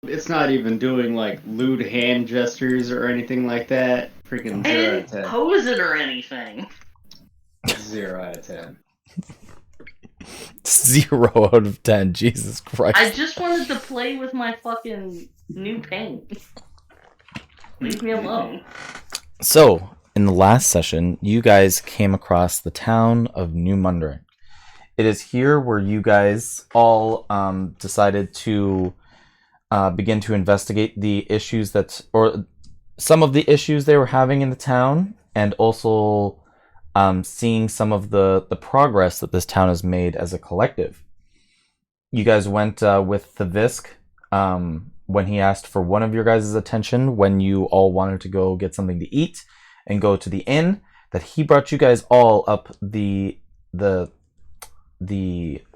It's not even doing like lewd hand gestures or anything like that. Freaking I 0 out didn't of 10. pose it or anything. 0 out of 10. 0 out of 10. Jesus Christ. I just wanted to play with my fucking new paint. Leave me alone. So, in the last session, you guys came across the town of New Mundering. It is here where you guys all decided to begin to investigate the issues or some of the issues they were having in the town, and also seeing some of the progress that this town has made as a collective. You guys went with the Visk when he asked for one of your guys' attention when you all wanted to go get something to eat and go to the inn, that he brought you guys all up the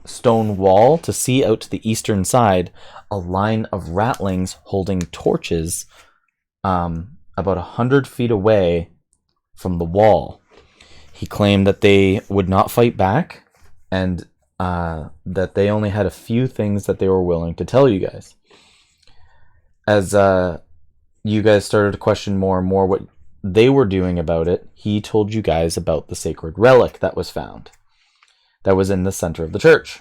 stone wall to see out to the eastern side a line of ratlings holding torches about 100 feet away from the wall. He claimed that they would not fight back, and that they only had a few things that they were willing to tell you guys. As you guys started to question more and more what they were doing about it, he told you guys about the sacred relic that was found, that was in the center of the church.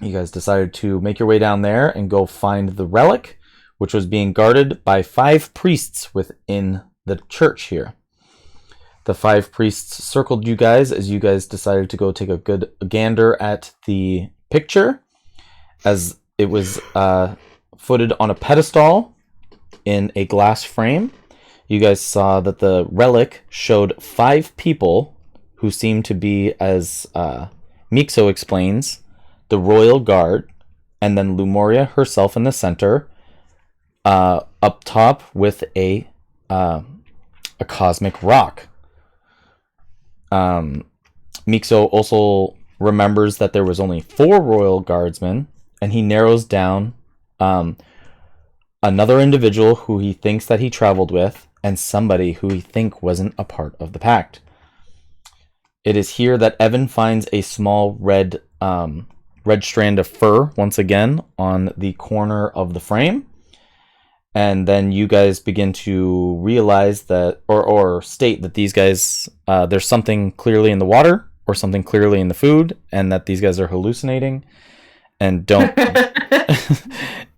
You guys decided to make your way down there and go find the relic, which was being guarded by 5 priests within the church here. The 5 priests circled you guys as you guys decided to go take a good gander at the picture, as it was footed on a pedestal in a glass frame. You guys saw that the relic showed 5 people who seemed to be, as Mixo explains, the royal guard, and then Lumoria herself in the center, up top with a cosmic rock. Mixo also remembers that there was only 4 royal guardsmen, and he narrows down another individual who he thinks that he traveled with, and somebody who he thinks wasn't a part of the pact. It is here that Evan finds a small red strand of fur once again on the corner of the frame. And then you guys begin to realize that, or state that these guys, there's something clearly in the water or something clearly in the food, and that these guys are hallucinating and don't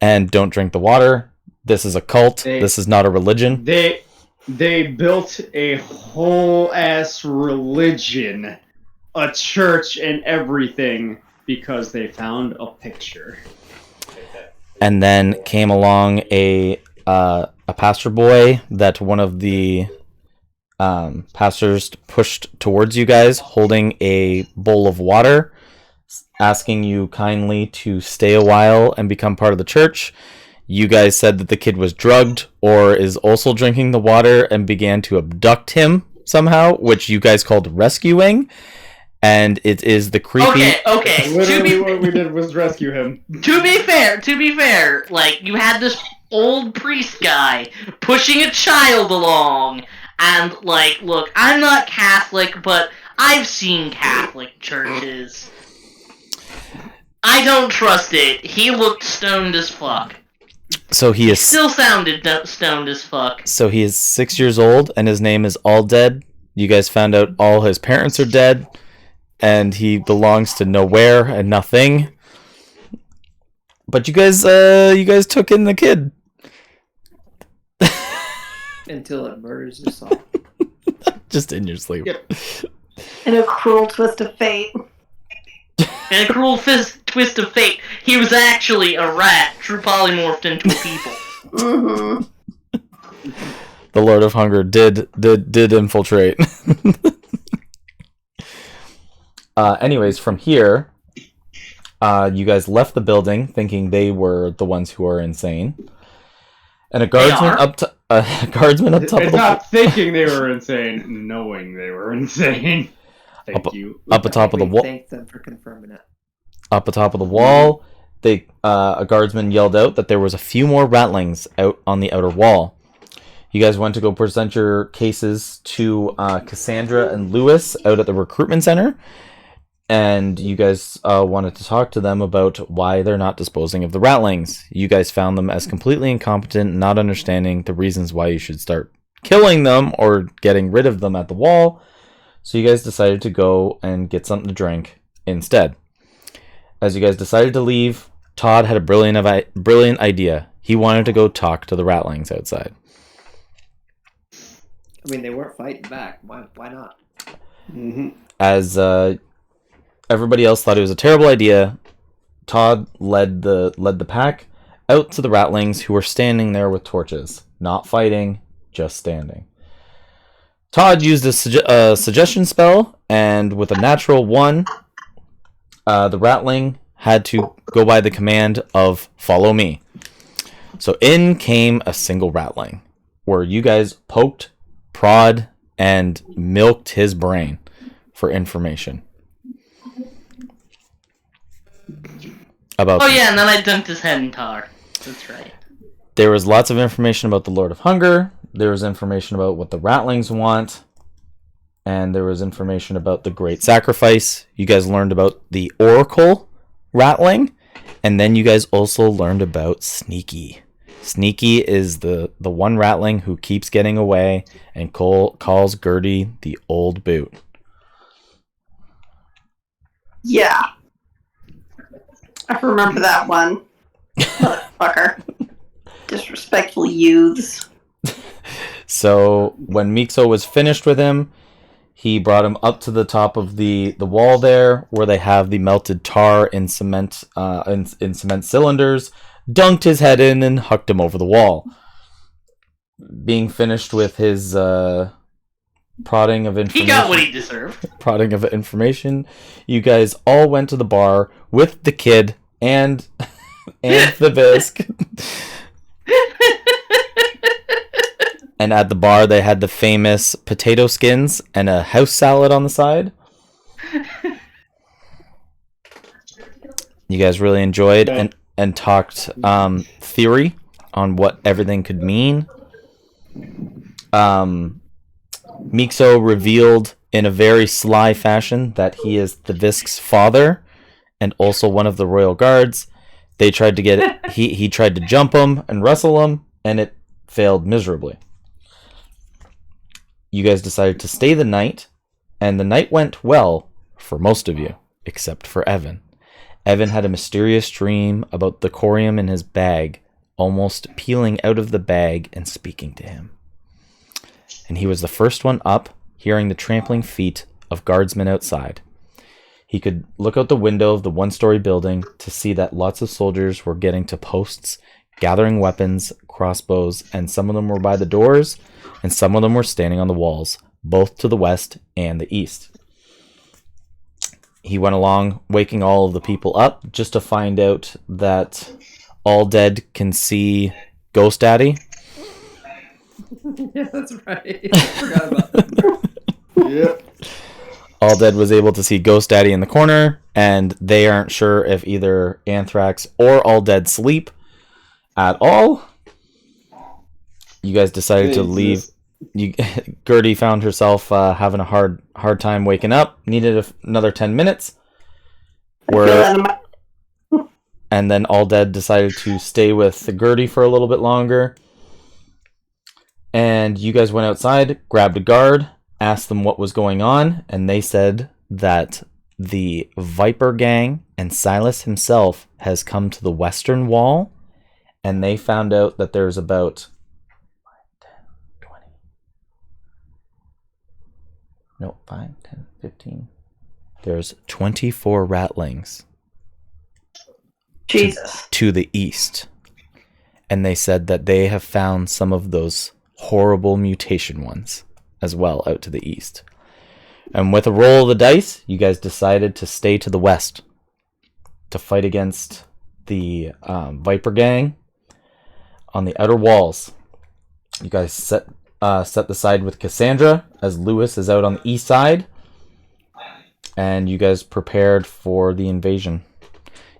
and don't drink the water. This is a cult. This is not a religion. They built a whole ass religion, a church and everything, because they found a picture. And then came along a pastor boy that one of the pastors pushed towards you guys, holding a bowl of water, asking you kindly to stay a while and become part of the church. You guys said that the kid was drugged or is also drinking the water, and began to abduct him somehow, which you guys called rescuing. And it is the creepy... Okay. Literally what we did was rescue him. To be fair, like, you had this old priest guy pushing a child along, and, like, look, I'm not Catholic, but I've seen Catholic churches. I don't trust it. He looked stoned as fuck. So he is... Still sounded stoned as fuck. So he is 6 years old, and his name is All Dead. You guys found out all his parents are dead, and he belongs to nowhere and nothing. But you guys took in the kid. Until it murders us all. Just in your sleep. Yep. In a cruel twist of fate. In a cruel twist of fate, he was actually a rat, true polymorphed into a people. Mm-hmm. The Lord of Hunger did infiltrate. Anyways, from here, you guys left the building thinking they were the ones who are insane. And a guardsman up top It's of the not thinking they were insane, knowing they were insane. Thank you. Up atop of the wall. Thank them for confirming it. Up atop of the wall, a guardsman yelled out that there was a few more ratlings out on the outer wall. You guys went to go present your cases to Cassandra and Lewis out at the recruitment center. And you guys wanted to talk to them about why they're not disposing of the ratlings. You guys found them as completely incompetent, not understanding the reasons why you should start killing them or getting rid of them at the wall. So you guys decided to go and get something to drink instead. As you guys decided to leave, Todd had a brilliant idea. He wanted to go talk to the ratlings outside. I mean, they weren't fighting back. Why not? Mm-hmm. As everybody else thought it was a terrible idea, Todd led the pack out to the ratlings, who were standing there with torches, not fighting, just standing. Todd used a suggestion spell, and with a natural 1, the ratling had to go by the command of "follow me." So in came a single ratling, where you guys poked, prod, and milked his brain for information. About Oh yeah, and then I dunked his head in tar. That's right. There was lots of information about the Lord of Hunger. There was information about what the ratlings want. And there was information about the Great Sacrifice. You guys learned about the Oracle Ratling. And then you guys also learned about Sneaky. Sneaky is the one ratling who keeps getting away and calls Gertie the old boot. Yeah. I remember that one. Motherfucker. Disrespectful youths. So when Mixo was finished with him, he brought him up to the top of the wall there, where they have the melted tar in cement in cement cylinders, dunked his head in, and hucked him over the wall. Being finished with his prodding of information. He got what he deserved. Prodding of information, you guys all went to the bar with the kid and the bisque. And at the bar, they had the famous potato skins and a house salad on the side. You guys really enjoyed and talked theory on what everything could mean. Mixo revealed in a very sly fashion that he is the Visk's father and also one of the royal guards. They tried to get he tried to jump him and wrestle him, and it failed miserably. You guys decided to stay the night, and the night went well for most of you, except for Evan. Evan had a mysterious dream about the corium in his bag, almost peeling out of the bag and speaking to him. And he was the first one up, hearing the trampling feet of guardsmen outside. He could look out the window of the one-story building to see that lots of soldiers were getting to posts, gathering weapons, crossbows, and some of them were by the doors, and some of them were standing on the walls, both to the west and the east. He went along, waking all of the people up, just to find out that All Dead can see Ghost Daddy. Yeah, that's right. I forgot about that. Yep. All Dead was able to see Ghost Daddy in the corner, and they aren't sure if either Anthrax or All Dead sleep at all. You guys decided to leave. Gertie found herself having a hard time waking up. Needed another 10 minutes. And then All Dead decided to stay with Gertie for a little bit longer. And you guys went outside, grabbed a guard, asked them what was going on, and they said that the Viper Gang and Silas himself has come to the western wall, and they found out that there's about 5, 10, 15. There's 24 ratlings. Jesus. To the east. And they said that they have found some of those horrible mutation ones as well out to the east. And with a roll of the dice, you guys decided to stay to the west to fight against the Viper Gang on the outer walls. You guys set the side with Cassandra as Lewis is out on the east side, and you guys prepared for the invasion.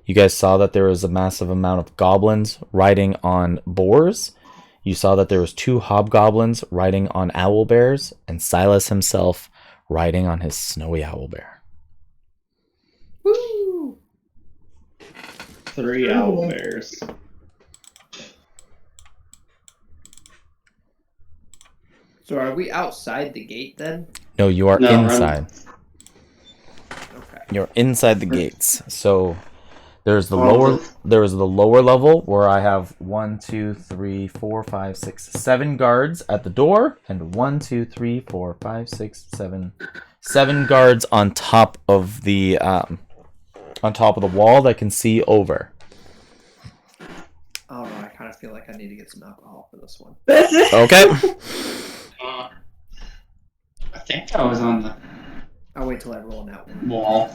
You guys saw that there was a massive amount of goblins riding on boars. You saw that there was 2 hobgoblins riding on owlbears, and Silas himself riding on his snowy owlbear. 3 owl bears. So are we outside the gate then? No, you are No, we're inside. Okay. You're inside the gates. So there's the Well, lower level where I have 1, 2, 3, 4, 5, 6, 7 guards at the door, and 1, 2, 3, 4, 5, 6, 7 guards on top of the wall that can see over. I don't know. I kind of feel like I need to get some alcohol for this one. Okay. I think I was on the I'll wait till I roll on that one. wall.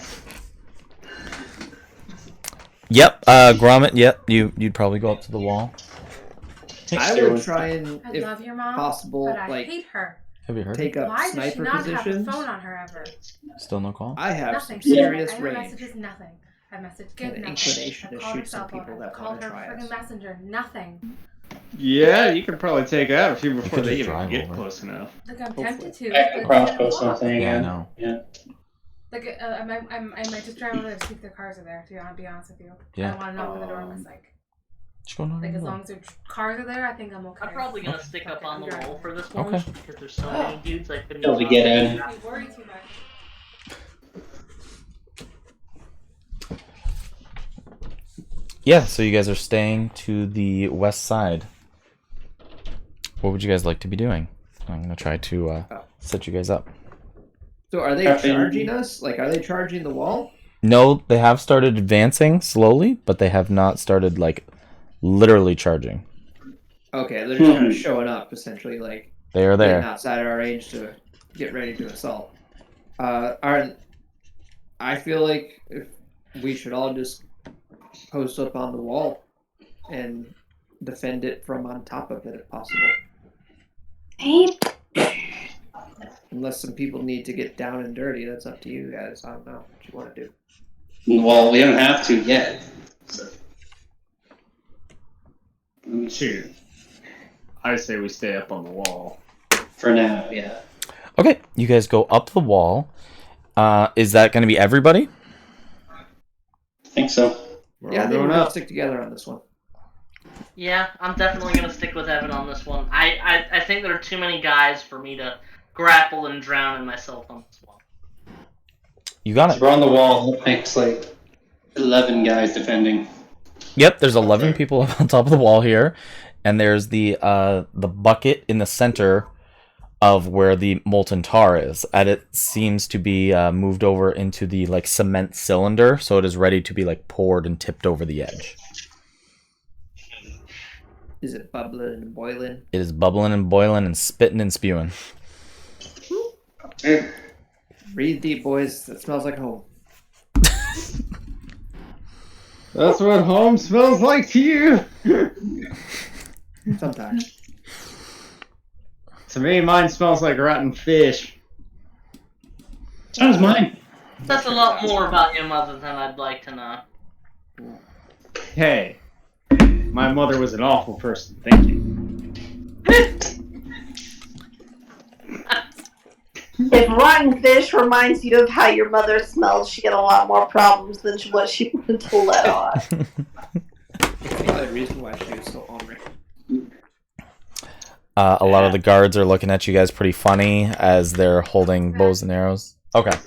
Yep. Gromit. Yep. You'd probably go up to the wall. I would try and, I if love your mom, possible, but I like hate her. Have you heard? take up Why does she sniper not have a positions. phone on her ever? Still no call. I have Nothing. some serious I have range. messages, nothing. I've messaged Good, An nothing. inclination I've to called her shoot some cell phone. people I've that called wanna her try freaking us. messenger, nothing. Yeah, you could probably take out a few before could they just even drive get over. close enough. Like I'm tempted to. Back the but crossbow it's gonna something. Yeah, I Yeah, know. yeah. Like I might just drive over there to see if their cars are there. To be honest with you, Yeah. I want to knock on the door. And like, Just go knock on as the door. long as their cars are there, I think I'm okay. I'm probably gonna stick up on the Okay. wall for this one Okay. because there's so many dudes I couldn't. Till we get in. Don't worry too much. Yeah, so you guys are staying to the west side. What would you guys like to be doing? I'm gonna try to set you guys up. So are they Prepping. charging us? Like, are they charging the wall? No, they have started advancing slowly, but they have not started like literally charging. Okay, they're just kind of showing up, essentially, like They are getting there. outside our range to get ready to assault. I feel like if we should all just post up on the wall and defend it from on top of it, if possible. Unless some people need to get down and dirty, that's up to you guys. I don't know what you want to do. Well, we don't have to yet. So. Shoot. I say we stay up on the wall. For now, yeah. Okay, you guys go up the wall. Is that going to be everybody? I think so. We're Yeah, I all think we're going gonna up. stick together on this one. Yeah, I'm definitely gonna stick with Evan on this one. I think there are too many guys for me to grapple and drown in myself on this one. You got If it. we're on the wall, it makes like 11 guys defending. Yep, there's 11 people on top of the wall here, and there's the bucket in the center of where the molten tar is, and it seems to be moved over into the like cement cylinder, so it is ready to be like poured and tipped over the edge. Is it bubbling and boiling? It is bubbling and boiling and spitting and spewing. Breathe deep, boys. That smells like home. That's what home smells like to you. Sometimes. To me, mine smells like rotten fish. Sounds mine. That's a lot more about your mother than I'd like to know. Hey, my mother was an awful person. Thank you. If rotten fish reminds you of how your mother smelled, she had a lot more problems than what she wanted to let on. That's probably the reason why she was so hungry. A lot of the guards are looking at you guys pretty funny as they're holding bows and arrows. Okay.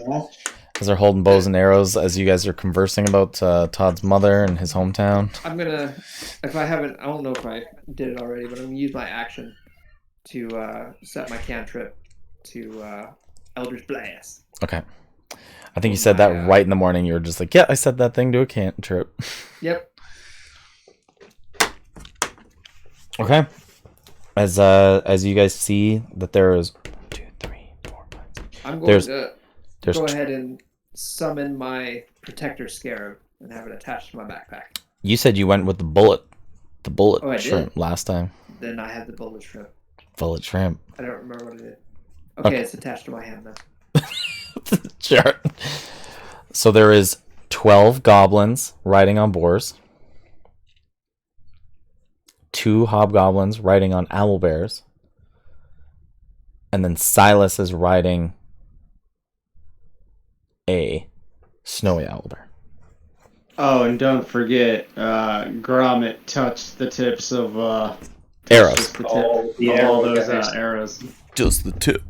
As they're holding bows and arrows as you guys are conversing about Todd's mother and his hometown. I'm gonna, if I haven't, I don't know if I did it already, but I'm gonna use my action to set my cantrip to Eldritch Blast. Okay. I think you said that right in the morning. You were just like, yeah, I said that thing to a cantrip. Yep. Okay. As you guys see that there is 1, 2, 3, 4, 5, 6. I'm going There's- to There's go ahead and summon my Protector Scarab and have it attached to my backpack. You said you went with the bullet Oh, I did? shrimp last time. Then I have the bullet shrimp. Bullet shrimp. I don't remember what it is. Okay, Okay. it's attached to my hand now. Sure. So there is 12 goblins riding on boars, 2 hobgoblins riding on owlbears, and then Silas is riding a snowy owlbear. Oh, and don't forget, Gromit touched the tips of Arrows. just the tip Oh, the of all arrow those guys. arrows. Just the tip.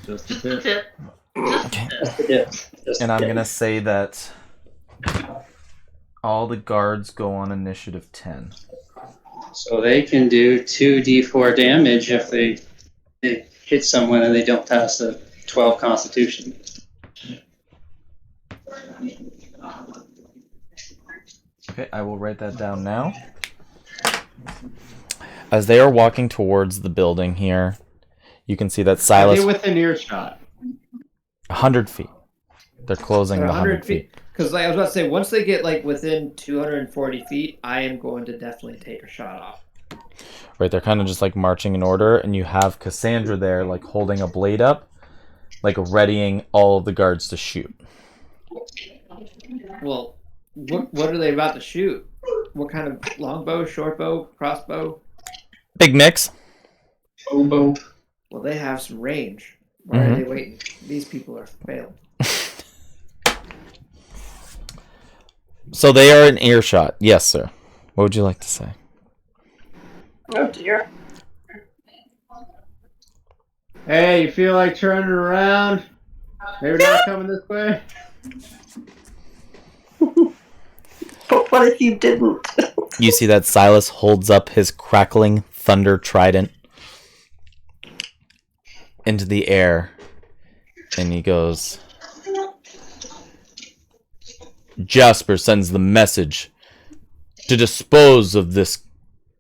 Just the Just the tip. tip. Just Okay. the tip. And I'm gonna say that all the guards go on initiative 10. So they can do 2d4 damage if they hit someone and they don't pass the 12 Constitution. Okay, I will write that down now. As they are walking towards the building here, you can see that Are Silas they within earshot? 100 feet. They're closing They're the 100 feet. Because like I was about to say, once they get like within 240 feet, I am going to definitely take a shot off. Right, they're kind of just like marching in order, and you have Cassandra there, like holding a blade up, like readying all of the guards to shoot. Well, what are they about to shoot? What kind of longbow, short bow, crossbow? Big mix. Oboe. Well, they have some range. Why are they waiting? These people are failing. So they are in earshot. Yes, sir. What would you like to say? Oh dear. Hey, you feel like turning around? Maybe not coming this way? But what if you didn't? You see that Silas holds up his crackling thunder trident into the air, and he goes, Jasper sends the message to dispose of this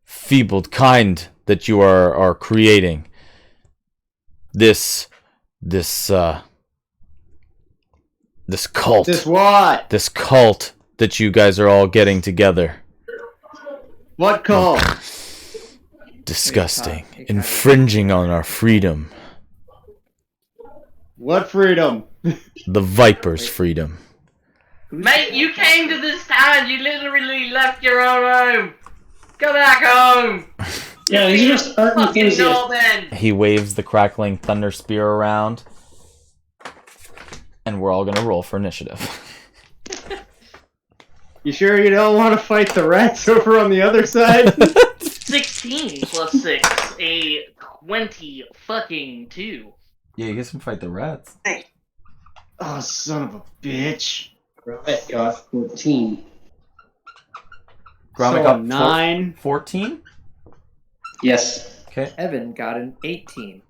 feebled kind that you are creating. This cult. This what? This cult that you guys are all getting together. What call? Disgusting. Infringing on our freedom. What freedom? The Viper's freedom. Mate, you came to this town. You literally left your own home. Go back home. Yeah, these are Spartan Fucking enthusiasts. Northern. He waves the crackling thunder spear around. And we're all gonna roll for initiative. You sure you don't want to fight the rats over on the other side? 16 plus 6, a 20 fucking 2. Yeah, you guys can fight the rats. Oh, son of a bitch. Gromit got 14. Gromit So, got 9. 14? Yes. Okay. Evan got an 18.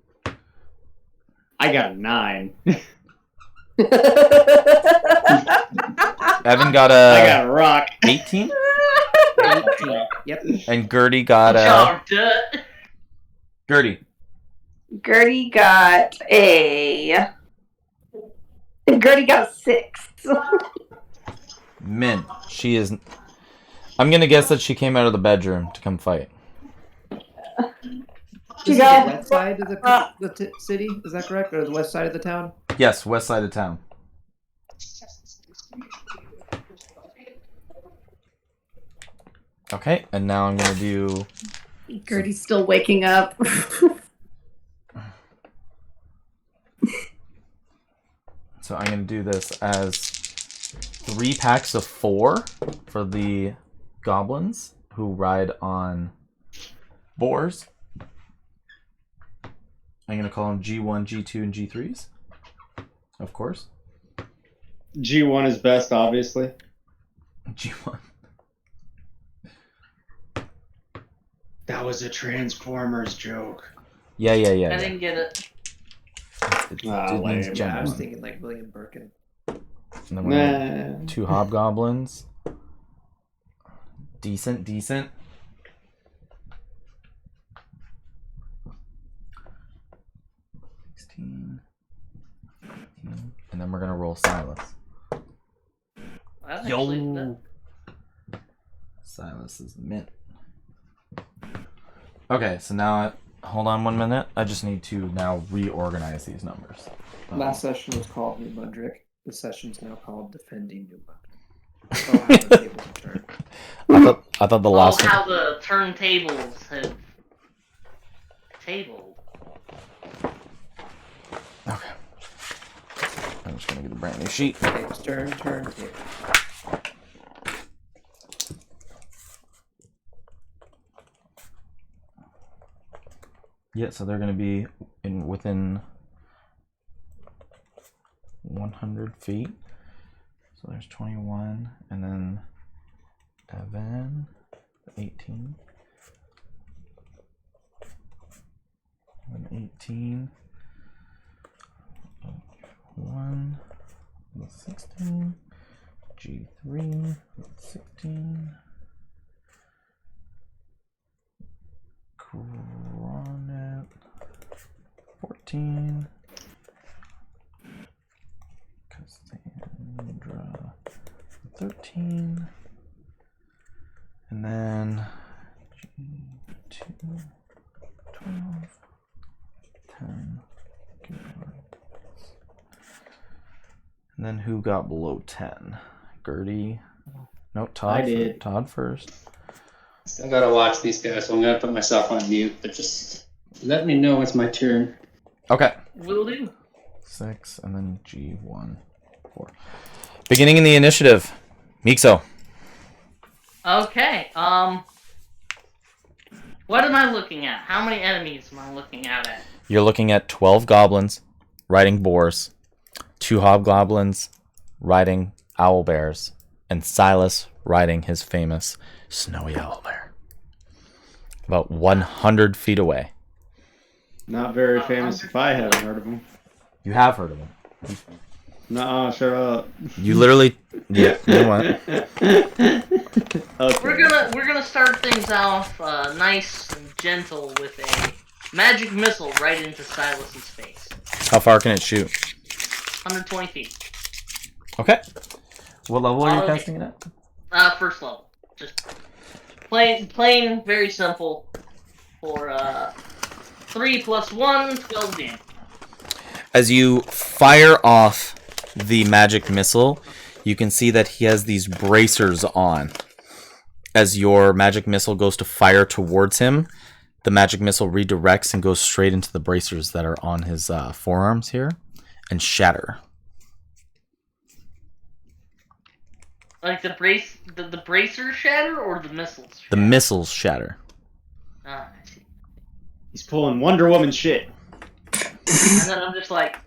I got a 9. Evan got I got a rock. 18? 18. Yep. And Gertie got Charmed it. Gertie. Gertie got a 6. Mint. She is. I'm gonna guess that she came out of the bedroom to come fight. This is got- the west side of the city, is that correct? Or the west side of the town? Yes, west side of town. Okay, and now I'm gonna do. Gertie's still waking up. So I'm gonna do this as 3 packs of 4 for the goblins who ride on boars. I'm gonna call them G1, G2, and G3s. Of course. G1 is best, obviously. G1. That was a Transformers joke. Yeah. I didn't get it. It Ah, means lame. Yeah, I was gentleman. thinking like William Birkin. And then we're gonna Nah. 2 hobgoblins. Decent. 16. 18. And then we're gonna roll Silas. That's actually Silas is mint. Okay, so now hold on 1 minute. I just need to now reorganize these numbers. Last session was called New Mundrick. This session's now called Defending New Mundrick. Oh, how the tables have turned. I thought the last one. how the turntables have tabled. Okay. I'm just gonna get a brand new sheet. Tables turn, table. Yeah, so they're going to be within 100 feet. So there's 21, and then Evan, 18. And 18. 1, 16. G3, 16. Coronet, 14. Cassandra, 13. And then G2, 12, 10. And then who got below 10? Gertie? No, Todd. I did. Todd first. Still gotta watch these guys, so I'm gonna put myself on mute, but just let me know it's my turn. Okay. Will do. 6, and then G1, 4. Beginning in the initiative. Mixo. Okay. What am I looking at? How many enemies am I looking at? You're looking at 12 goblins riding boars, 2 hobgoblins riding owlbears, and Silas riding his famous snowy owlbear. About 100 feet away. Not very famous if I haven't heard of him. You have heard of him. No, shut up. You literally, yeah. You know what? Okay. We're gonna start things off nice and gentle with a magic missile right into Silas's face. How far can it shoot? 120 feet. Okay. What level are you Okay. casting it at? First level. Just plain, very simple. For 3 + 1, 12 damage. As you fire off the magic missile, you can see that he has these bracers on. As your magic missile goes to fire towards him, the magic missile redirects and goes straight into the bracers that are on his forearms here and shatter. Like the bracers shatter or the missiles shatter? The missiles shatter. Ah, I see. He's pulling Wonder Woman shit. And then I'm just like,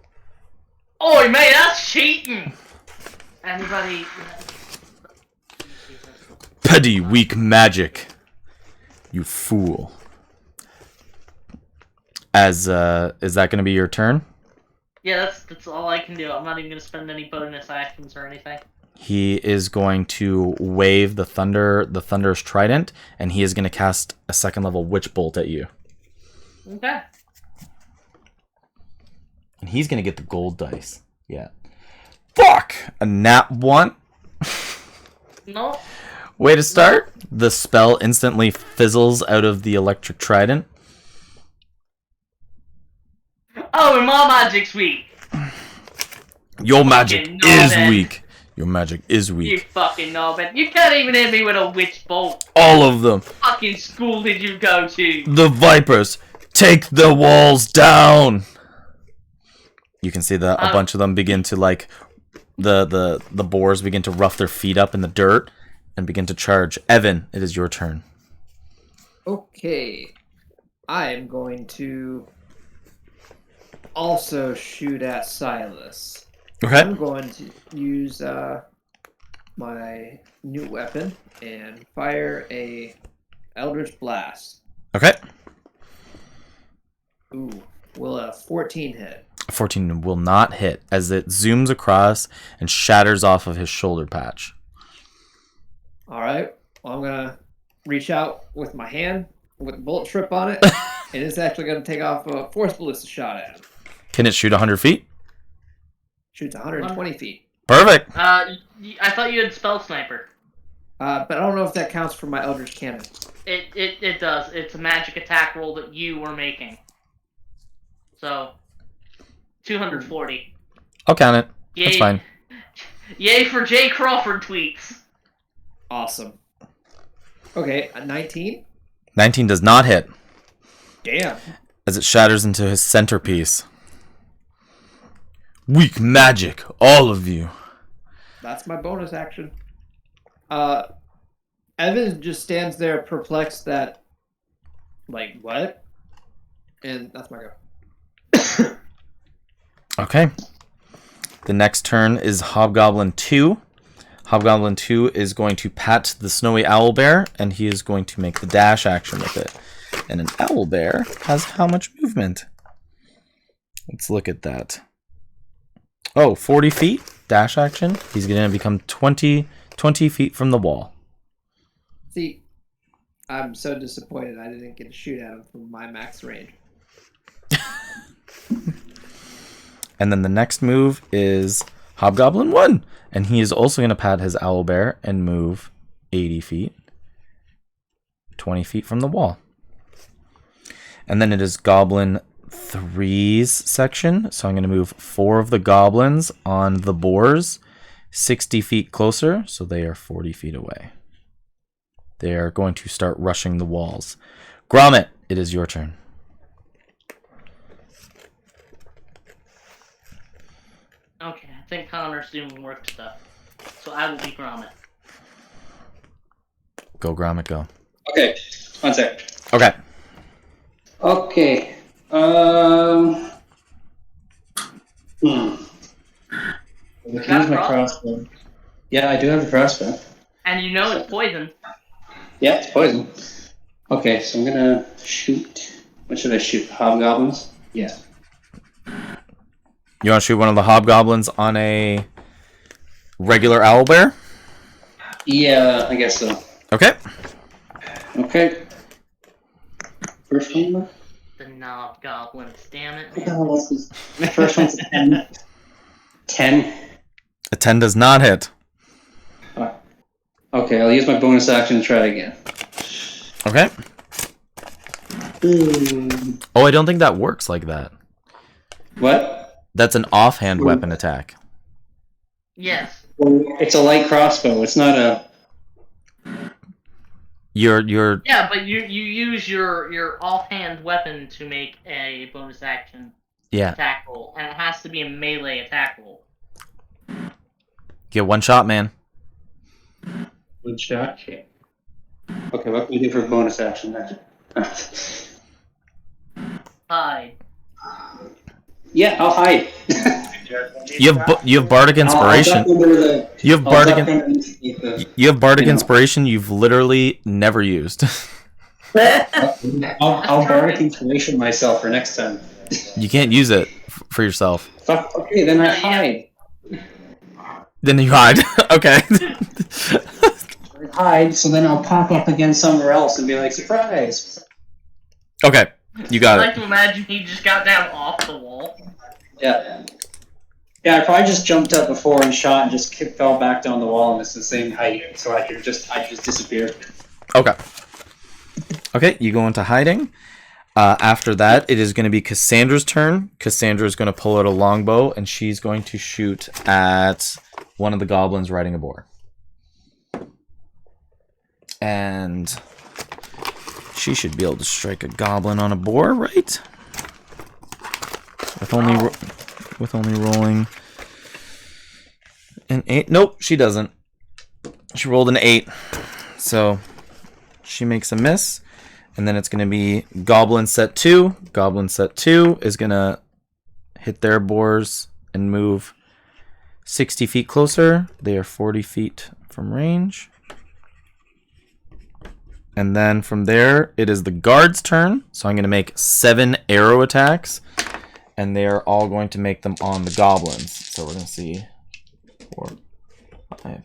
"Oi, mate, that's cheating!" Anybody? Petty, weak magic. You fool. Is that going to be your turn? Yeah, that's all I can do. I'm not even gonna spend any bonus actions or anything. He is going to wave the thunder's trident, and he is going to cast a 2nd level witch bolt at you. Okay. And he's going to get the gold dice. Yeah. Fuck! A nat 1. No. Way to start. The spell instantly fizzles out of the electric trident. Oh, and my magic's weak. Your magic Fucking is knobhead. weak. Your magic is You weak. fucking knobhead. You can't even hit me with a witch bolt. All of them. Fucking school did you go to? The vipers. Take the walls down. You can see that a bunch of them begin to the boars begin to rough their feet up in the dirt and begin to charge. Evan, it is your turn. Okay. I am going to also shoot at Silas. Okay. I'm going to use my new weapon and fire a Eldritch Blast. Okay. Ooh, will a 14 hit? 14 will not hit as it zooms across and shatters off of his shoulder patch. All right. Well, I'm gonna reach out with my hand with a bullet trip on it, and it's actually gonna take off a force ballista shot at him. Can it shoot 100 feet? Shoots 120 feet. Perfect. I thought you had spell sniper. But I don't know if that counts for my Eldritch Cannon. It does. It's a magic attack roll that you were making. So 240. I'll count it. Yay. That's fine. Yay for Jay Crawford tweets. Awesome. Okay, a 19? 19 does not hit Damn. as it shatters into his centerpiece. Weak magic, all of you. That's my bonus action. Evan just stands there perplexed that, like, what? And that's my go. Okay. The next turn is Hobgoblin 2. Hobgoblin 2 is going to pat the snowy owlbear, and he is going to make the dash action with it. And an owlbear has how much movement? Let's look at that. Oh, 40 feet dash action. He's going to become 20 feet from the wall. See, I'm so disappointed I didn't get to shoot at him from my max range. And then the next move is Hobgoblin 1. And he is also going to pat his owlbear and move 80 feet. 20 feet from the wall. And then it is Goblin 3's section. So I'm going to move 4 of the goblins on the boars 60 feet closer. So they are 40 feet away. They are going to start rushing the walls. Gromit, it is your turn. Okay, I think Connor's doing work stuff. So I will be Gromit. Go, Gromit, go. Okay, one sec. Okay. Okay. Here's my crossbow. Yeah, I do have a crossbow. And you know it's poison. Yeah, it's poison. Okay, so I'm gonna shoot. What should I shoot? Hobgoblins? Yeah. You want to shoot one of the hobgoblins on a regular owlbear? Yeah, I guess so. Okay. Okay. First one. The knob goblins, damn it. What the hell else is? First one's a 10. 10. A 10 does not hit. Okay, I'll use my bonus action to try again. Okay. Oh, I don't think that works like that. What? That's an offhand weapon attack. Yes. It's a light crossbow. It's not a. You're Yeah, but you use your offhand weapon to make a bonus action attack roll, and it has to be a melee attack roll. Get one shot, man. One shot? Okay, what can we do for bonus action then? Hide. Yeah, I'll hide. You have bardic inspiration. You have bardic inspiration. You've literally never used. I'll bardic inspiration myself for next time. You can't use it for yourself. Fuck. Okay, then I hide. Then you hide. Okay. Hide, so then I'll pop up again somewhere else and be like, surprise. Okay, you got I like it. to imagine he just got down off the wall. Yeah. Yeah, I probably just jumped up before and shot and just fell back down the wall and it's the same height, so I just disappeared. Okay. Okay, you go into hiding. After that, it is going to be Cassandra's turn. Cassandra is going to pull out a longbow and she's going to shoot at one of the goblins riding a boar. And she should be able to strike a goblin on a boar, right? With only rolling an 8. Nope, she doesn't. She rolled an 8. So she makes a miss. And then it's going to be Goblin set 2. Goblin set 2 is going to hit their boars and move 60 feet closer. They are 40 feet from range. And then from there, it is the guard's turn. So I'm going to make 7 arrow attacks. And they are all going to make them on the goblins. So we're going to see 4, 5.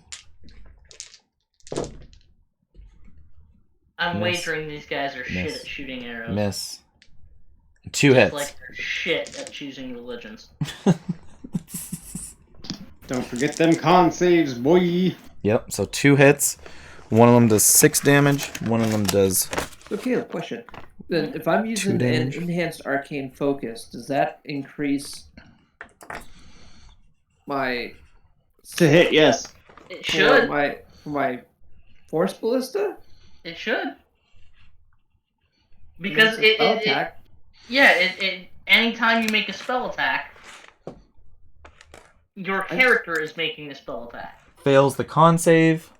I'm Miss. wagering these guys are shit Miss. at shooting arrows. Miss. 2 hits. Like they're shit at choosing religions. Don't forget them con saves, boy. Yep, so 2 hits. One of them does 6 damage. One of them does... Okay, a question. Then, if I'm using an damage. enhanced arcane focus, does that increase my To hit, yes. It should. for my force ballista? It should. Because it attack. anytime you make a spell attack, your character is making the spell attack. Fails the con save.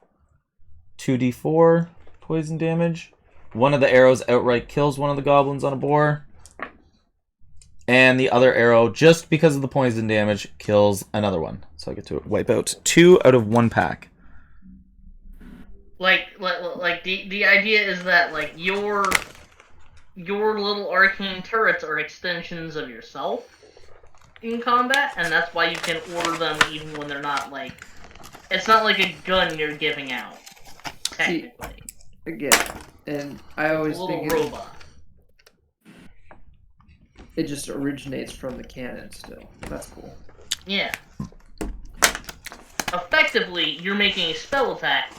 2d4 poison damage. One of the arrows outright kills one of the goblins on a boar. And the other arrow, just because of the poison damage, kills another one. So I get to wipe out 2 out of 1 pack. Like the idea is that like your little arcane turrets are extensions of yourself in combat, and that's why you can order them even when they're not like. It's not like a gun you're giving out. Technically. Again, and I always It's a little think robot. it just originates from the canon still. That's cool. Yeah. Effectively, you're making a spell attack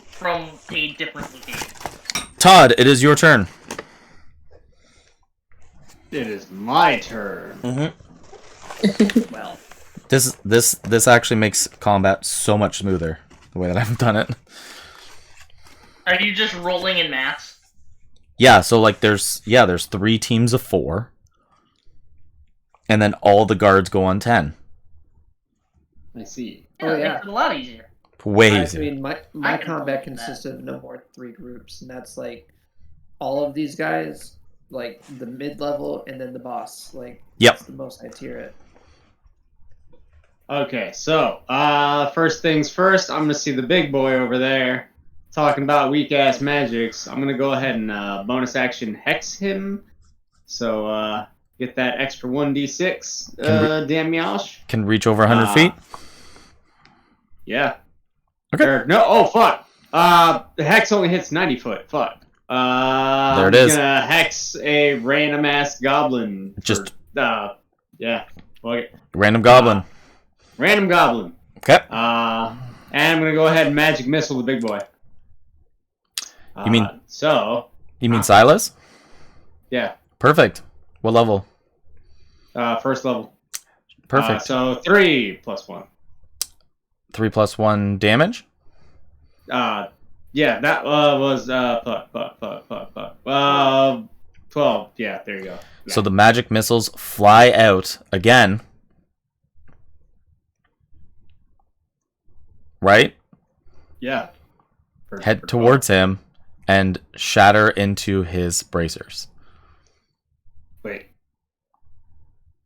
from a different location. Todd, it is your turn. It is my turn. Mm-hmm. Well, This actually makes combat so much smoother the way that I've done it. Are you just rolling in mats? Yeah, so like there's 3 teams of 4. And then all the guards go on 10. I see. Yeah, Oh, it yeah. makes it a lot easier. Way I easier. mean, my I can combat believe that. consists of no more 3 groups, and that's like all of these guys, like the mid-level, and then the boss. Like, Yep. that's the most I tier it. Okay, so first things first, I'm gonna see the big boy over there talking about weak ass magics. I'm gonna go ahead and bonus action hex him. So get that extra 1d6 damage. Can reach over 100 feet. Yeah. Okay. No. Oh fuck. The hex only hits 90 foot. Fuck. There it is. I'm gonna hex a random ass goblin. Just yeah. Fuck it. random goblin. Random goblin. Okay. And I'm gonna go ahead and magic missile the big boy. You mean- so? You mean Silas? Yeah. Perfect. What level? First level. Perfect. So 3 plus 1. 3 plus 1 damage. Yeah, that was 12. Yeah, there you go. Yeah. So the magic missiles fly out again. Right? Yeah. Head towards him and shatter into his bracers. Wait.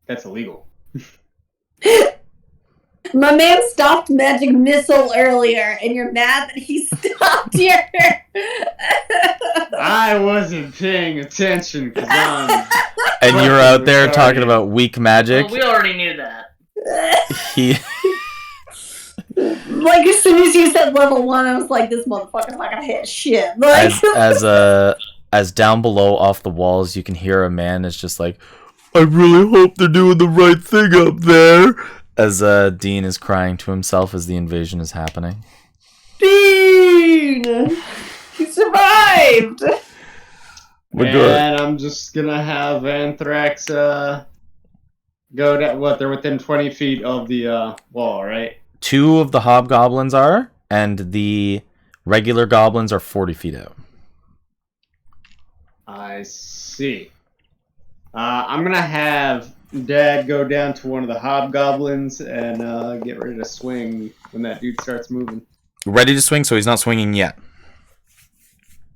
That's illegal. My man stopped magic missile earlier, and you're mad that he stopped here. I wasn't paying attention because I'm. And you're out there Retarded. talking about weak magic. Well, we already knew that. He Like, as soon as you said level 1, I was like, this motherfucker's not gonna hit shit. Like, as down below off the walls you can hear a man is just like, I really hope they're doing the right thing up there. As Dean is crying to himself as the invasion is happening. Dean! He survived! We're good. And I'm just gonna have Anthrax go down. What? They're within 20 feet of the wall, right? 2 of the hobgoblins are, and the regular goblins are 40 feet out. I see. I'm gonna have Dad go down to one of the hobgoblins and get ready to swing when that dude starts moving. Ready to swing, so he's not swinging yet.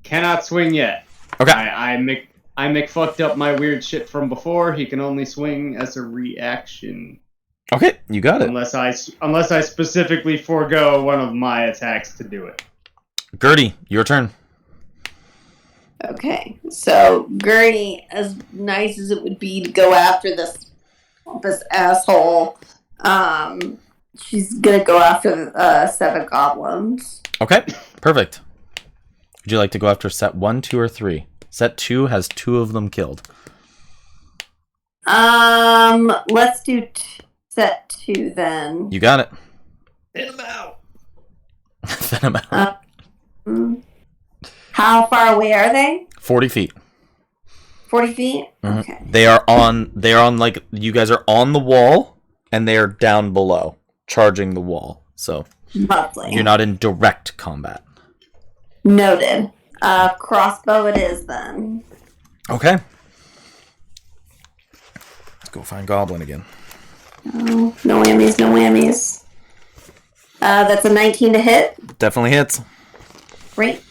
Cannot swing yet. Okay. I fucked up my weird shit from before. He can only swing as a reaction. Okay, you got it. Unless I specifically forego one of my attacks to do it. Gertie, your turn. Okay, so Gurney, as nice as it would be to go after this asshole, she's gonna go after the 7 goblins. Okay, perfect. Would you like to go after set 1, 2, or 3? Set 2 has 2 of them killed. Let's do set 2 then. You got it. Hit him out! Thin 'em out. How far away are they? 40 feet. 40 feet? Mhm. Okay. They are on like, you guys are on the wall, and they are down below, charging the wall. So Lovely. you're not in direct combat. Noted. Crossbow it is then. Okay. Let's go find Goblin again. Oh, no whammies, no whammies. That's a 19 to hit. Definitely hits. Great.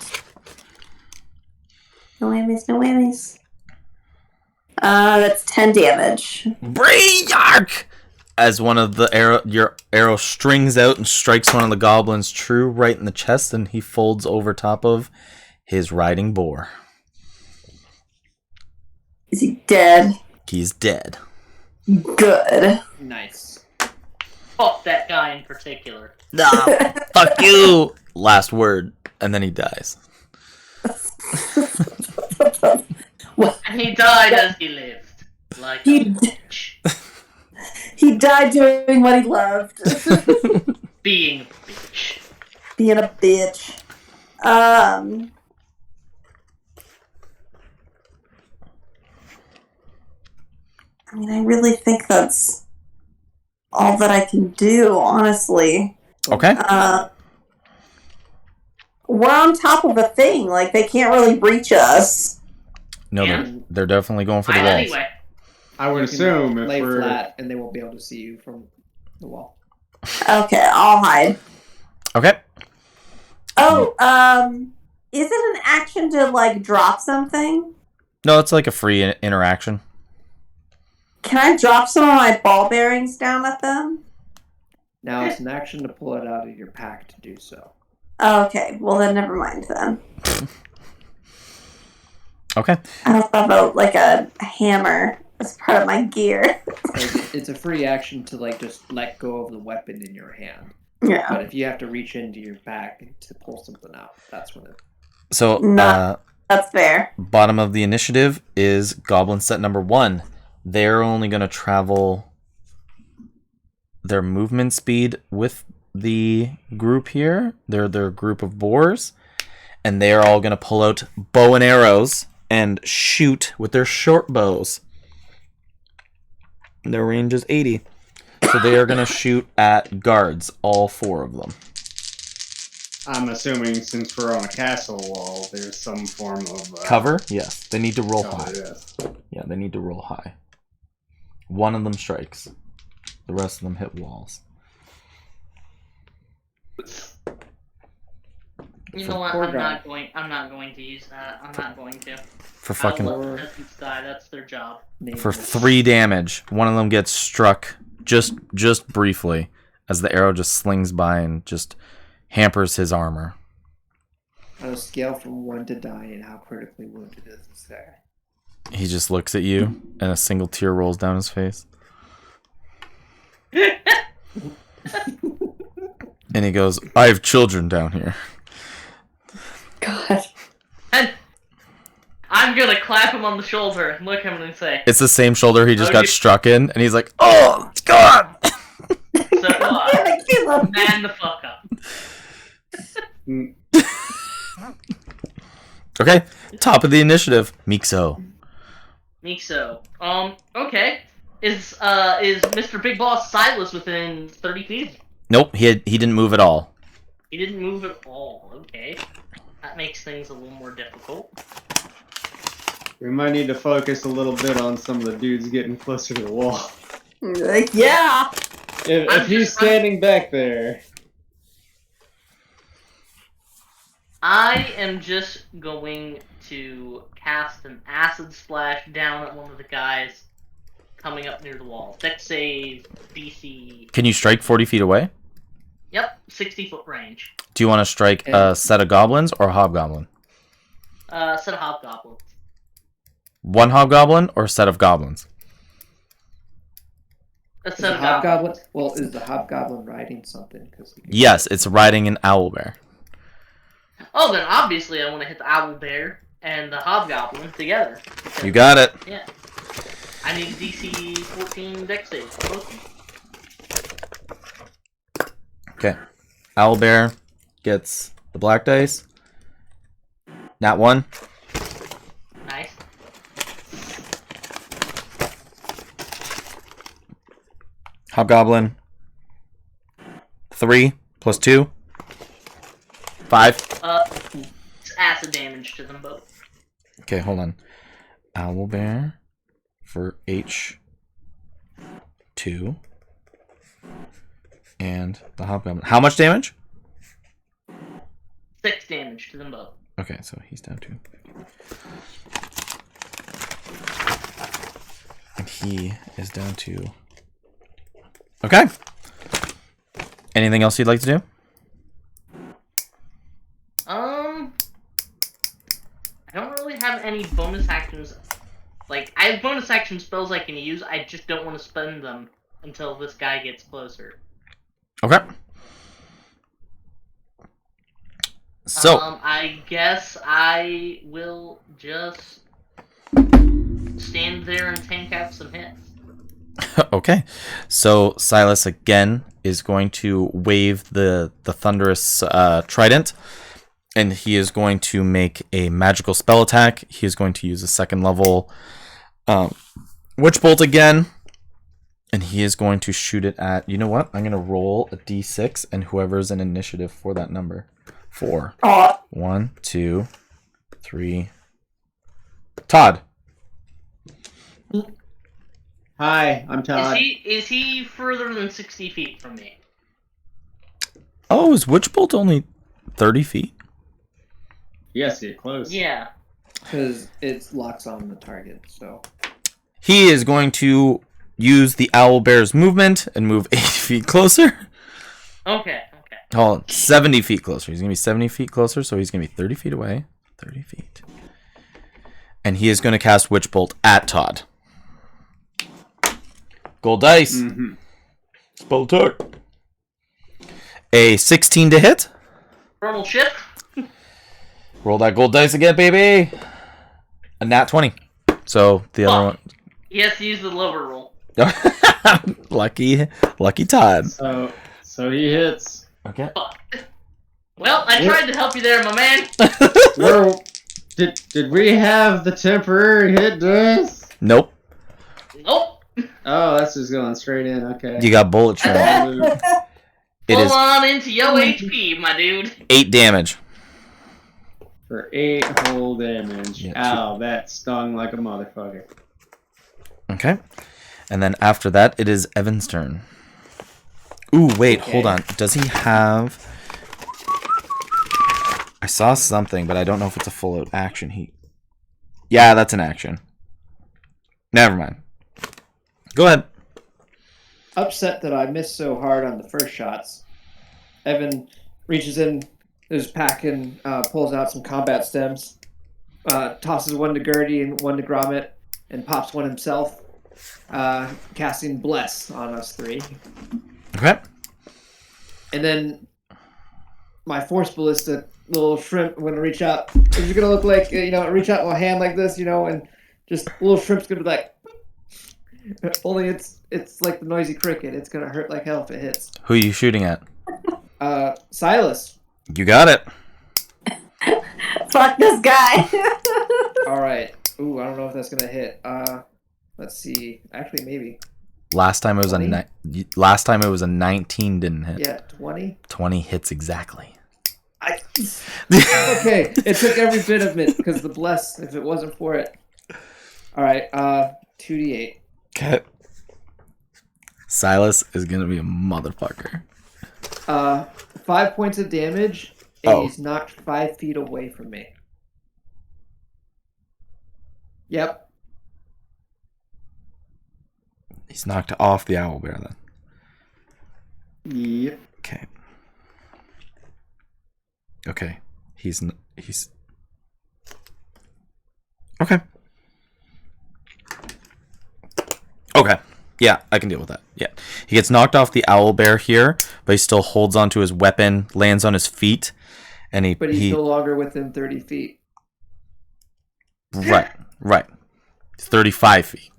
No whammies, no whammies. That's 10 damage. Brayark! As one of your arrow strings out and strikes one of the goblins true right in the chest, and he folds over top of his riding boar. Is he dead? He's dead. Good. Nice. Fuck that guy in particular. Nah, fuck you! Last word, and then he dies. And he died as he lived. Like a bitch. He died doing what he loved. Being a bitch. Being a bitch. I mean, I really think that's all that I can do, honestly. Okay. We're on top of a thing. Like, they can't really reach us. No, they're definitely going for the walls. Anyway. I would You can assume if lay we're flat, and they won't be able to see you from the wall. Okay, I'll hide. Okay. Oh, is it an action to, like, drop something? No, it's like a free interaction. Can I drop some of my ball bearings down at them? Now it's an action to pull it out of your pack to do so. Okay, well then never mind then. Okay. I don't know about, like, a hammer as part of my gear. It's a free action to, like, just let go of the weapon in your hand. Yeah. But if you have to reach into your pack to pull something out, that's when it... So, That's fair. bottom of the initiative is Goblin set number 1. They're only going to travel their movement speed with the group here. They're their group of boars. And they are all going to pull out bow and arrows and shoot with their short bows. Their range is 80. So they are going to shoot at guards, all 4 of them. I'm assuming since we're on a castle wall, there's some form of... Cover? Yes. They need to roll cover, high. yes. Yeah, they need to roll high. One of them strikes. The rest of them hit walls. You know what? I'm not going to use that. I'm not going to. For fucking... I'll let the peasants die. That's their job. For 3 damage. One of them gets struck just briefly as the arrow just slings by and just hampers his armor. On a scale from 1 to dying, how critically wounded is this guy? He just looks at you and a single tear rolls down his face. And he goes, I have children down here. God. And I'm gonna clap him on the shoulder and look at him and say, It's the same shoulder he just got struck in, and he's like, oh, God! so what? Man the fuck up. Okay, top of the initiative, Mikso. Okay. Is Mr. Big Boss Silas within 30 feet? Nope, he didn't move at all. He didn't move at all. Okay. That makes things a little more difficult. We might need to focus a little bit on some of the dudes getting closer to the wall. Like, yeah. If he's standing back there. I am just going to cast an acid splash down at one of the guys coming up near the wall. Dex save DC. Can you strike 40 feet away? Yep, 60-foot range. Do you want to strike a set of goblins or a hobgoblin? Set of hobgoblins. One hobgoblin or a set of goblins? A Is set the of goblins. hobgoblin? Well, is the hobgoblin riding something? Yes, it's riding an owlbear. Oh, then obviously I want to hit the owlbear and the hobgoblin together. You got it. Yeah. I need a DC 14 dex save. for both of them. Okay. Owlbear gets the black dice. Nat 1. Nice. Hobgoblin. 3 plus 2. 5. It's acid damage to them both. Okay, hold on. Owlbear for H2. And the hobgoblin. How much damage? 6 damage to them both. Okay, so he's down 2. he is down to... Okay. Anything else you'd like to do? I don't really have any bonus actions. Like, I have bonus action spells I can use, I just don't want to spend them until this guy gets closer. Okay. So, I guess I will just stand there and tank out some hits. okay. So, Silas again is going to wave the thunderous trident, and he is going to make a magical spell attack. He is going to use a second level Witch Bolt again, and he is going to shoot it at... You know what? I'm going to roll a d6, and whoever's in initiative for that number. 4. 1, 2, 3. Todd. Hi, I'm Todd. Is he further than 60 feet from me? Oh, is Witch Bolt only 30 feet? Yes, you're close. Yeah. Because it locks on the target, so. He is going to use the Owlbear's movement and move 8 feet closer. Okay. Hold on, 70 feet closer. He's going to be 70 feet closer, so he's going to be 30 feet away. 30 feet. And he is going to cast Witch Bolt at Todd. Gold dice. Mm-hmm. Spell attack. A 16 to hit. Thermal shift. Roll that gold dice again, baby. A nat 20. So the other one. He has to use the lower roll. lucky Todd. So he hits. Okay. Well, I tried to help you there, my man. Did we have the temporary hit dice? Nope. Nope. Oh, that's just going straight in. Okay. You got bullet trail. It Hold is on into yo HP, my dude. 8 damage. For 8 whole damage. Yeah, Ow, that stung like a motherfucker. Okay. And then after that, it is Evan's turn. Ooh, wait, hold on. Does he have... I saw something, but I don't know if it's a full-out action. Yeah, that's an action. Never mind. Go ahead. Upset that I missed so hard on the first shots, Evan reaches in his pack and pulls out some combat stems, tosses one to Gertie and one to Gromit, and pops one himself, casting Bless on us 3. Okay. And then my Force Ballista little shrimp, I'm going to reach out. It's going to look like, reach out my hand like this, and just little shrimp's going to be like, only it's like the noisy cricket. It's going to hurt like hell if it hits. Who are you shooting at? Silas. You got it. Fuck this guy. All right. Ooh, I don't know if that's going to hit. Let's see. Actually, maybe. Last time it was 20? a 19 didn't hit. Yeah, 20. 20 hits exactly. Okay, it took every bit of it because the Bless, if it wasn't for it. All right, 2d8. Okay. Silas is gonna be a motherfucker. 5 points of damage, and he's knocked 5 feet away from me. Yep. He's knocked off the owlbear then. Yep. Okay. Okay. He's okay. Okay. Yeah, I can deal with that. Yeah. He gets knocked off the owlbear here, but he still holds onto his weapon, lands on his feet, and But he's no longer within 30 feet. Right. 35 feet.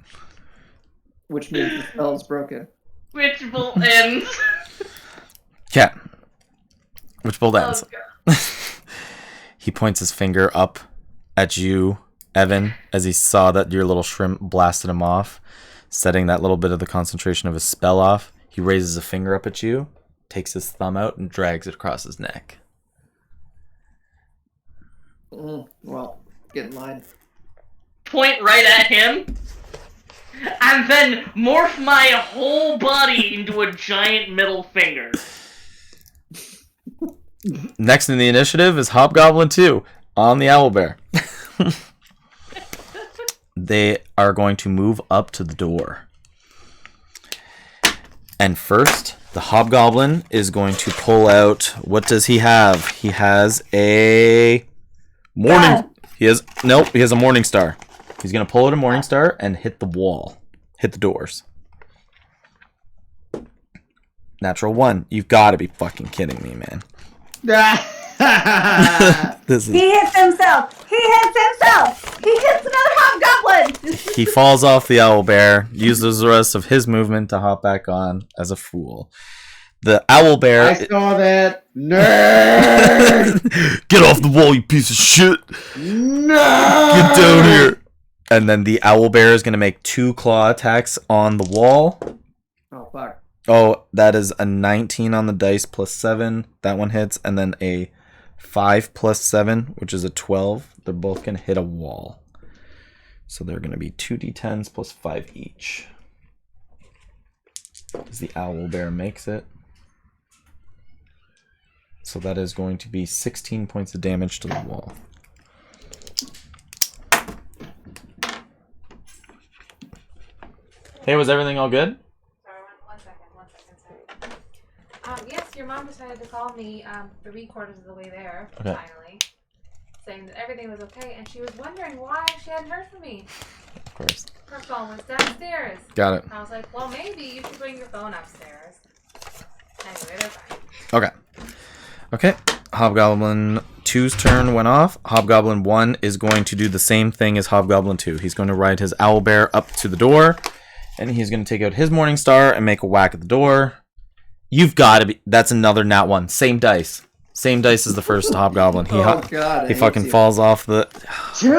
Which means the spell is broken. Which bolt ends. Yeah. Which bolt ends. Oh, He points his finger up at you, Evan, as he saw that your little shrimp blasted him off, setting that little bit of the concentration of his spell off. He raises a finger up at you, takes his thumb out, and drags it across his neck. Well, get in line. Point right at him. And then morph my whole body into a giant middle finger. Next in the initiative is Hobgoblin 2 on the owlbear. they are going to move up to the door. And first, the hobgoblin is going to pull out. What does he have? He has a morning. He has a morning star. He's gonna pull out a morning star and hit the wall, hit the doors. Natural 1. You've got to be fucking kidding me, man. This is. He hits himself. He hits himself. He hits another hobgoblin. He falls off the owlbear, uses the rest of his movement to hop back on as a fool. The owlbear. I saw that. Nerd! Get off the wall, you piece of shit! No! Get down here! And then the owlbear is going to make 2 claw attacks on the wall. Oh, fuck. Oh, that is a 19 on the dice plus 7. That one hits. And then a 5 plus 7, which is a 12. They're both going to hit a wall. So they're going to be 2d10s plus 5 each. As the owlbear makes it. So that is going to be 16 points of damage to the wall. Hey, was everything all good? Sorry, one second, sorry. Yes, your mom decided to call me 3/4 of the way there, Okay. finally, saying that everything was okay, and she was wondering why she hadn't heard from me. Of course. Her phone was downstairs. Got it. I was like, well, maybe you should bring your phone upstairs. Anyway, they're fine. Okay. Okay. Hobgoblin 2's turn went off. Hobgoblin 1 is going to do the same thing as Hobgoblin 2. He's going to ride his owlbear up to the door. And he's going to take out his Morning Star and make a whack at the door. You've got to be... That's another nat 1. Same dice. Same dice as the first Hobgoblin. He fucking falls off the... 2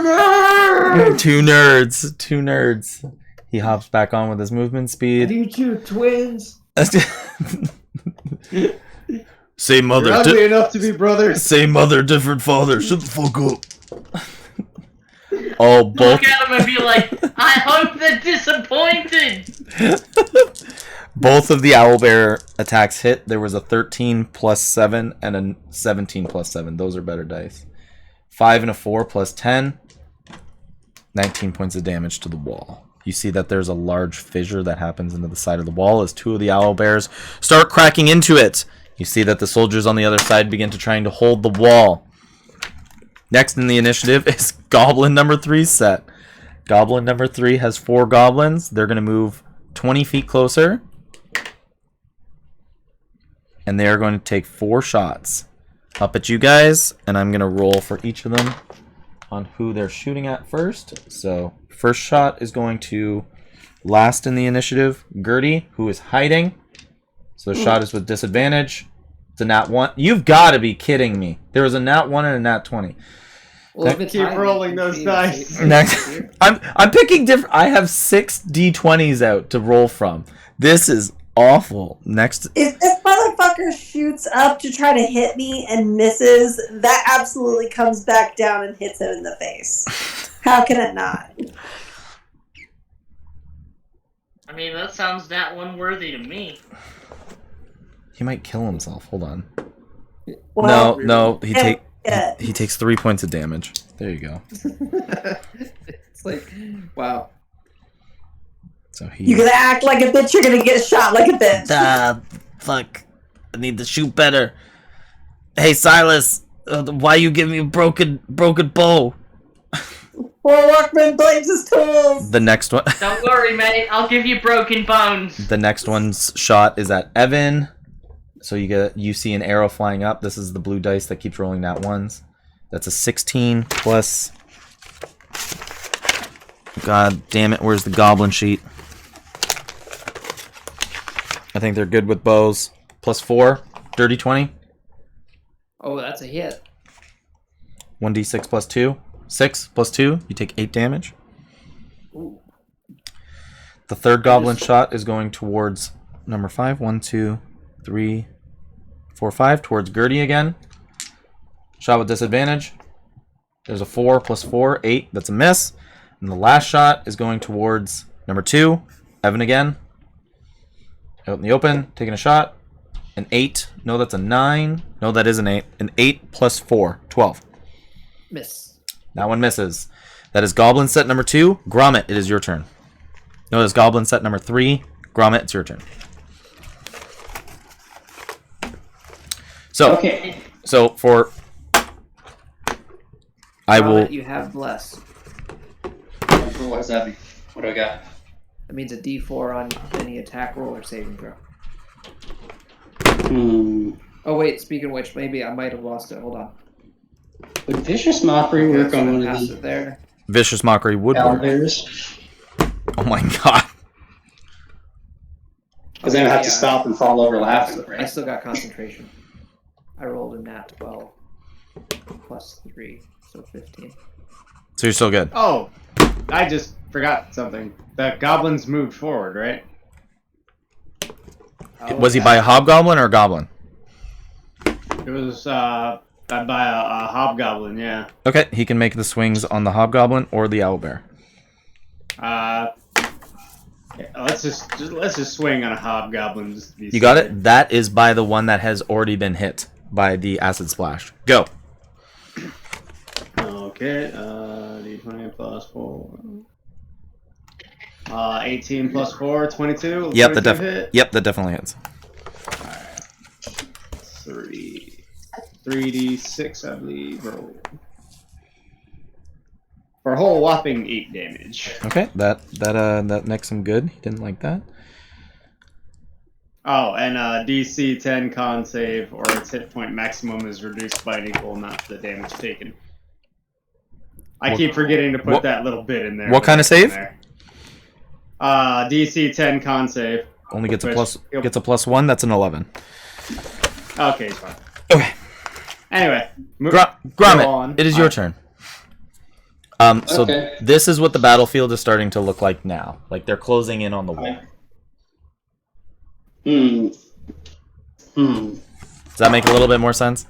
nerds! Two nerds. He hops back on with his movement Are speed. you 2 twins? Same You're mother. ugly enough to be brothers. Same mother, different father. Shut the fuck up. Oh, both... Look at him and be like, I hope they're disappointed. Both of the owlbear attacks hit. There was a 13 plus 7 and a 17 plus 7. Those are better dice. 5 and a 4 plus 10. 19 points of damage to the wall. You see that there's a large fissure that happens into the side of the wall as 2 of the owlbears start cracking into it. You see that the soldiers on the other side begin to trying to hold the wall. Next in the initiative is Goblin number 3's set. Goblin number 3 has 4 goblins. They're going to move 20 feet closer. And they are going to take 4 shots up at you guys. And I'm going to roll for each of them on who they're shooting at first. So, first shot is going to last in the initiative. Gertie, who is hiding. So the shot is with disadvantage. It's a nat 1. You've got to be kidding me. There was a nat 1 and a nat 20. Well, if it's Keep high, rolling you those can dice. see it. Next, I'm picking different. I have 6 d20s out to roll from. This is awful. Next, If this motherfucker shoots up to try to hit me and misses, that absolutely comes back down and hits him in the face. How can it not? I mean, that sounds that one worthy to me. he might kill himself. Hold on. Well, No. yeah. He takes 3 points of damage. There you go. It's like, wow. So You're gonna act like a bitch, you're gonna get shot like a bitch. Fuck. I need to shoot better. Hey, Silas. Why you give me a broken bow? Poor workman blames his tools. The next one. Don't worry, mate. I'll give you broken bones. The next one's shot is at Evan. So you see an arrow flying up. This is the blue dice that keeps rolling nat 1s. That's a 16 plus... God damn it, where's the goblin sheet? I think they're good with bows. Plus 4, dirty 20. Oh, that's a hit. 1d6 plus 2. 6 plus 2, you take 8 damage. Ooh. The third goblin shot is going towards number 5. 1, 2, 3, 4, 5. Towards Gertie again. Shot with disadvantage. There's a 4 plus 4, 8. That's a miss. And the last shot is going towards number 2. Evan again. Out in the open, taking a shot. An 8. No, that's a 9. No, that is an 8. An 8 plus 4, 12. Miss. That one misses. That is goblin set number 2. Grommet, it is your turn. No, that is goblin set number 3. Grommet, it's your turn. So, Okay. so for... I will... You have bless. What does that mean? What do I got? That means a D4 on any attack roll or saving throw. Oh wait, speaking of which, maybe I might have lost it. Hold on. Would Vicious Mockery work on one of Pass the it there. Vicious Mockery would work. elevators? Oh my god. Because then I have to stop and fall over laughing, I right? still got concentration. I rolled a nat 12 plus 3, so 15. So you're still good. Oh, I just forgot something. The goblins moved forward, right? Was he by a hobgoblin or a goblin? It was by a hobgoblin, yeah. Okay, he can make the swings on the hobgoblin or the owlbear. Let's just swing on a hobgoblin. Just to be You got safe. it? That is by the one that has already been hit by the acid splash. Go. Okay, d20 plus 4. 18 plus 4, 22. Yep, 22 hit. Yep, that definitely hits. 3d6, I believe. Roll. For a whole whopping 8 damage. Okay, that makes him good. He didn't like that. Oh, and DC 10 con save or its hit point maximum is reduced by an equal amount to the damage taken. I keep forgetting to put that little bit in there. What kind of save? DC 10 con save. Only gets a +1. That's an 11. Okay, it's fine. Okay. Anyway, Grommet, it is your turn. So Okay. this is what the battlefield is starting to look like now. Like they're closing in on the wall. Does that make a little bit more sense?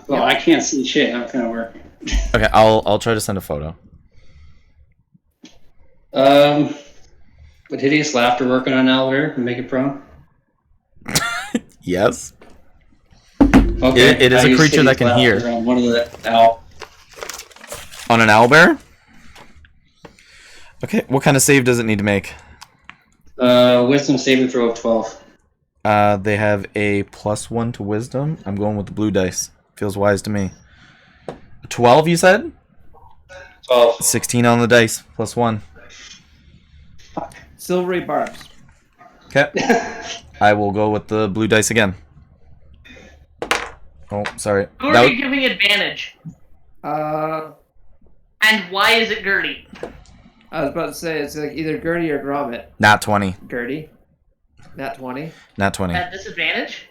Well, I can't see shit. I'm kind of working. Okay, I'll try to send a photo. Would Hideous Laughter working on Owlbear and make it prone? Yes. Okay. It is I a use creature that Hideous can hear. Laughter on one of the owl. On an owlbear? Okay, what kind of save does it need to make? Wisdom saving throw of 12. They have a +1 to wisdom. I'm going with the blue dice. Feels wise to me. 12, you said? 12. 16 on the dice, +1. Silvery barbs. Okay. I will go with the blue dice again. Oh, sorry. Who are you giving advantage? And why is it Gertie? I was about to say it's like either Gertie or Grommet. Nat 20. Gertie. Nat 20. Nat 20. At disadvantage?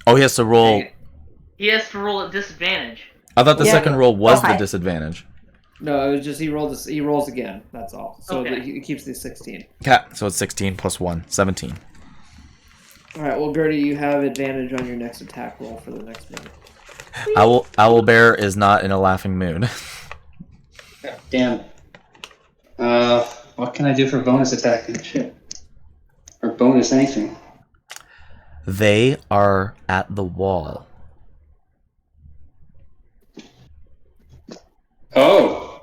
Oh, he has to roll. He has to roll at disadvantage. I thought the second roll was the hi. disadvantage. No, it was just he rolls again. That's all. So Okay. he keeps the 16. Okay, so it's 16 + 1, 17. All right. Well, Gertie, you have advantage on your next attack roll for the next minute. Owlbear is not in a laughing mood. Damn. What can I do for bonus attack and shit? Or bonus anything? They are at the wall. Oh.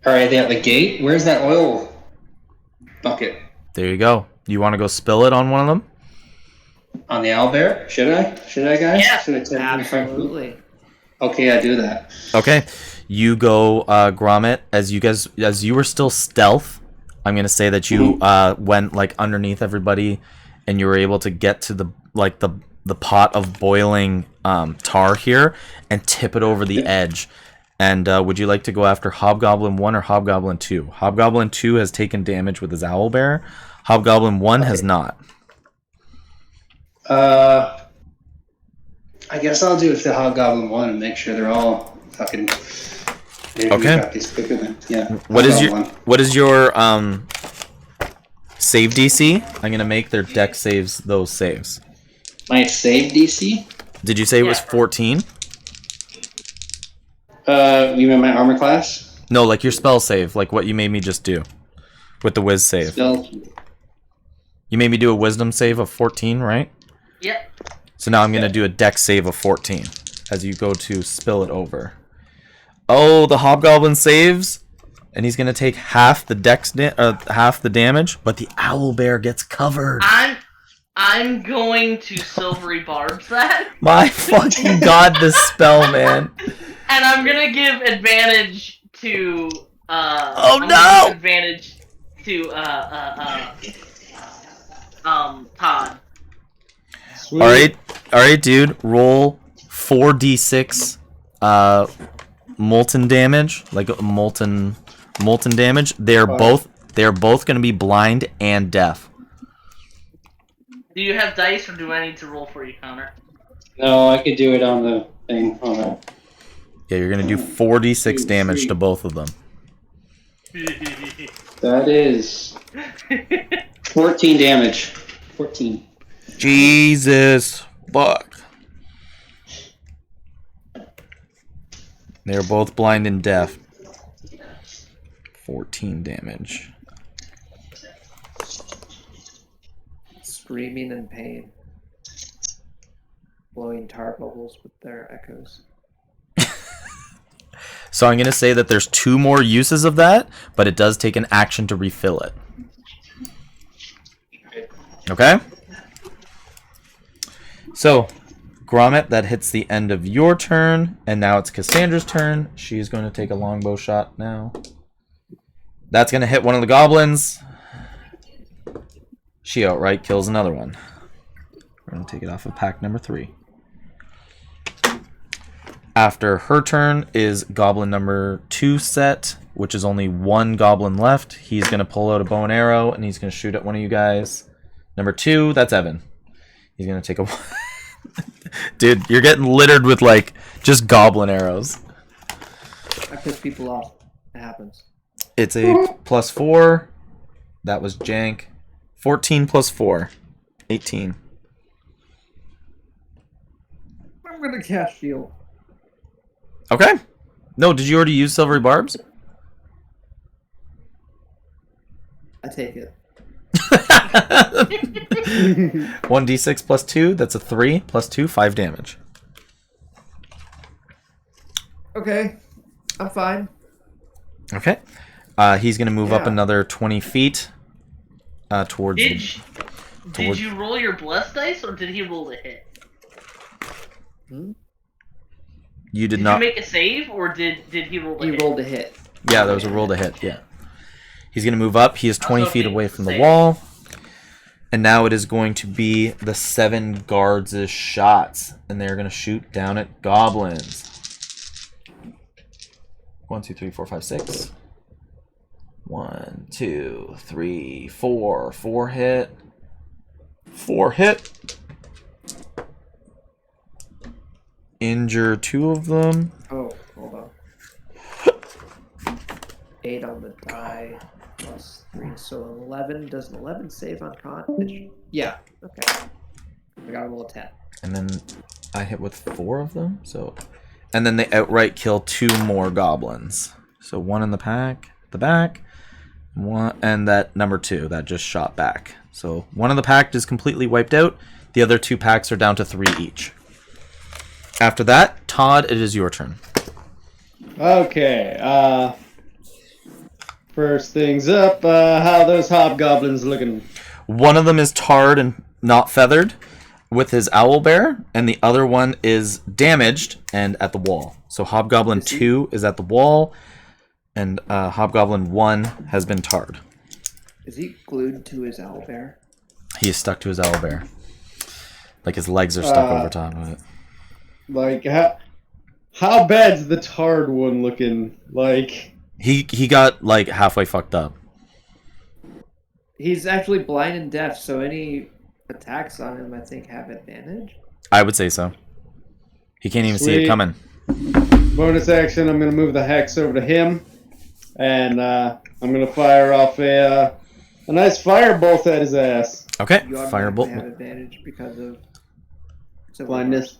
Alright, they at the gate? Where's that oil bucket? There you go. You want to go spill it on one of them? On the owlbear? Should I? Should I, guys? Yeah. Should I take 25 feet? Absolutely. Okay, I do that. Okay. You go, Grommet, as you were still stealth. I'm gonna say that you went like underneath everybody, and you were able to get to the pot of boiling tar here and tip it over the edge. And would you like to go after Hobgoblin 1 or Hobgoblin 2? Hobgoblin 2 has taken damage with his owlbear. Hobgoblin 1 has not. I guess I'll do it for the Hobgoblin 1 and make sure they're all fucking... Okay. Got these quicker than, yeah. What is Hobgoblin. your save DC? I'm gonna make their deck saves those saves. My save DC? Did you say it was 14? You mean my armor class? No, like your spell save, like what you made me just do with the whiz save. Spell. You made me do a wisdom save of 14, right? Yep. So now I'm gonna do a deck save of 14 as you go to spill it over. Oh, the hobgoblin saves, and he's gonna take half the half the damage, but the owlbear gets covered. I'm going to silvery barbs that. My fucking god, this spell, man. And I'm gonna give advantage to Oh I'm no! gonna give advantage to Todd. Sweet. All right, dude. Roll 4d6 molten damage, like molten damage. They're both going to be blind and deaf. Do you have dice, or do I need to roll for you, Connor? No, I could do it on the thing. Hold on. Yeah, you're going to do 4d6 damage to both of them. That is 14 damage. 14. Jesus fuck. They're both blind and deaf. 14 damage. Screaming in pain. Blowing tar bubbles with their echoes. So I'm going to say that there's 2 more uses of that, but it does take an action to refill it. Okay? So, Grommet, that hits the end of your turn, and now it's Cassandra's turn. She's going to take a longbow shot now. That's going to hit one of the goblins. She outright kills another one. We're going to take it off of pack number 3. After her turn is goblin number 2 set, which is only 1 goblin left. He's going to pull out a bow and arrow, and he's going to shoot at one of you guys. Number 2, that's Evan. He's going to take a... Dude, you're getting littered with, like, just goblin arrows. I piss people off. It happens. It's a +4. That was jank. 14 plus 4. 18. I'm going to cast shield. Okay. No, did you already use silvery barbs? I take it. 1d6 plus 2, that's a 3 plus 2, 5 damage. Okay. I'm fine. Okay. He's going to move up another 20 feet towards Did you roll your blessed dice, or did he roll the hit? You did Did not... you make a save, or did he roll the hit? He rolled a hit. Yeah, there was a roll to hit, yeah. He's going to move up. He is 20 feet away from the save. wall. And now it is going to be the 7 guards' shots. And they're going to shoot down at goblins. 1, 2, 3, 4, 5, 6. 1, 2, 3, 4. 4 hit. 4 hit. Injure 2 of them. Oh, hold on. 8 on the die plus 3, so 11. Does an 11 save on con? Yeah. Okay. I got a roll of 10. And then I hit with 4 of them. So, and then they outright kill 2 more goblins. So 1 in the back, 1, and that number 2 that just shot back. So 1 of the pack is completely wiped out. The other 2 packs are down to 3 each. After that, Todd, it is your turn. Okay. First things up, how those hobgoblins looking? One of them is tarred and not feathered with his owlbear, and the other one is damaged and at the wall. So Hobgoblin 2 is at the wall, and Hobgoblin 1 has been tarred. Is he glued to his owlbear? He is stuck to his owlbear. Like his legs are stuck over top of it. Like, how bad's the tarred one looking? Like... He got, like, halfway fucked up. He's actually blind and deaf, so any attacks on him, I think, have advantage. I would say so. He can't even see it Sweet. coming. Bonus action, I'm going to move the hex over to him. And I'm going to fire off a nice firebolt at his ass. Okay, You automatically have firebolt. advantage because of Blindness.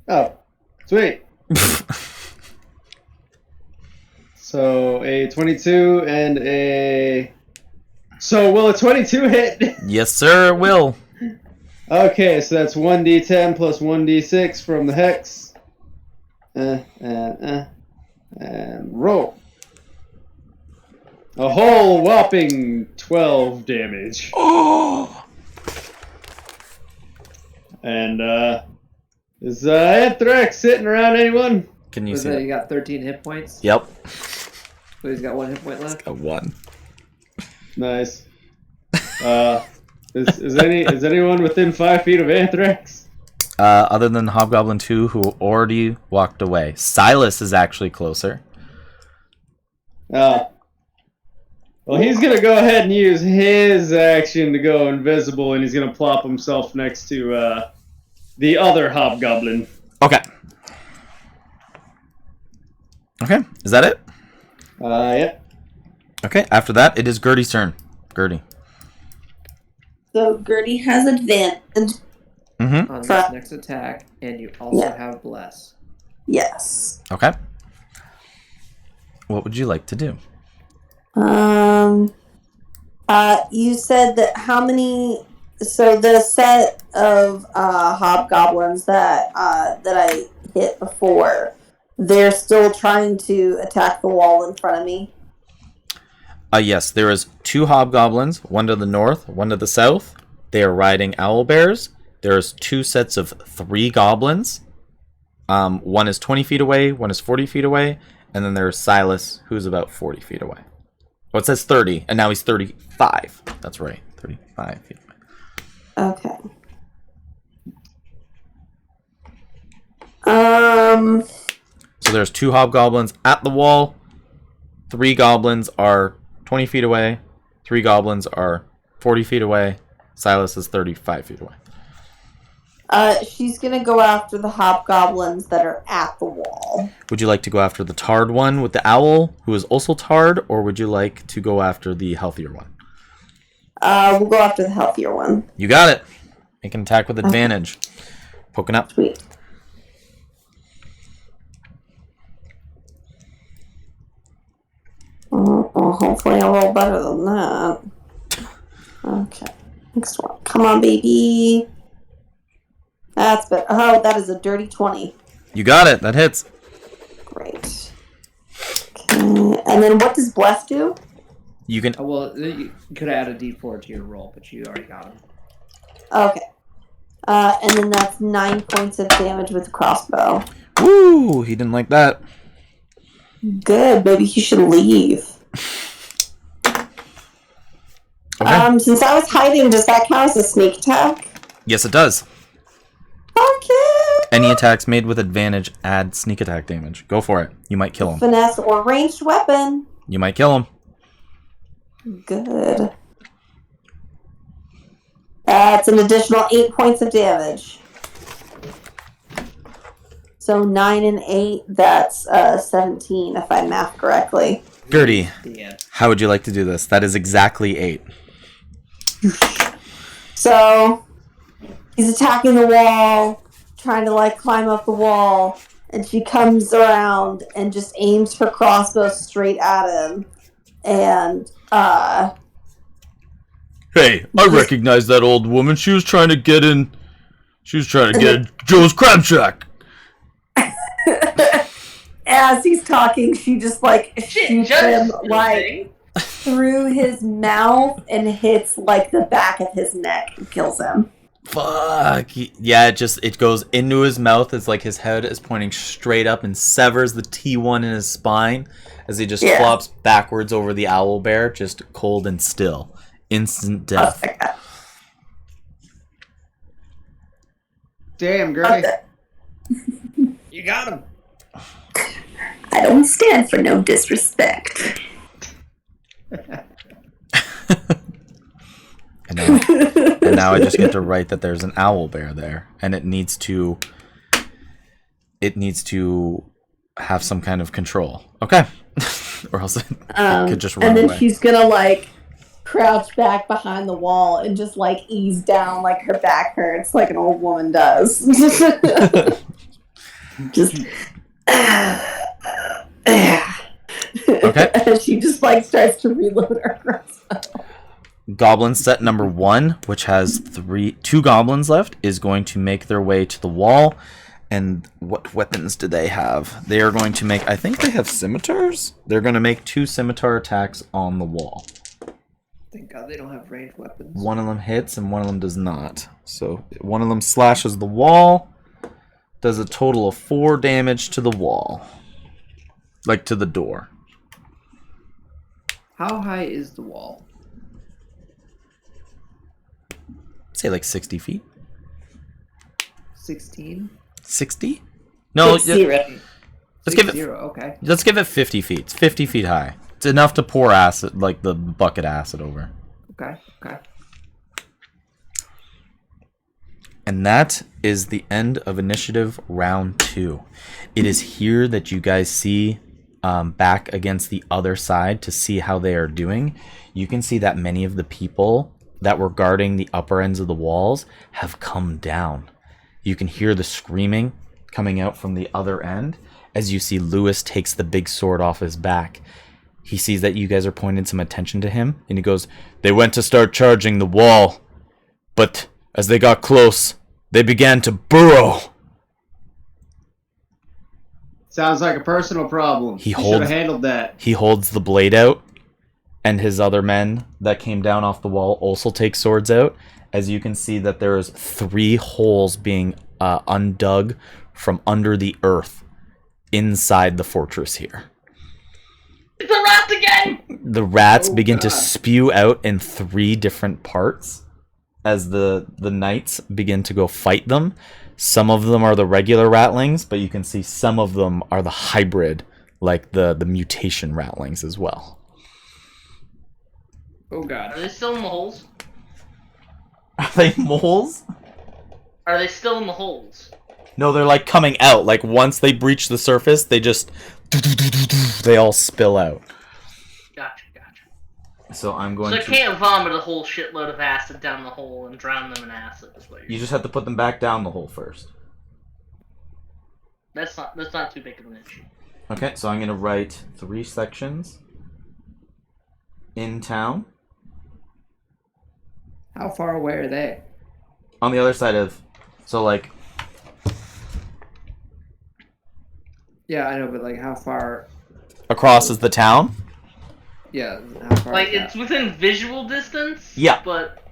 Oh, sweet. So a 22 and a... So will a 22 hit? Yes, sir, it will. Okay, so that's 1d10 plus 1d6 from the hex. roll. A whole whopping 12 damage. Oh! And, is Anthrax sitting around anyone? Can you Was see that that? you got 13 hit points? Yep. So he's got 1 hit point left. A 1. Nice. Is anyone within 5 feet of Anthrax? Other than Hobgoblin 2, who already walked away. Silas is actually closer. Well, he's gonna go ahead and use his action to go invisible, and he's gonna plop himself next to the other Hobgoblin. Okay. Okay, is that it? Yep. Okay, after that, it is Gertie's turn. Gertie. So Gertie has advantage. Mm-hmm. On this next attack, and you also have Bless. Yes. Okay. What would you like to do? You said that how many? So the set of hobgoblins that I hit before, they're still trying to attack the wall in front of me. Yes, there is 2 hobgoblins, one to the north, one to the south. They are riding owlbears. There's 2 sets of 3 goblins. One is 20 feet away, one is 40 feet away, and then there's Silas, who's about 40 feet away. Well, it says 30, and now he's 35. That's right, 35 feet away. Okay. So there's 2 hobgoblins at the wall. 3 goblins are 20 feet away. 3 goblins are 40 feet away. Silas is 35 feet away. She's gonna go after the hobgoblins that are at the wall. Would you like to go after the tarred one with the owl, who is also tarred, or would you like to go after the healthier one? We'll go after the healthier one. You got it. Make an attack with advantage. Poking up. Sweet. Well, hopefully a little better than that. Okay. Next one. Come on, baby. That's better. Oh, that is a dirty 20. You got it. That hits. Great. Okay. And then what does Bless do? You can. Well, you could add a d4 to your roll, but you already got him. Okay. And then that's 9 points of damage with the crossbow. Woo! He didn't like that. Good. Maybe he should leave. Okay. Since I was hiding, does that count as a sneak attack? Yes, it does. Fuck yeah! Any attacks made with advantage add sneak attack damage. Go for it. You might kill him. Finesse or ranged weapon. You might kill him. Good. That's an additional 8 points of damage. So 9 and 8, that's 17, if I math correctly. Gertie, Yeah. how would you like to do this? That is exactly 8. So he's attacking the wall, trying to climb up the wall, and she comes around and just aims her crossbow straight at him. And Hey, I recognize that old woman. She was trying to get in. She was trying to get in Joe's crab shack. as he's talking, she just shoots him Thing. through his mouth and hits the back of his neck and kills him. Fuck. Yeah, it goes into his mouth. It's like his head is pointing straight up and severs the T1 in his spine as he just flops backwards over the owl bear, just cold and still. Instant death. Damn, Gertie. You got him. I don't stand for no disrespect. And now I just get to write that there's an owl bear there, and it needs to have some kind of control. Okay. Or else it could just run and then away. she's gonna crouch back behind the wall and just ease down her back hurts like an old woman does. Just Okay. And she just starts to reload her crossbow. Goblin set number 1, which has 2 goblins left, is going to make their way to the wall And what weapons do they have? They are going to make... I think they have scimitars? They're going to make 2 scimitar attacks on the wall. Thank God they don't have ranged weapons. One of them hits and one of them does not. So one of them slashes the wall. Does a total of 4 damage to the wall. Like to the door. How high is the wall? Say like 60 feet. 16? 60? No, It's 0. let's give it. 0, okay. Let's give it 50 feet. It's 50 feet high. It's enough to pour acid, like the bucket acid over. Okay. And that is the end of initiative round 2. It is here that you guys see back against the other side to see how they are doing. You can see that many of the people that were guarding the upper ends of the walls have come down. You can hear the screaming coming out from the other end as you see Lewis takes the big sword off his back. He sees that you guys are pointing some attention to him, and he goes, "They went to start charging the wall, but as they got close, they began to burrow." Sounds like a personal problem. He You should holds- have handled that. He holds the blade out, and his other men that came down off the wall also take swords out. As you can see that there is 3 holes being undug from under the earth inside the fortress here. It's a rat again! The rats Oh, begin to God. spew out in 3 different parts as the knights begin to go fight them. Some of them are the regular ratlings, but you can see some of them are the hybrid, like the mutation ratlings as well. Oh Are God. they still in the holes? Are they moles? Are they still in the holes? No, they're like coming out. Like once they breach the surface, they just... They all spill out. Gotcha. So I'm So going I to... can't vomit a whole shitload of acid down the hole and drown them in acid. Is what You you're just have to put them back down the hole first. That's not too big of an issue. Okay, so I'm going to write 3 sections. In town. How far away are they? On the other side of... So like... Yeah, I know, but like how far? Across is the town. Yeah, how far? Like, is that? it's within visual distance? Yeah. But,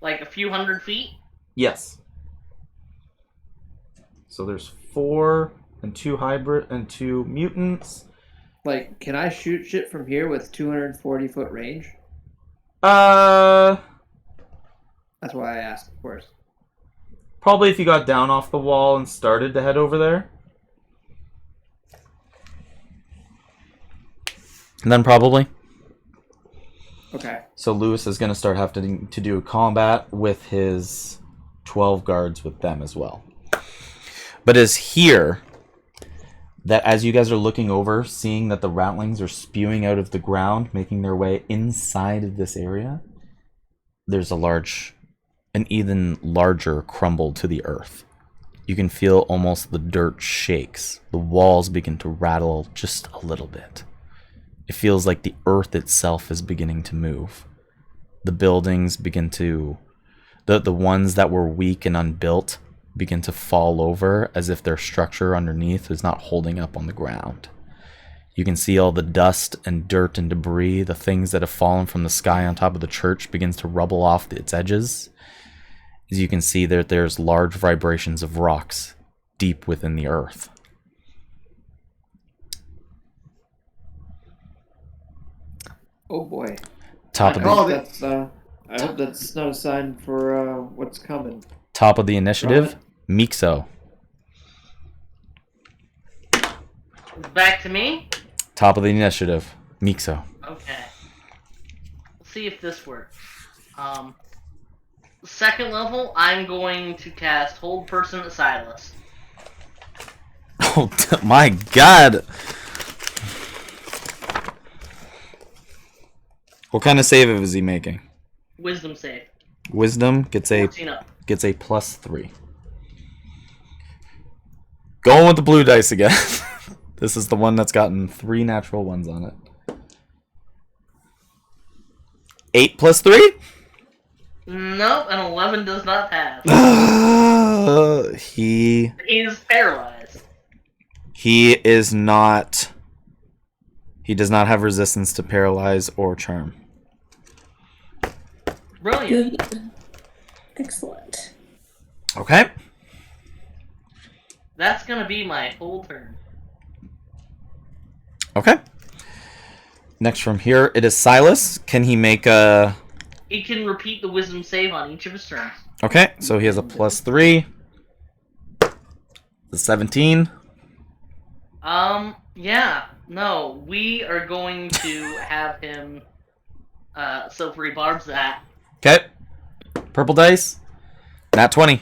like, a few hundred feet? Yes. So there's 4 and 2 hybrid and 2 mutants. Like, can I shoot shit from here with 240-foot range? Uh... That's why I asked, of course. Probably if you got down off the wall and started to head over there. And then probably. Okay. So Lewis is going to start having to do a combat with his 12 guards with them as well. But it's here that as you guys are looking over, seeing that the ratlings are spewing out of the ground, making their way inside of this area, there's an even larger crumble to the earth. You can feel almost the dirt shakes. The walls begin to rattle just a little bit. It feels like the earth itself is beginning to move. The buildings begin to... The ones that were weak and unbuilt begin to fall over as if their structure underneath is not holding up on the ground. You can see all the dust and dirt and debris, the things that have fallen from the sky on top of the church begins to rubble off its edges. As you can see that there's large vibrations of rocks deep within the earth. Oh boy. Top of I called the it. I hope that's not a sign for what's coming. top of the initiative, Mixo. Back to me? Top of the initiative, Mixo. Okay. Let's see if this works. Second level, I'm going to cast Hold Person at Silas. Oh my god! What kind of save is he making? Wisdom save. Wisdom gets a 14 up. +3. Going with the blue dice again. This is the one that's gotten 3 natural ones on it. 8 + 3? Nope, an 11 does not pass. He He's paralyzed. is not. He does not have resistance to paralyze or charm. Brilliant. Good. Excellent. Okay. That's gonna be my whole turn. Okay. Next from here, it is Silas. Can he make a... He can repeat the wisdom save on each of his turns. Okay, so he has a +3. The 17. Yeah. No, we are going to have him, so for he barbs that. Okay. Purple dice. Nat 20.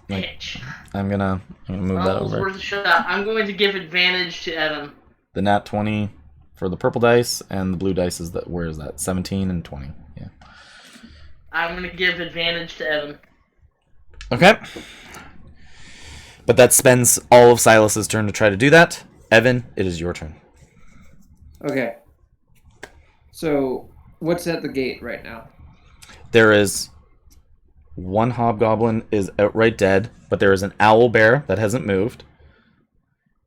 Bitch. I'm gonna move that It was over. worth a shot. I'm going to give advantage to Evan. The nat 20 for the purple dice, and the blue dice is that. Where is that? 17 and 20. Yeah. I'm going to give advantage to Evan. Okay. But that spends all of Silas's turn to try to do that. Evan, it is your turn. Okay. So, what's at the gate right now? There is one hobgoblin is outright dead, but there is an owl bear that hasn't moved.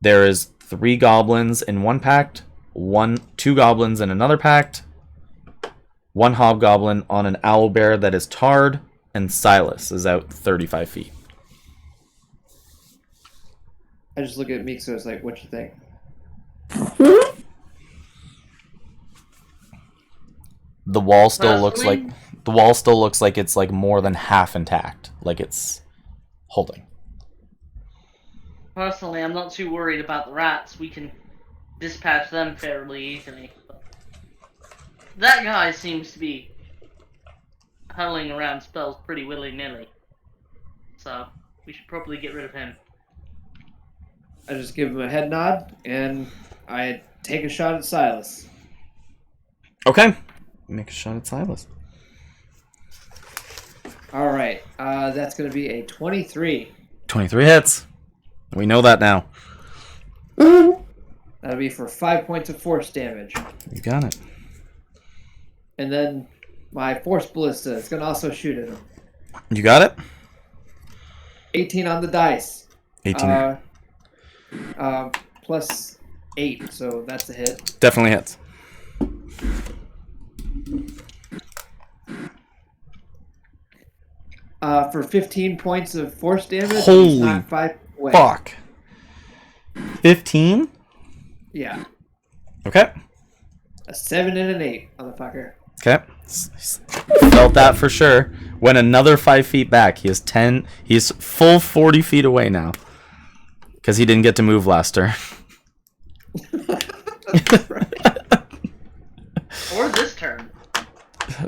There is 3 goblins in one pact, 2 goblins in another pact, 1 hobgoblin on an owl bear that is tarred, and Silas is out 35 feet. I just look at Mixo, it's like, what you think? The wall still looks like Personally- it's like more than half intact, like it's holding. Personally, I'm not too worried about the rats. We can dispatch them fairly easily. That guy seems to be huddling around spells pretty willy-nilly. So, we should probably get rid of him. I just give him a head nod, and I take a shot at Silas. Okay. Make a shot at Silas. All right, that's going to be a 23. 23 hits. We know that now. That'll be for 5 points of force damage. You got it. And then my force ballista is going to also shoot at him. You got it? 18 on the dice. 18. Plus 8, so that's a hit. Definitely hits. For 15 points of force damage. Holy he's knocked 5 away. Fuck. 15? Yeah. Okay. A 7 and an 8 on the fucker. Okay. Felt that for sure. Went another 5 feet back. He is 10. He's full 40 feet away now. Because he didn't get to move last turn. Or this turn.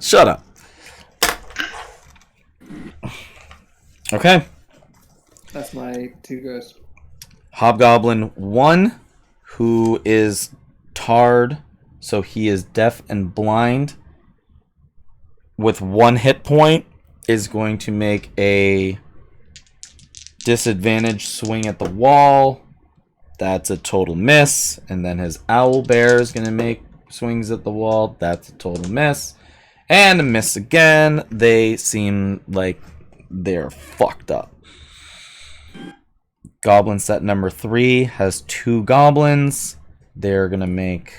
Shut up. Okay. That's my 2 ghosts. Hobgoblin 1, who is tarred, so he is deaf and blind, with 1 hit point, is going to make a disadvantage swing at the wall. That's a total miss. And then his owl bear is going to make swings at the wall. That's a total miss. And a miss again. They seem like they're fucked up. Goblin set number 3 has 2 goblins. They're going to make...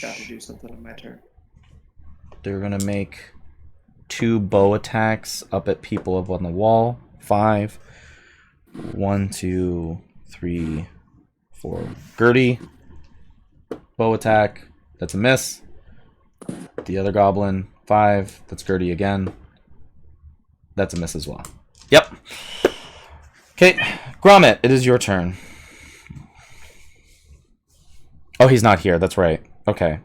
Got to do something on my turn. They're going to make 2 bow attacks up at people up on the wall. 5. 1, 2, 3, 4. Gertie. Bow attack. That's a miss. The other goblin. 5. That's Gertie again. That's a miss as well. Yep. Okay. Gromit, it is your turn. Oh, he's not here. That's right. Okay.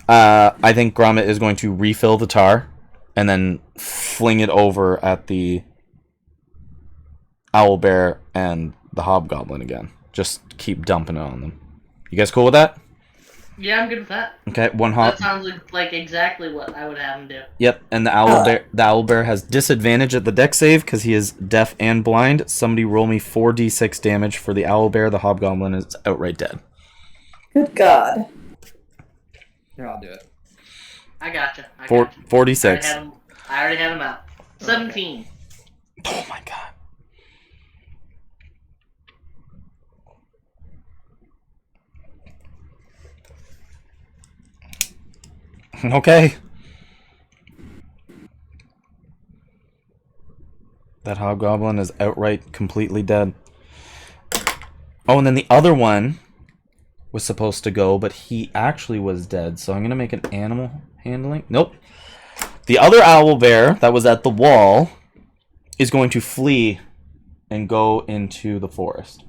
I think Gromit is going to refill the tar and then fling it over at the owlbear and the hobgoblin again. Just keep dumping it on them. You guys cool with that? Yeah, I'm good with that. Okay, That sounds like exactly what I would have him do. Yep, and the owlbear has disadvantage at the dex save because he is deaf and blind. Somebody roll me 4d6 damage for the owlbear. The hobgoblin is outright dead. Good God. Here, I'll do it. I gotcha. I Four, gotcha. 46. I already had him out. 17. Oh my god. Okay. That hobgoblin is outright completely dead. Oh, and then the other one was supposed to go, but he actually was dead. So I'm going to make an animal handling. Nope. The other owl bear that was at the wall is going to flee and go into the forest.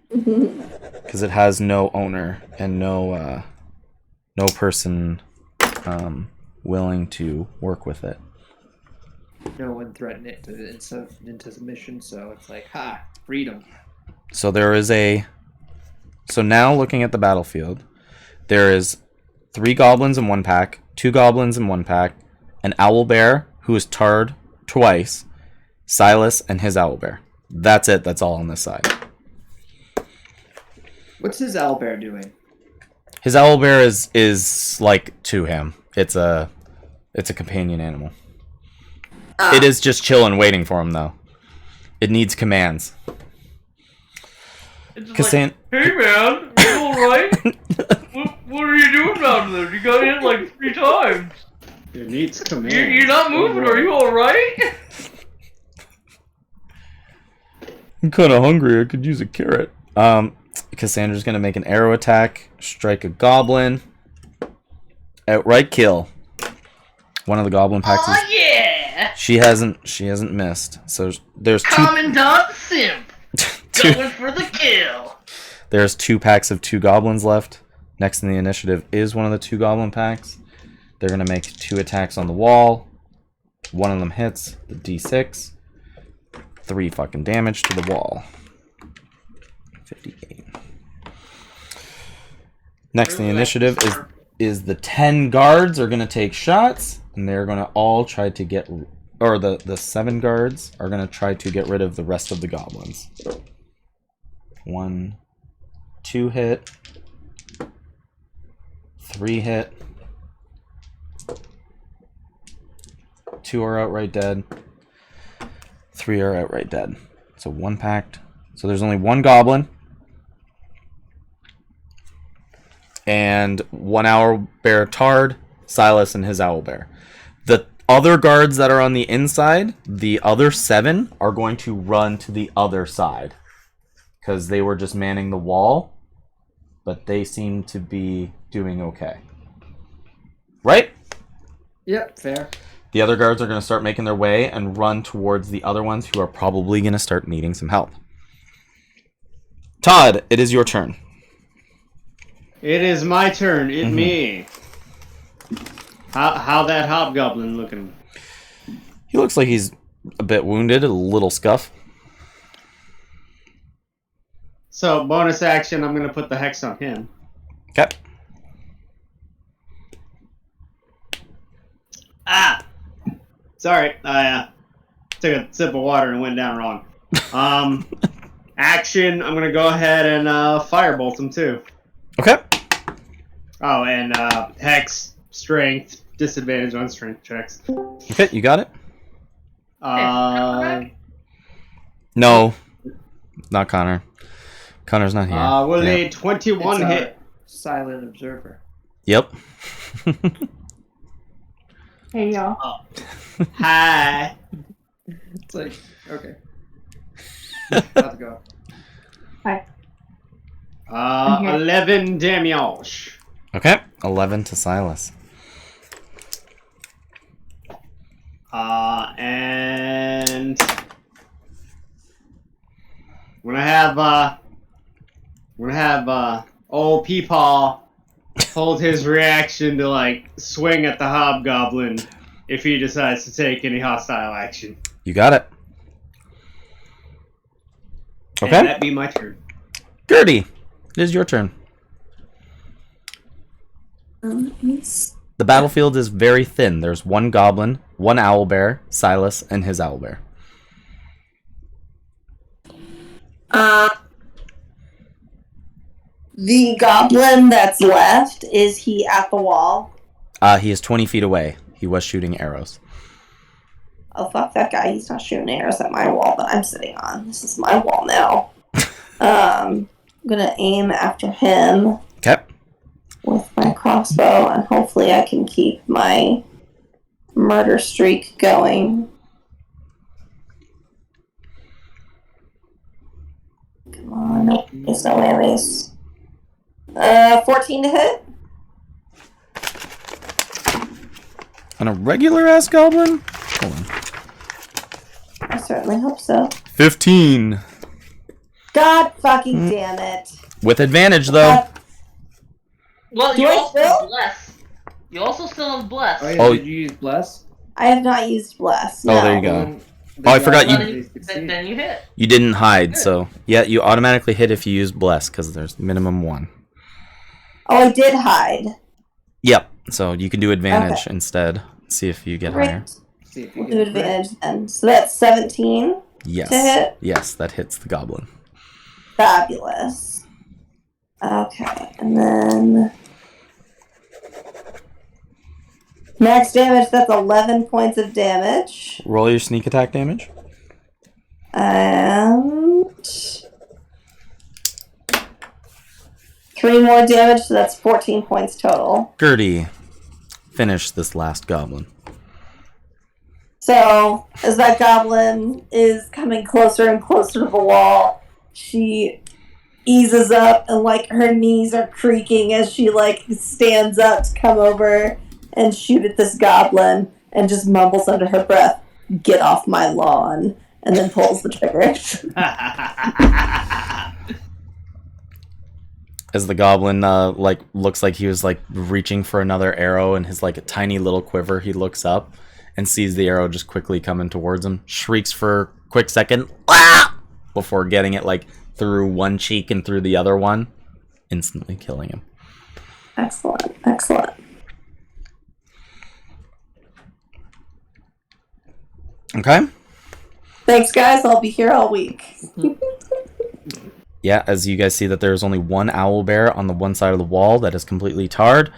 Because it has no owner and no person willing to work with it. No one threatened it into submission, so it's like, ha, freedom. So there is a... So now looking at the battlefield, there is 3 goblins in one pack, 2 goblins in one pack, an owlbear who is tarred twice, Silas and his owlbear. That's it. That's all on this side. What's his owlbear doing? His owlbear is like to him. It's a companion animal. It is just chilling, waiting for him though. It needs commands. It's just Cassan- like, hey man, you alright? what are you doing down there? You got hit like 3 times. It needs command. You're not moving, are you alright? I'm kind of hungry. I could use a carrot. Cassandra's gonna make an arrow attack, strike a goblin, outright kill. One of the goblin packs. Oh yeah! She hasn't missed. So there's 2. Commandant Simp two going for the kill. There's 2 packs of 2 goblins left. Next in the initiative is one of the 2 goblin packs. They're gonna make 2 attacks on the wall. One of them hits the D6. 3 fucking damage to the wall. 58. Next in the initiative is the 10 guards are gonna take shots, and they're gonna all try to get, or the 7 guards are gonna try to get rid of the rest of the goblins. 1, 2 hit, 3 hit, 2 are outright dead, 3 are outright dead. So 1 packed. So there's only 1 goblin and 1 owlbear tarred, Silas and his owlbear. The other guards that are on the inside, the other 7 are going to run to the other side because they were just manning the wall, but they seem to be doing okay. Right? Yep, fair. The other guards are going to start making their way and run towards the other ones who are probably going to start needing some help. Todd, it is your turn. It is my turn. Me. How that hobgoblin looking? He looks like he's a bit wounded, a little scuff. So bonus action, I'm gonna put the hex on him. Okay. Ah, sorry. I took a sip of water and went down wrong. Action. I'm gonna go ahead and firebolt him too. Okay. Oh, and hex, strength, disadvantage on strength checks. Okay, you got it? Uh, No, not Connor. Connor's not here. we'll Yeah. need 21 It's hit. Silent observer. Yep. Hey y'all. Hi. It's like, okay. About to go. Hi. Okay. 11 damage. Okay, 11 to Silas. And we're gonna have old Peepaw hold his reaction to like swing at the hobgoblin if he decides to take any hostile action. You got it. Okay. And that'd be my turn. Gertie, it is your turn. Yes. The battlefield is very thin. There's 1 goblin, 1 owlbear, Silas, and his owlbear. The goblin that's left, is he at the wall? He is 20 feet away. He was shooting arrows. Oh, fuck that guy. He's not shooting arrows at my wall that I'm sitting on. This is my wall now. I'm gonna aim after him. Okay. With my crossbow, and hopefully I can keep my murder streak going. Come on, nope, there's no whammies. 14 to hit. On a regular ass goblin? Hold on. I certainly hope so. 15. God fucking damn it. With advantage, though. Well, Do you I also still? have bless. You also still have bless. Oh, yeah, Oh. did you use bless? I have not used bless. Oh, No. there you go. Then Oh, I forgot you- Then you hit. You didn't hide, so... Yeah, you automatically hit if you use Bless, because there's minimum 1. Oh, I did hide. Yep, so you can do advantage Okay. instead. See if you get higher. Great. See if you We'll get do it right. advantage then. So that's 17 Yes. to hit. Yes, that hits the goblin. Fabulous. Okay, and then... Max damage, that's 11 points of damage. Roll your sneak attack damage. And... 3 more damage, so that's 14 points total. Gertie, finish this last goblin. So, as that goblin is coming closer and closer to the wall, she eases up and, like, her knees are creaking as she, like, stands up to come over and shoot at this goblin and just mumbles under her breath, "Get off my lawn," and then pulls the trigger. As the goblin, like, looks like he was, like, reaching for another arrow in his, like, a tiny little quiver, he looks up and sees the arrow just quickly coming towards him, shrieks for a quick second, "Ah!" before getting it, like, through one cheek and through the other one, instantly killing him. Excellent, excellent. Okay. Thanks, guys. I'll be here all week. Yeah, as you guys see that there's only one owl bear on the one side of the wall that is completely tarred.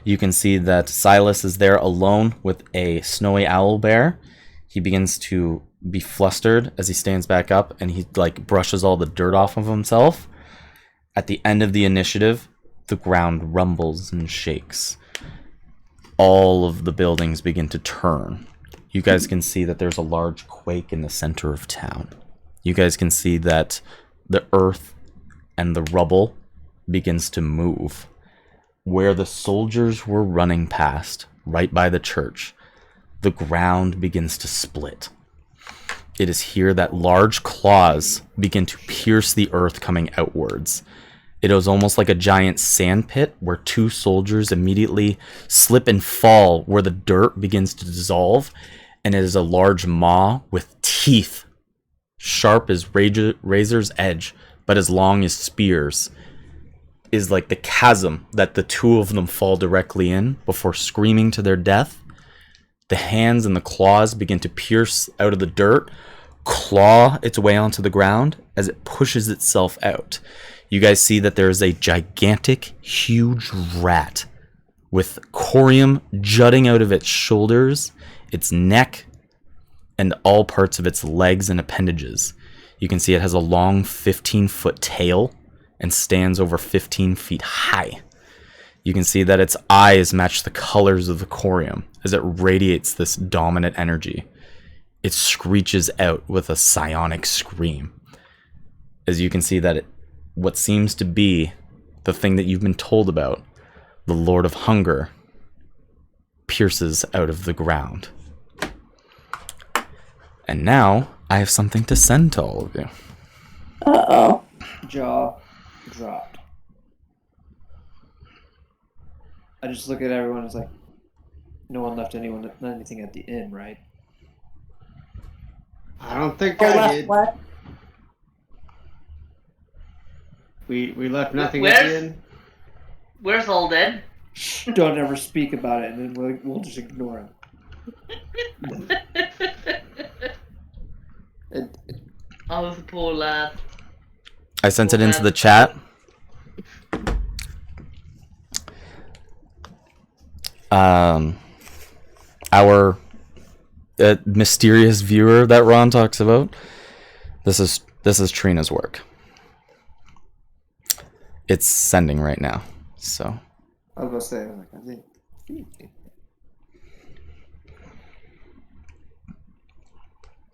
You can see that Silas is there alone with a snowy owl bear. He begins to be flustered as he stands back up and he, like, brushes all the dirt off of himself. At the end of the initiative, the ground rumbles and shakes. All of the buildings begin to turn. You guys can see that there's a large quake in the center of town. You guys can see that the earth and the rubble begins to move. Where the soldiers were running past, right by the church, the ground begins to split. It is here that large claws begin to pierce the earth coming outwards. It is almost like a giant sand pit where two soldiers immediately slip and fall where the dirt begins to dissolve, and it is a large maw with teeth sharp as razor's edge, but as long as spears, is like the chasm that the two of them fall directly in before screaming to their death. The hands and the claws begin to pierce out of the dirt, claw its way onto the ground as it pushes itself out. You guys see that there is a gigantic, huge rat with corium jutting out of its shoulders, its neck, and all parts of its legs and appendages. You can see it has a long 15-foot tail and stands over 15 feet high. You can see that its eyes match the colors of the corium as it radiates this dominant energy. It screeches out with a psionic scream. As you can see that what seems to be the thing that you've been told about, the Lord of Hunger, pierces out of the ground. And now, I have something to send to all of you. Uh-oh. Jaw dropped. I just look at everyone. It's like, no one left anything at the inn, right? I don't think Or I left did. what? We left nothing at the end. Where's Old Ed? Don't ever speak about it, and then we'll just ignore him. Oh, the poor lad. I sent it into the chat. our mysterious viewer that Ron talks about. This is Trina's work. It's sending right now. So I was gonna say, like, I think.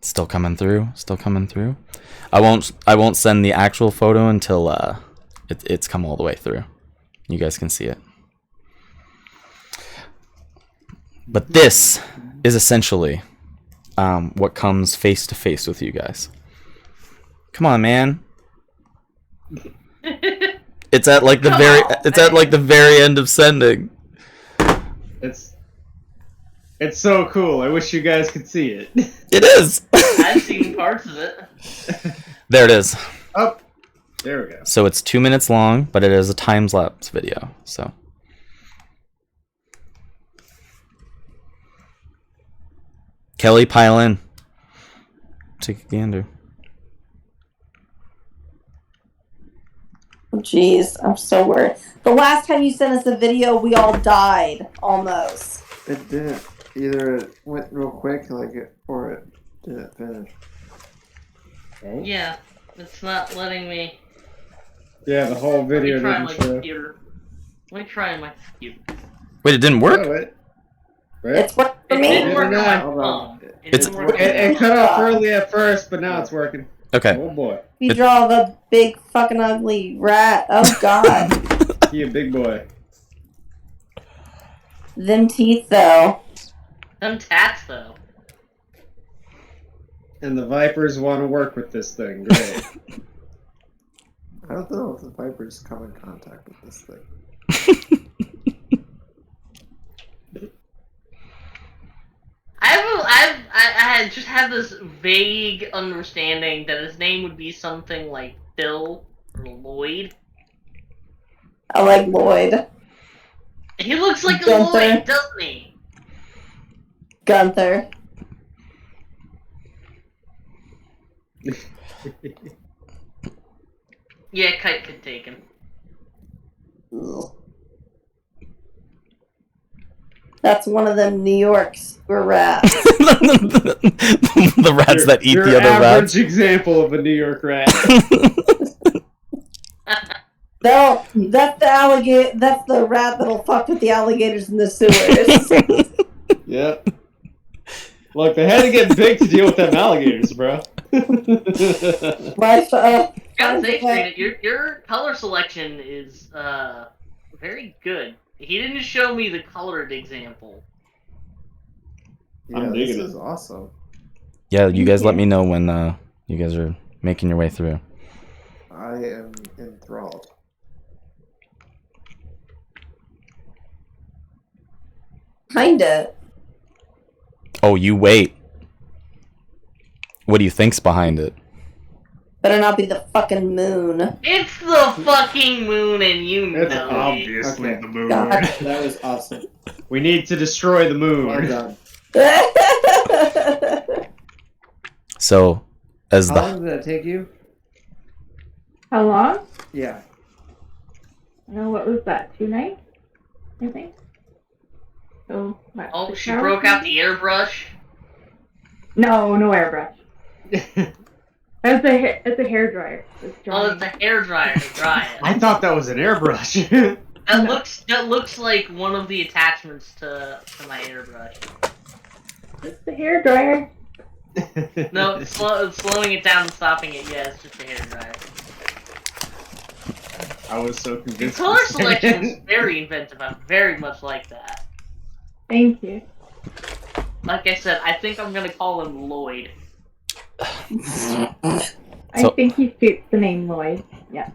still coming through. I won't send the actual photo until it's come all the way through. You guys can see it. But this is essentially what comes face to face with you guys. Come on, man. It's at like the very end of sending. It's so cool. I wish you guys could see it. It is. I've seen parts of it. There it is. Oh, there we go. So it's 2 minutes long, but it is a time-lapse video. So Kelly, pile in. Take a gander. Jeez, I'm so worried. The last time you sent us a video, we all died almost. It didn't. Either it went real quick, or it didn't finish. Yeah, it's not letting me. Yeah, the whole Let me video try didn't my show. computer. Let me try my computer. Wait, it didn't work? Oh, wait. Right? It's working for It me. didn't work on my Hold on. phone. It It's- didn't work on my It phone. cut off early at first, but now it's working. Okay. Oh boy. You draw the big fucking ugly rat. Oh god. He a big boy. Them teeth though. Them tats though. And the Vipers want to work with this thing. Great. I don't know if the Vipers come in contact with this thing. I just have this vague understanding that his name would be something like Phil or Lloyd. I like Lloyd. He looks like a Gunther. Lloyd, doesn't he? Gunther. Yeah, Kite could take him. Ugh. That's one of them New York sewer rats. The rats that eat Your the other average rats. example of a New York rat. No, that's the alligator. That's the rat that'll fuck with the alligators in the sewers. Yep. Look, they had to get big to deal with them alligators, bro. My Gotta say, Trina, your color selection is very good. He didn't show me the colored example. Yeah, I'm this digging is it. awesome. Yeah, you guys let me know when you guys are making your way through. I am enthralled. Kinda. Oh, you wait. What do you think's behind it? Better not be the fucking moon. It's the fucking moon, and you It's know it. obviously Okay. the moon. God. That was awesome. We need to destroy the moon. Well done. So, as How the long did that take you? How long? Yeah. No, what was that? 2 nights? I think. So, what, Oh, 6 she hours broke out maybe? the airbrush. No, no airbrush. It's a hair dryer. It's Oh, drying. it's a hair dryer to dry it. I thought that was an airbrush. That looks like one of the attachments to my airbrush. It's the hair dryer. No, it's slowing it down and stopping it. Yeah, it's just a hair dryer. I was so Your convinced. color for a second. selection is very inventive. I very much like that. Thank you. Like I said, I think I'm gonna call him Lloyd. I think he suits the name Lloyd. Yeah.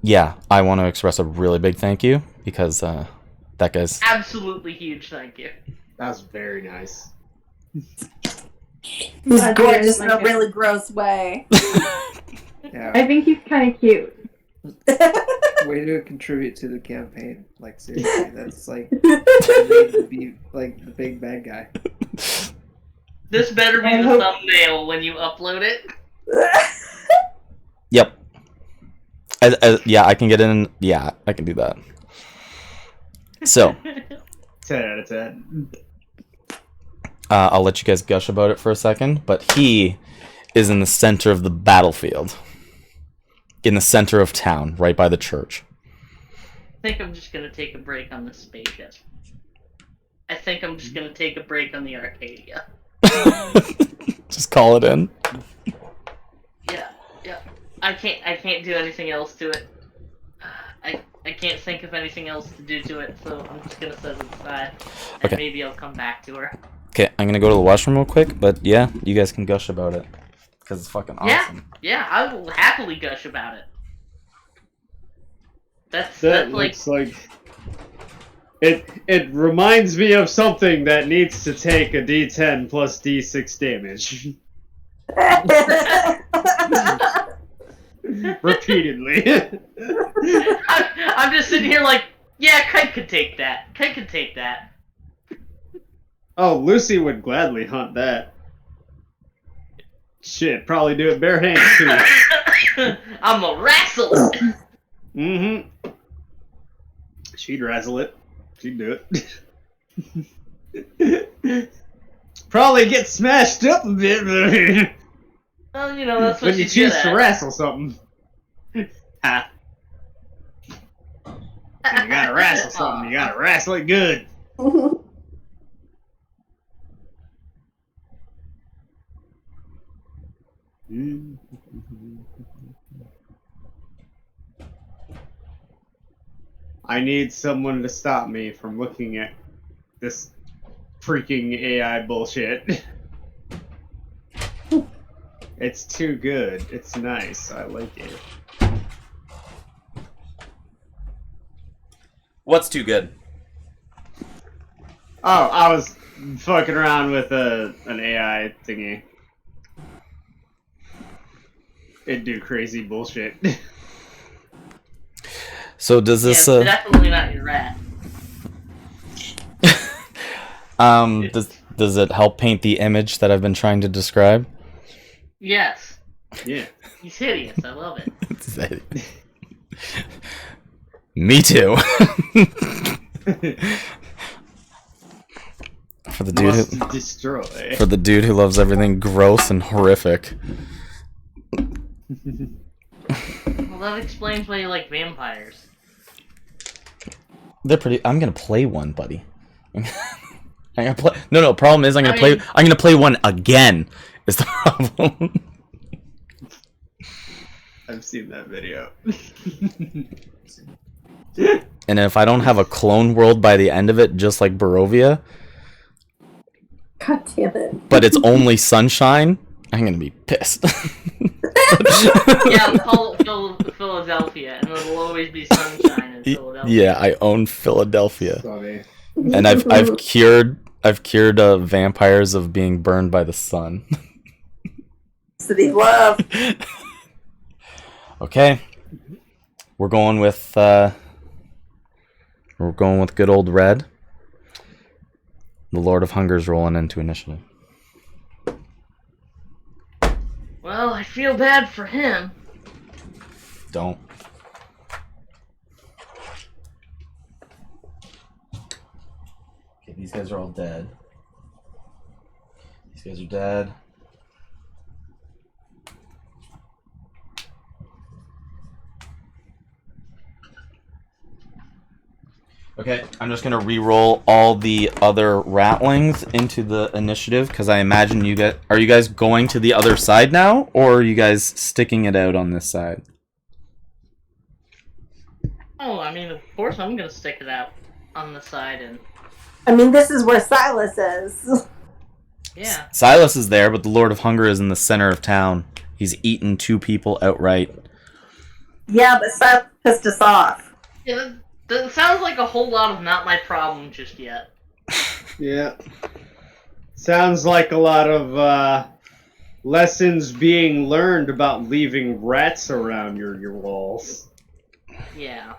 yeah, I want to express a really big thank you because that guy's Absolutely huge, thank you. That was very nice. He's I gorgeous do in a like it. really gross way. Yeah. I think he's kind of cute. Way to contribute to the campaign. Like, seriously, that's like to be like the big bad guy. This better be I the hope- thumbnail when you upload it. Yep. Yeah, I can get in. Yeah, I can do that. So, 10 out of 10. I'll let you guys gush about it for a second, but he is in the center of the battlefield. In the center of town, right by the church. I think I'm just gonna take a break on the spaceship. I think I'm just gonna take a break on the Arcadia. Just call it in. Yeah. I can't do anything else to it. I can't think of anything else to do to it, so I'm just gonna set it aside. And Okay. maybe I'll come back to her. Okay, I'm gonna go to the washroom real quick, but yeah, you guys can gush about it. Because it's fucking awesome. Yeah, I will happily gush about it. That's That like looks like it reminds me of something that needs to take a D10 plus D6 damage repeatedly. I'm just sitting here like, yeah, Kite could take that. Kite could take that. Oh, Lucy would gladly hunt that. Shit, probably do it bare hands too. I'm a wrestle. Mm-hmm. She'd razzle it. She'd do it. Probably get smashed up a bit, but Well, you know, that's what when you she's choose good to at. wrestle something. Ha. When you gotta wrestle something, you gotta wrestle it good. I need someone to stop me from looking at this freaking AI bullshit. It's too good. It's nice. I like it. What's too good? Oh, I was fucking around with an AI thingy. It'd do crazy bullshit. So does Yeah, this it's definitely not your rat. does it help paint the image that I've been trying to describe? Yes. Yeah. He's hideous. I love it. Me too. For the dude Must who, destroy. for the dude who loves everything gross and horrific. Well, that explains why you like vampires. They're pretty. I'm gonna play one, buddy. I'm gonna play. No. Problem is, I'm gonna I play. mean- I'm gonna play one again. Is the problem? I've seen that video. And if I don't have a clone world by the end of it, just like Barovia, God damn it. but it's only sunshine, I'm gonna be pissed. Yeah, call Philadelphia, and it'll always be sunshine in Philadelphia. Yeah, I own Philadelphia, Sorry. and I've cured vampires of being burned by the sun. City of Love. Okay, we're going with good old Red. The Lord of Hunger's rolling into initiative. Well, I feel bad for him. Don't. Okay, these guys are all dead. These guys are dead. Okay, I'm just gonna re-roll all the other ratlings into the initiative because I imagine you guys are you guys going to the other side now, or are you guys sticking it out on this side? Oh, I mean, of course I'm gonna stick it out on the side, and I mean, this is where Silas is. yeah. Silas is there, but the Lord of Hunger is in the center of town. He's eaten 2 people outright. Yeah, but Silas pissed us off. Yeah, that sounds like a whole lot of not my problem just yet. Yeah. Sounds like a lot of lessons being learned about leaving rats around your walls. Yeah.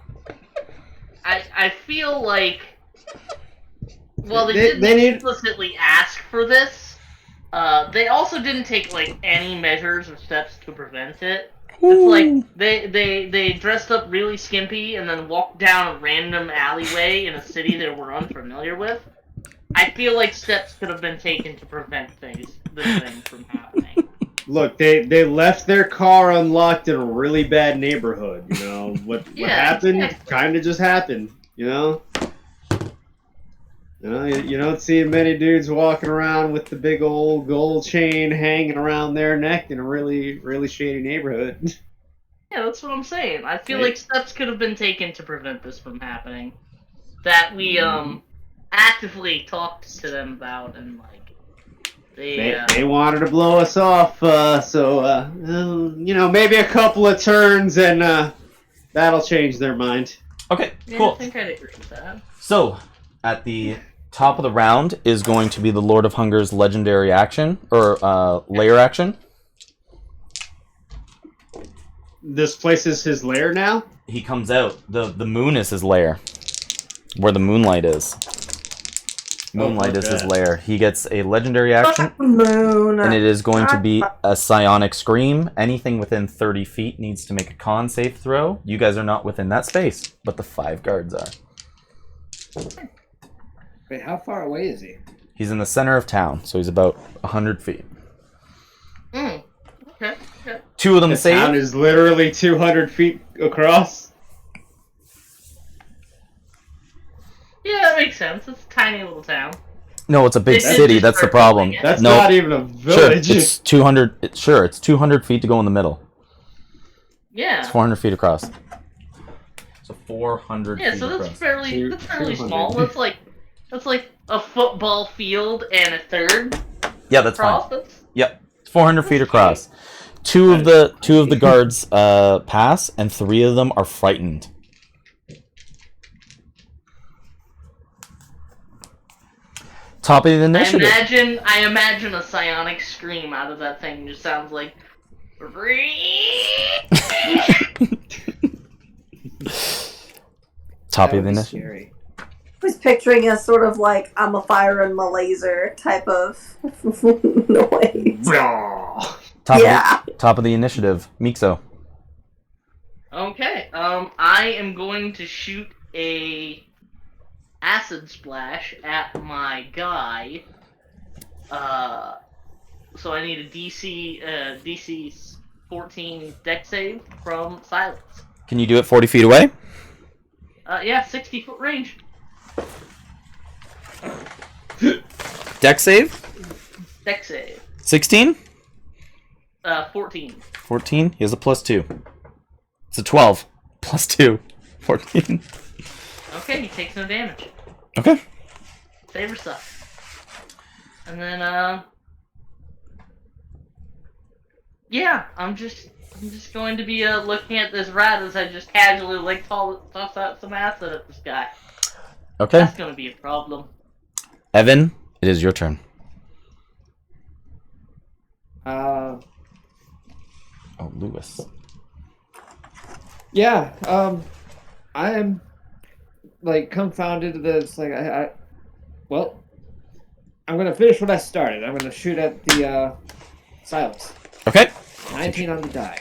I feel like, well, they They didn't need- explicitly ask for this, They also didn't take like any measures or steps to prevent it. It's like they dressed up really skimpy and then walked down a random alleyway in a city they were unfamiliar with. I feel like steps could have been taken to prevent this thing from happening. Look, they left their car unlocked in a really bad neighborhood. You know what happened? Exactly. Kind of just happened. You know. You don't see many dudes walking around with the big old gold chain hanging around their neck in a really, really shady neighborhood. Yeah, that's what I'm saying. I feel Right. like steps could have been taken to prevent this from happening. That we actively talked to them about, and like They wanted to blow us off, so maybe a couple of turns and that'll change their mind. Okay, yeah, cool. I think I'd agree with that. So, at the top of the round is going to be the Lord of Hunger's legendary action, or lair action. This place is his lair now? He comes out. The moon is his lair. Where the moonlight is. Moonlight is his lair. He gets a legendary action, Moon. and it is going to be a psionic scream. Anything within 30 feet needs to make a con save throw. You guys are not within that space, but the 5 guards are. Wait, how far away is he? He's in the center of town, so he's about 100 feet. Okay. 2 of them The save. town is literally 200 feet across. Yeah, that makes sense. It's a tiny little town. No, it's a big They city. just That's the start problem. building it. That's No. not even a Sure, village. it's 200. Sure, it's 200 feet to go in the middle. Yeah. It's 400 feet across. So 400 Yeah, feet so that's across. fairly Two- fairly 200. small. That's like a football field and a third Yeah, that's across. fine. That's Yep, it's 400 feet across. Two of the guards pass, and 3 of them are frightened. Top of the initiative. I imagine a psionic scream out of that thing just sounds like. Top That of the would be initiative. scary. I was picturing a sort of like I'm a firing my laser type of noise. Top of the initiative. Mixo. Okay. I am going to shoot a acid splash at my guy. So I need a DC 14 deck save from Silence. Can you do it 40 feet away? Yeah, 60-foot range. Deck save? Deck save. 16? 14. 14? He has a +2. It's a 12. +2. 14. Okay, he takes no damage. Okay. Favorite stuff. And then, yeah, I'm just going to be looking at this rat as I just casually toss out some acid at this guy. Okay. That's gonna be a problem. Evan, it is your turn. Uh, Oh, Lewis. yeah. I am like confounded that it's like well, I'm gonna finish what I started. I'm gonna shoot at the Silence. Okay. 19 on the die.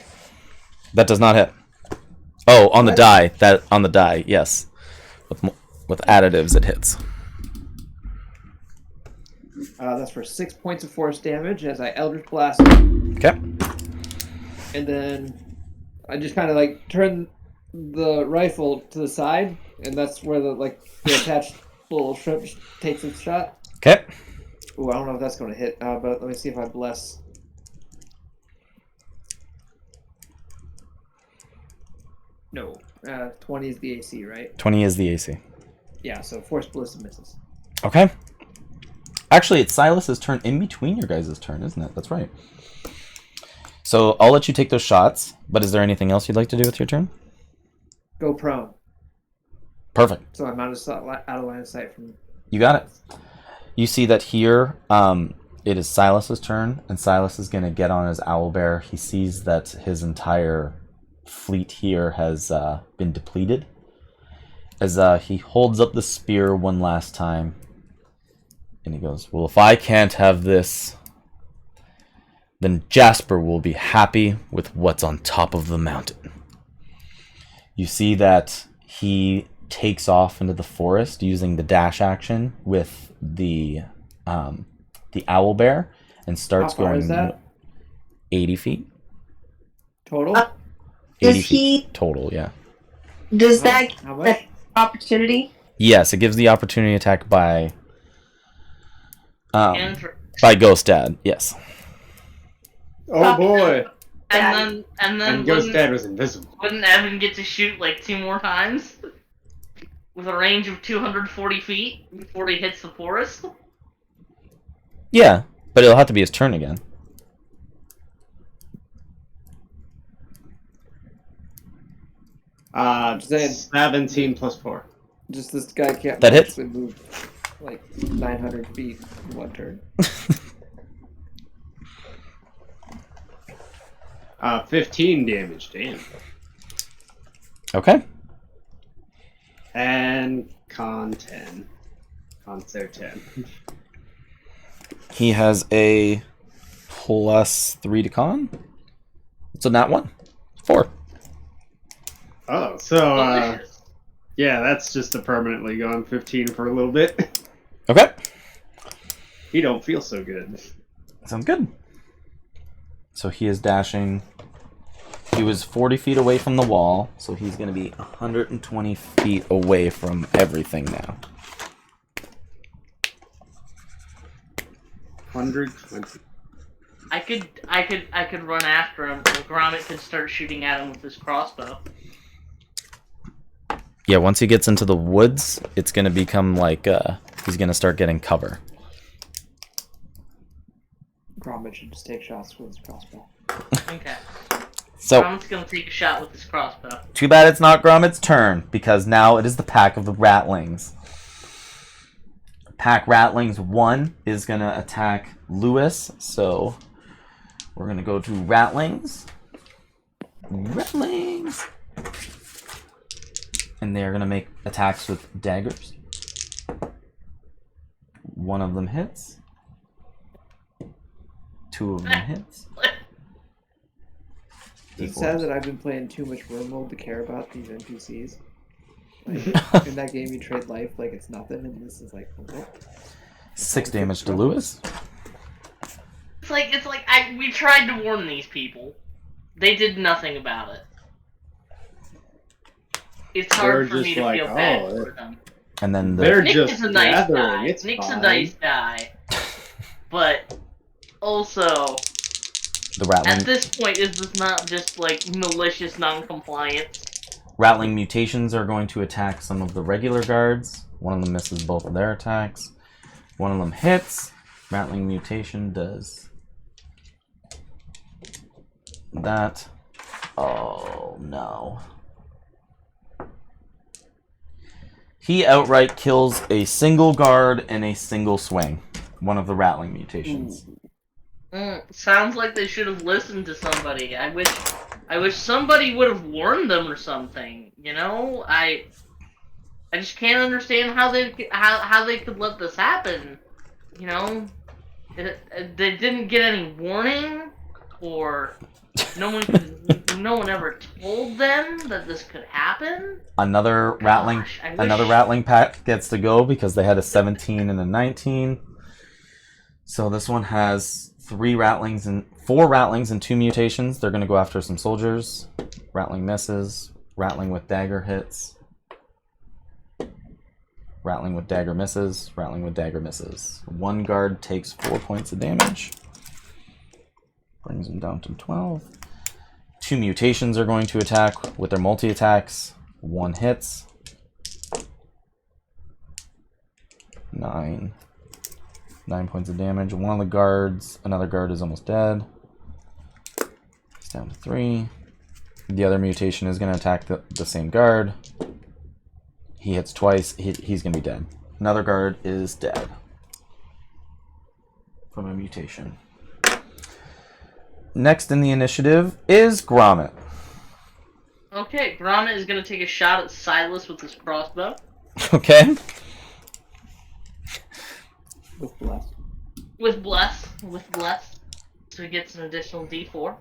That does not hit. Oh, on the What? die. That on the die. Yes. With additives, it hits. That's for 6 points of force damage as I Eldritch Blast him. Okay. And then I just kind of like turn the rifle to the side, and that's where the attached little shrimp takes its shot. Okay. Ooh, I don't know if that's going to hit, but let me see if I bless. No, 20 is the AC, right? 20 is the AC. Yeah, so Force Ballista misses. Okay. Actually, it's Silas's turn in between your guys' turn, isn't it? That's right. So I'll let you take those shots, but is there anything else you'd like to do with your turn? Go prone. Perfect. So I'm out of line of sight from. You got it. You see that here, it is Silas's turn, and Silas is going to get on his owlbear. He sees that his entire fleet here has been depleted. As he holds up the spear one last time, and he goes, "Well, if I can't have this, then Jasper will be happy with what's on top of the mountain. You see that he takes off into the forest using the dash action with the owl bear and starts How far going is that? 80 feet. Total? 80 Does feet total, yeah. Does that give How the much? opportunity? Yes, it gives the opportunity attack by Inter- Ghost Dad. Yes. Oh boy! and then And Ghost Dad was invisible. wouldn't Evan get to shoot like 2 more times? With a range of 240 feet before he hits the forest? Yeah, but it'll have to be his turn again. Saying- 17 plus 4. Just this guy can't That hits. actually move like 900 feet in one turn. 15 damage, damn. Okay. And con 10. Con 10. He has a +3 to con. So not 1. 4. Oh, so, yeah, that's just a permanently gone 15 for a little bit. Okay. He don't feel so good. Sounds good. So he is dashing. He was 40 feet away from the wall, so he's going to be 120 feet away from everything now. 120. I could run after him. Gromit could start shooting at him with his crossbow. Yeah, once he gets into the woods, it's going to become like he's going to start getting cover. Gromit should just take shots with his crossbow. Okay. So, Gromit's gonna take a shot with his crossbow. too bad it's not Gromit's turn, because now it is the pack of the Ratlings. Pack Ratlings 1 is going to attack Lewis, so we're going to go to Ratlings. Ratlings! And they're going to make attacks with daggers. One of them hits. 2 of them hits. It's sad that I've been playing too much Room Mode to care about these NPCs. Like, in that game, you trade life like it's nothing, and this is like, oh, 6 damage to Lewis. It's like we tried to warn these people. They did nothing about it. It's hard for They're me just to feel like, bad oh, for them. And then They're Nick just is a nice gathering. guy. It's Nick's fine. a nice guy. But also, the at Ratling, this point, is this not just like malicious non-compliance? Rattling mutations are going to attack some of the regular guards. One of them misses both of their attacks. One of them hits. Rattling mutation does that. Oh no. He outright kills a single guard in a single swing. One of the Rattling mutations. Sounds like they should have listened to somebody. I wish somebody would have warned them or something. You know, I just can't understand how they could let this happen. You know, they didn't get any warning, or no one ever told them that this could happen. Another Rattling, Gosh, I wish- another Rattling pack gets to go because they had a 17 and a 19. So this one has 4 Rattlings and 2 mutations. They're going to go after some soldiers. Rattling misses. Rattling with dagger hits. Rattling with dagger misses. Rattling with dagger misses. 1 guard takes 4 points of damage. Brings him down to 12. 2 mutations are going to attack with their multi-attacks. 1 hits. 9 points of damage. One of the guards, another guard is almost dead. It's down to 3. The other mutation is going to attack the same guard. He hits twice. He's going to be dead. Another guard is dead from a mutation. Next in the initiative is Gromit. Okay, Gromit is gonna take a shot at Silas with his crossbow. Okay. with bless. With bless. So he gets an additional D4.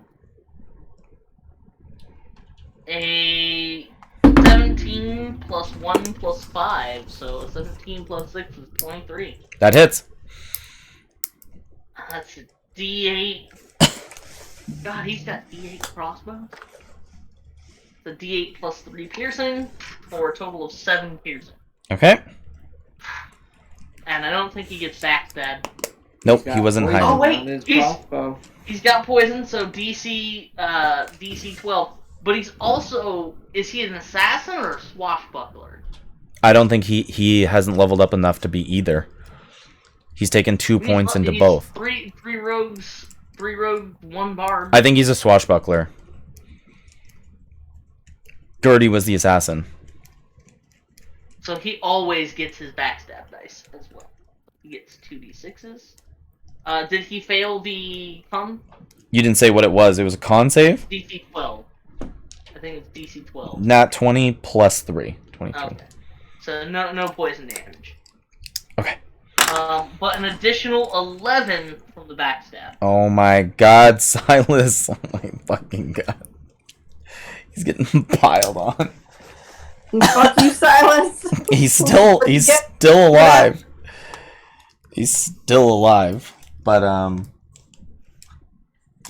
A 17 plus 1 plus 5, so 17 plus 6 is 23. That hits. That's a D8. God, he's got D8 crossbows. The D8 plus 3 piercing, for a total of 7 piercing. Okay. And I don't think he gets backstabbed. Nope, he wasn't poison hiding. Oh, wait, on his he's- crossbow. He's got poison, so DC 12. But he's also, is he an assassin or a swashbuckler? I don't think he hasn't leveled up enough to be either. He's taken 2 points into He's both. Three rogues, 1 bard. I think he's a swashbuckler. Gertie was the assassin. So he always gets his backstab dice as well. He gets 2d6s. Did he fail the con? You didn't say what it was. It was a con save? DC 12. I think it's DC 12. Nat 20 plus 3. 23. Okay. So no poison damage. Okay. But an additional 11 from the backstab. Oh my god, Silas. Oh my fucking god. Still piled on. Fuck you, Silas. He's still alive. He's still alive. But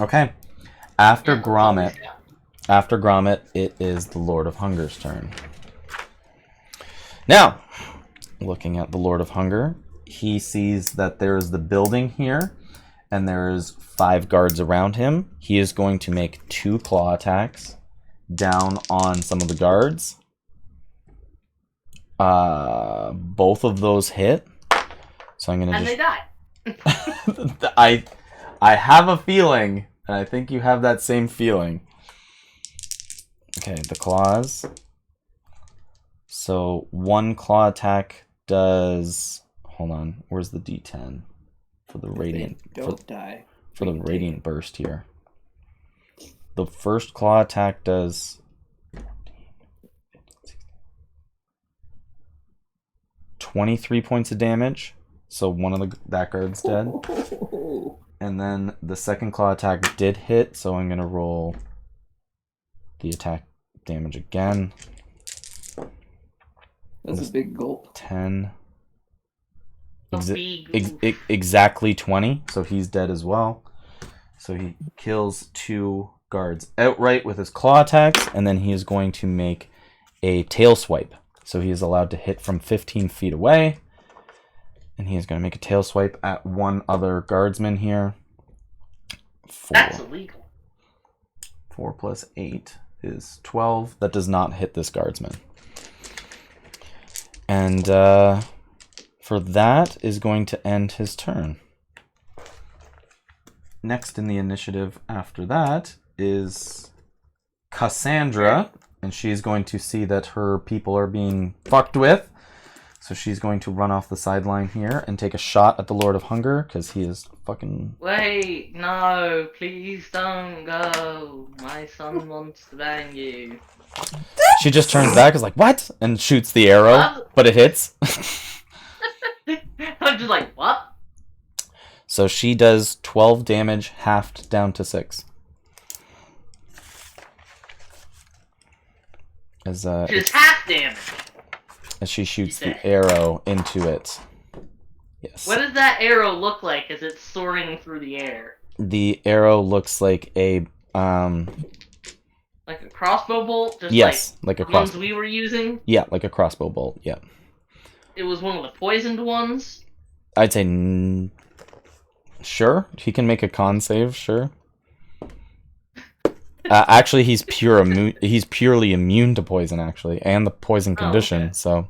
okay. After Gromit, it is the Lord of Hunger's turn. Now, looking at the Lord of Hunger, he sees that there is the building here, and there's 5 guards around him. He is going to make 2 claw attacks down on some of the guards. Both of those hit. So I'm gonna And they die. I have a feeling, and I think you have that same feeling. Okay, the claws. So 1 claw attack does. Hold on, where's the D10 for the radiant? Don't die. For the radiant burst here. The first claw attack does 23 points of damage. So one of that guard's dead. And then the second claw attack did hit, so I'm gonna roll the attack damage again. That's a big gulp. 10. Big Exactly 20, so he's dead as well. So he kills 2 guards outright with his claw attacks, and then he is going to make a tail swipe. So he is allowed to hit from 15 feet away. And he is going to make a tail swipe at one other guardsman here. That's illegal. 4 plus 8 is 12. That does not hit this guardsman. And for that is going to end his turn. Next in the initiative after that is Cassandra. And she's going to see that her people are being fucked with. So she's going to run off the sideline here and take a shot at the Lord of Hunger, because he is fucking... Wait, no, please don't go. My son wants to bang you. She just turns back, is like, what? And shoots the arrow, but it hits. I'm just like, what? So she does 12 damage, halved down to 6. As Just half damage. as she shoots the arrow into it. Yes. What does that arrow look like as it's soaring through the air? The arrow looks like a Like a crossbow bolt? Just yes, like a the ones crossbow. we were using? Yeah, like a crossbow bolt. Yeah. It was one of the poisoned ones? I'd say sure. He can make a con save, sure. Actually, he's purely immune to poison, actually, and the poison condition. Okay. So.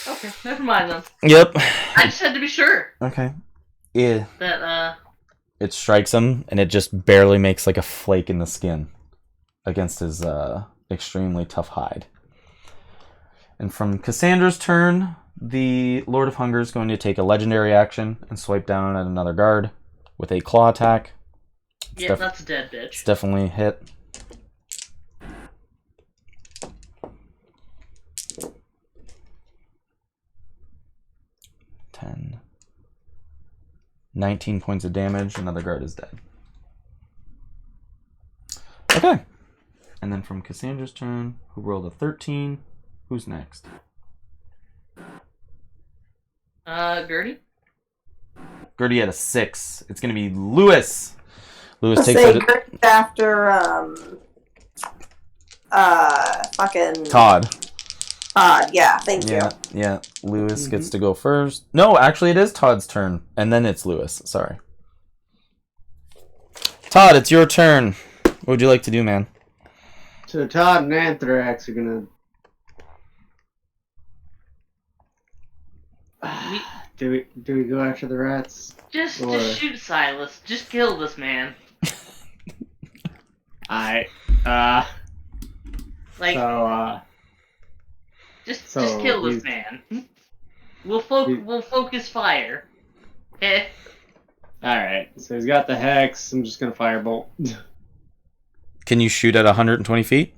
Okay, never mind then. Yep. I just had to be sure Okay. Yeah. that It strikes him, and it just barely makes like a flake in the skin against his extremely tough hide. And from Cassandra's turn, the Lord of Hunger is going to take a legendary action and swipe down at another guard with a claw attack. yeah, that's a dead bitch. It's definitely a hit. $19 points of damage. Another guard is dead. And then from Cassandra's turn, who rolled a 13. Who's next? Gertie? Gertie had a 6. It's going to be Lewis. Lewis Let's takes say out Gertie's after fucking Todd. Yeah, thank you. Yeah. Lewis gets to go first. No, actually, it is Todd's turn, and then it's Lewis. Sorry. Todd, it's your turn. What would you like to do, man? So Todd and Anthrax are gonna. Do we go after the rats? Just Or- shoot Silas. Just kill this man. Alright. Like, So just so kill this he's- man. We'll focus fire. Okay. Alright. So he's got the hex. I'm just gonna firebolt. Can you shoot at 120 feet?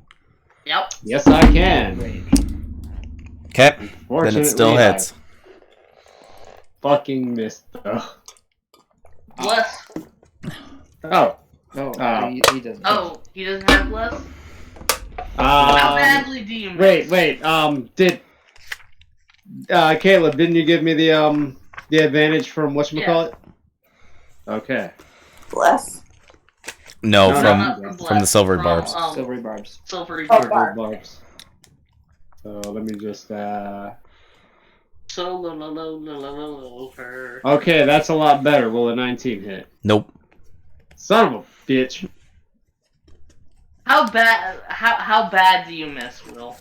Yep. Yes, I can. Okay. Then Fortunately, it still I hits. fucking missed though. Bless. Oh. No, he doesn't. Oh, he doesn't have bless? How badly do you miss? Wait. Did Caleb? Didn't you give me the advantage from whatchamacallit? Okay. Bless. No, No, not from bless, the silvery from, barbs. Silvery barbs. Silvery Oh, barbs. barb. Barbs. So let me just So low her. Okay, that's a lot better. Will a 19 hit? Nope. Son of a bitch. How bad do you miss, Will?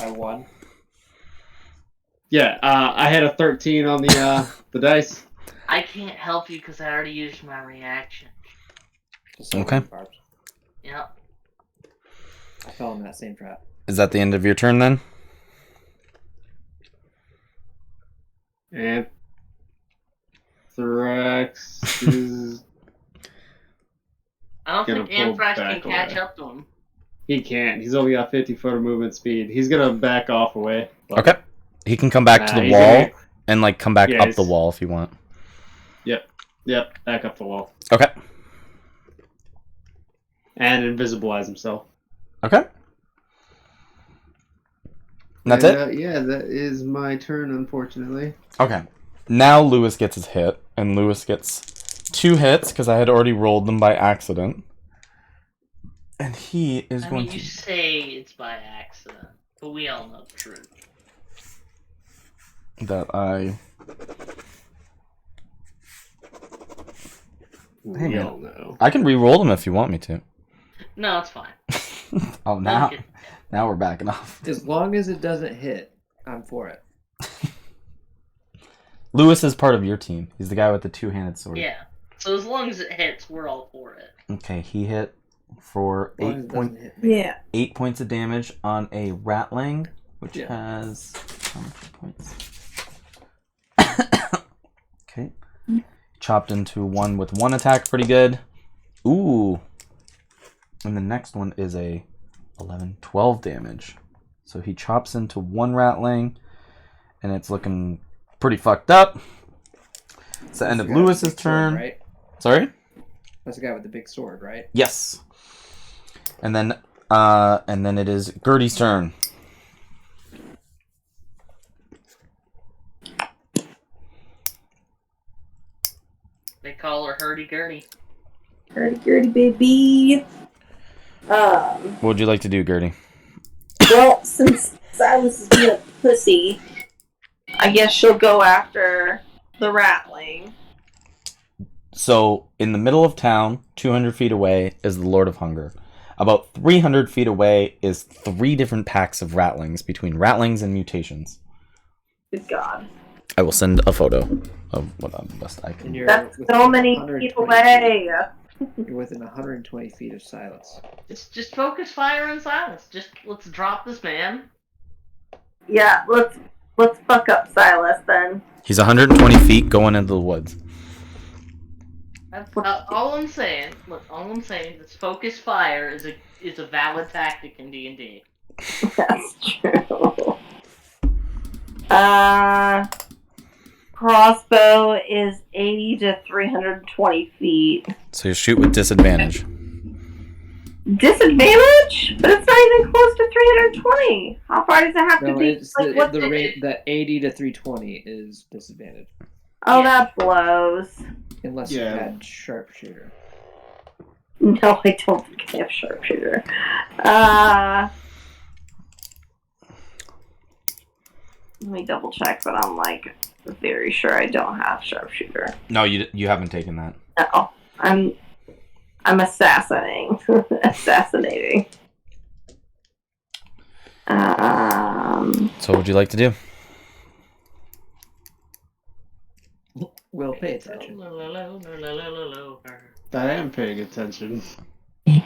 I won. Yeah, I had a 13 on the dice. I can't help you because I already used my reaction. Just silvery Okay. barbs. Yep. I fell in that same trap. Is that the end of your turn then? Anthrax is... I don't Gonna think pull Anthrax can back catch away. up to him. He can't. He's only got 50 foot of movement speed. He's gonna back off away. Okay. He can come back to the he's wall gonna- and like come back Yeah, up the he's- wall if you want. Yep, back up the wall. Okay. And invisibilize himself. Okay. And that's it? Yeah, that is my turn, unfortunately. Okay. Now Lewis gets his hit, and Lewis gets 2 hits because I had already rolled them by accident. And he is I going mean, you to... say it's by accident, but we all know the truth. That I... Hey, We man. all know. I can re-roll them if you want me to. No, it's fine. Oh, now Okay. now we're backing off. As long as it doesn't hit, I'm for it. Lewis is part of your team. He's the guy with the 2-handed sword. Yeah. So as long as it hits, we're all for it. Okay, he hit for As long as it doesn't hit me. Yeah. 8 points of damage on a ratling, which Yeah. has how much points? Okay, chopped into one with 1 attack, pretty good. Ooh, and the next one is a 11, 12 damage. So he chops into 1 ratling, and it's looking pretty fucked up. It's the end That's of the guy with the Lewis's big sword, turn. right? Sorry. That's the guy with the big sword, right? Yes. And then it is Gertie's turn. They call her hurdy-gurdy. Gertie, baby. What would you like to do, Gertie? Well, since Silas is being a pussy, I guess she'll go after the ratling. So, in the middle of town, 200 feet away, is the Lord of Hunger. About 300 feet away is 3 different packs of ratlings, between ratlings and mutations. Good God. I will send a photo of what I'm best I can. And you're That's within so many 120 feet away. feet. You're within 120 feet of Silas. Just focus fire on Silas. Let's drop this man. Yeah, let's fuck up Silas then. He's 120 feet going into the woods. That's all I'm saying. Look, all I'm saying is focus fire is a valid tactic in D&D. That's true. Crossbow is 80 to 320 feet. So you shoot with disadvantage. Disadvantage? But it's not even close to 320. How far does it have to No, be? it's Like, what the rate that 80 to 320 is disadvantage. Oh, that blows. Unless you had sharpshooter. No, I don't think I have sharpshooter. Let me double check, but I'm like very sure I don't have sharpshooter. No, you haven't taken that. No, I'm assassinating. Assassinating. So what would you like to do? Will pay attention. I am paying attention. Let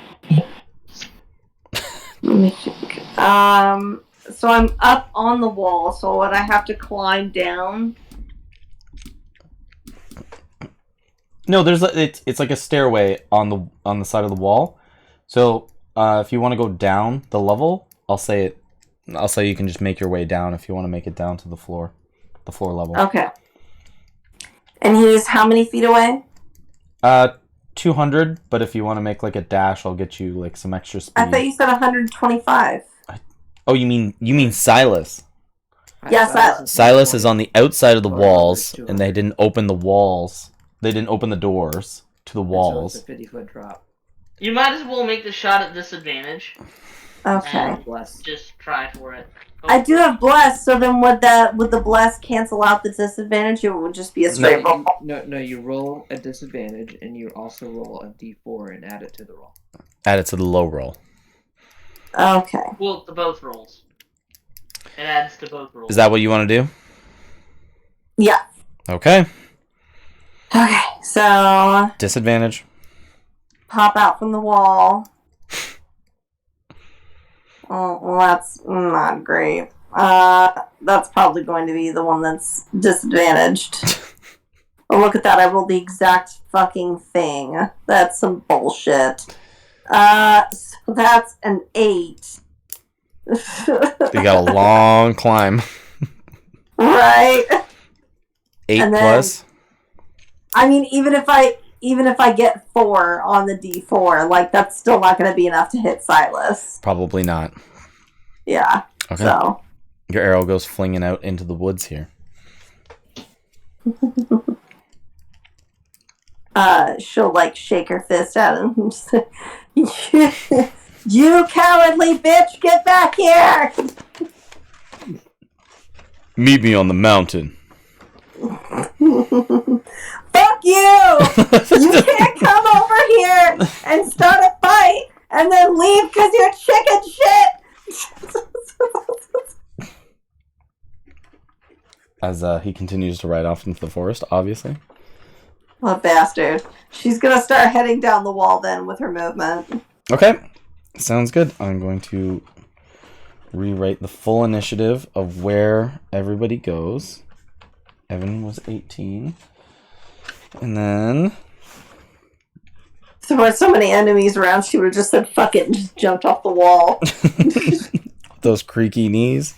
me think. So I'm up on the wall, so would I have to climb down? No, it's like a stairway on the side of the wall. So if you want to go down the level, I'll say you can just make your way down if you want to make it down to the floor level. Okay. And he's how many feet away? 200. But if you want to make like a dash, I'll get you like some extra speed. I thought you said 125. Oh, you mean Silas? Yeah, Silas. Silas is on the outside of the walls, and they didn't open the walls. They didn't open the doors to the walls. So it's a 50-foot drop. You might as well make the shot at disadvantage. Okay. And Bless. just try for it. I do have bless, so then would the bless cancel out the disadvantage? It would just be a straight roll. No, you roll a disadvantage, and you also roll a d4 and add it to the roll. Add it to the low roll. Okay. Well, to both rolls. It adds to both rolls. Is that what you want to do? Yeah. Okay. Okay, so Disadvantage. pop out from the wall. Oh, well, that's not great. That's probably going to be the one that's disadvantaged. Oh, look at that. I rolled the exact fucking thing. That's some bullshit. So that's an 8. You got a long climb. Right? 8 And then- plus. I mean, even if I get 4 on the D4, like, that's still not going to be enough to hit Silas. Probably not. Yeah. Okay. So. Your arrow goes flinging out into the woods here. She'll, like, shake her fist at him. And just say, you cowardly bitch, get back here! Meet me on the mountain. Fuck you! You can't come over here and start a fight and then leave because you're chicken shit! As he continues to ride off into the forest, obviously. What bastard. She's gonna start heading down the wall then with her movement. Okay. Sounds good. I'm going to rewrite the full initiative of where everybody goes. Evan was 18. And then... If there weren't so many enemies around, she would have just said, fuck it, and just jumped off the wall. Those creaky knees.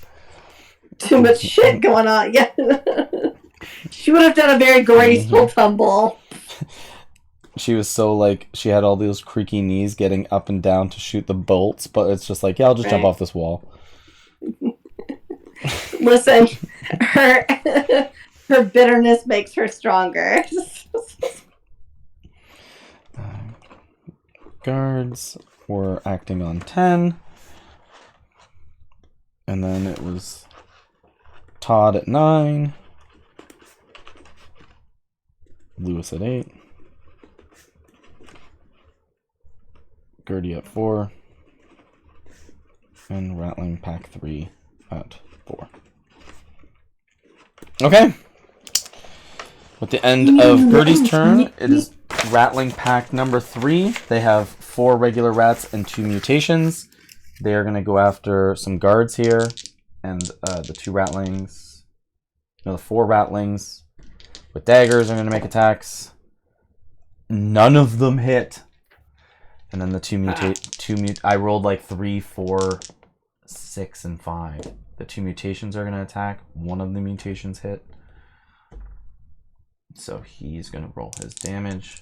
Too much shit going on. Yeah. She would have done a very graceful tumble. She was so, like, she had all those creaky knees getting up and down to shoot the bolts, but it's just like, yeah, I'll just jump off this wall. Listen, her bitterness makes her stronger. Guards were acting on 10. And then it was Todd at 9. Lewis at 8. Gertie at 4. And Rattling Pack 3 at 4. Okay. With the end of Gertie's turn, it is Rattling Pack number 3. They have 4 regular rats and 2 mutations. They are going to go after some guards here. And the 2 rattlings. No, the 4 rattlings with daggers are going to make attacks. None of them hit. And then the 2 I rolled like 3, 4, 6, and 5. The 2 mutations are going to attack. One of the mutations hit. So he's going to roll his damage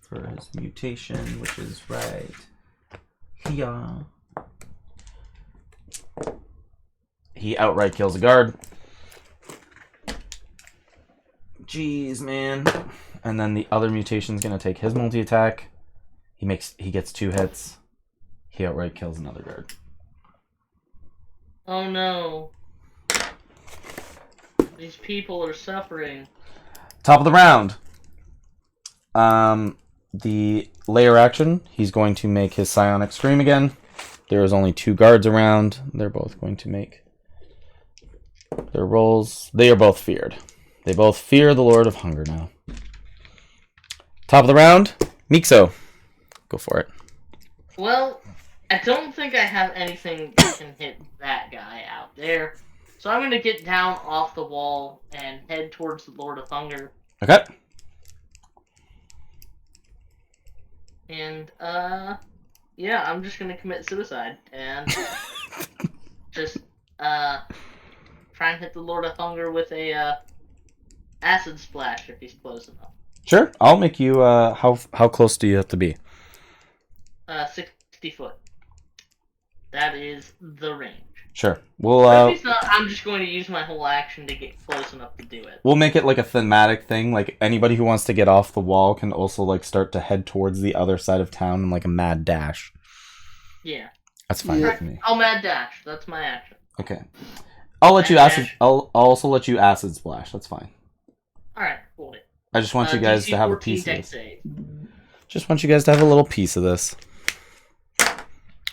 for his mutation, which is right Yeah. He outright kills a guard. Jeez, man. And then the other mutation's gonna take his multi-attack. He gets 2 hits. He outright kills another guard. Oh no. These people are suffering. Top of the round. The layer action, he's going to make his psionic scream again. There is only 2 guards around. They're both going to make their rolls. They are both feared. They both fear the Lord of Hunger now. Top of the round, Mixo. Go for it. Well, I don't think I have anything that can hit that guy out there. So I'm going to get down off the wall and head towards the Lord of Hunger. Okay. And, yeah, I'm just going to commit suicide and just, try and hit the Lord of Hunger with a, acid splash if he's close enough. Sure. I'll make you, how close do you have to be? 60 foot. That is the range. Sure. If he's not, I'm just going to use my whole action to get close enough to do it. We'll make it like a thematic thing. Like anybody who wants to get off the wall can also like start to head towards the other side of town in like a mad dash. Yeah. That's fine with me. I'll mad dash. That's my action. Okay. I'll let you Mad acid. dash. I'll also let you acid splash. That's fine. Alright, hold it. I just want you guys DC to have a 14 piece of dex this. save. Just want you guys to have a little piece of this.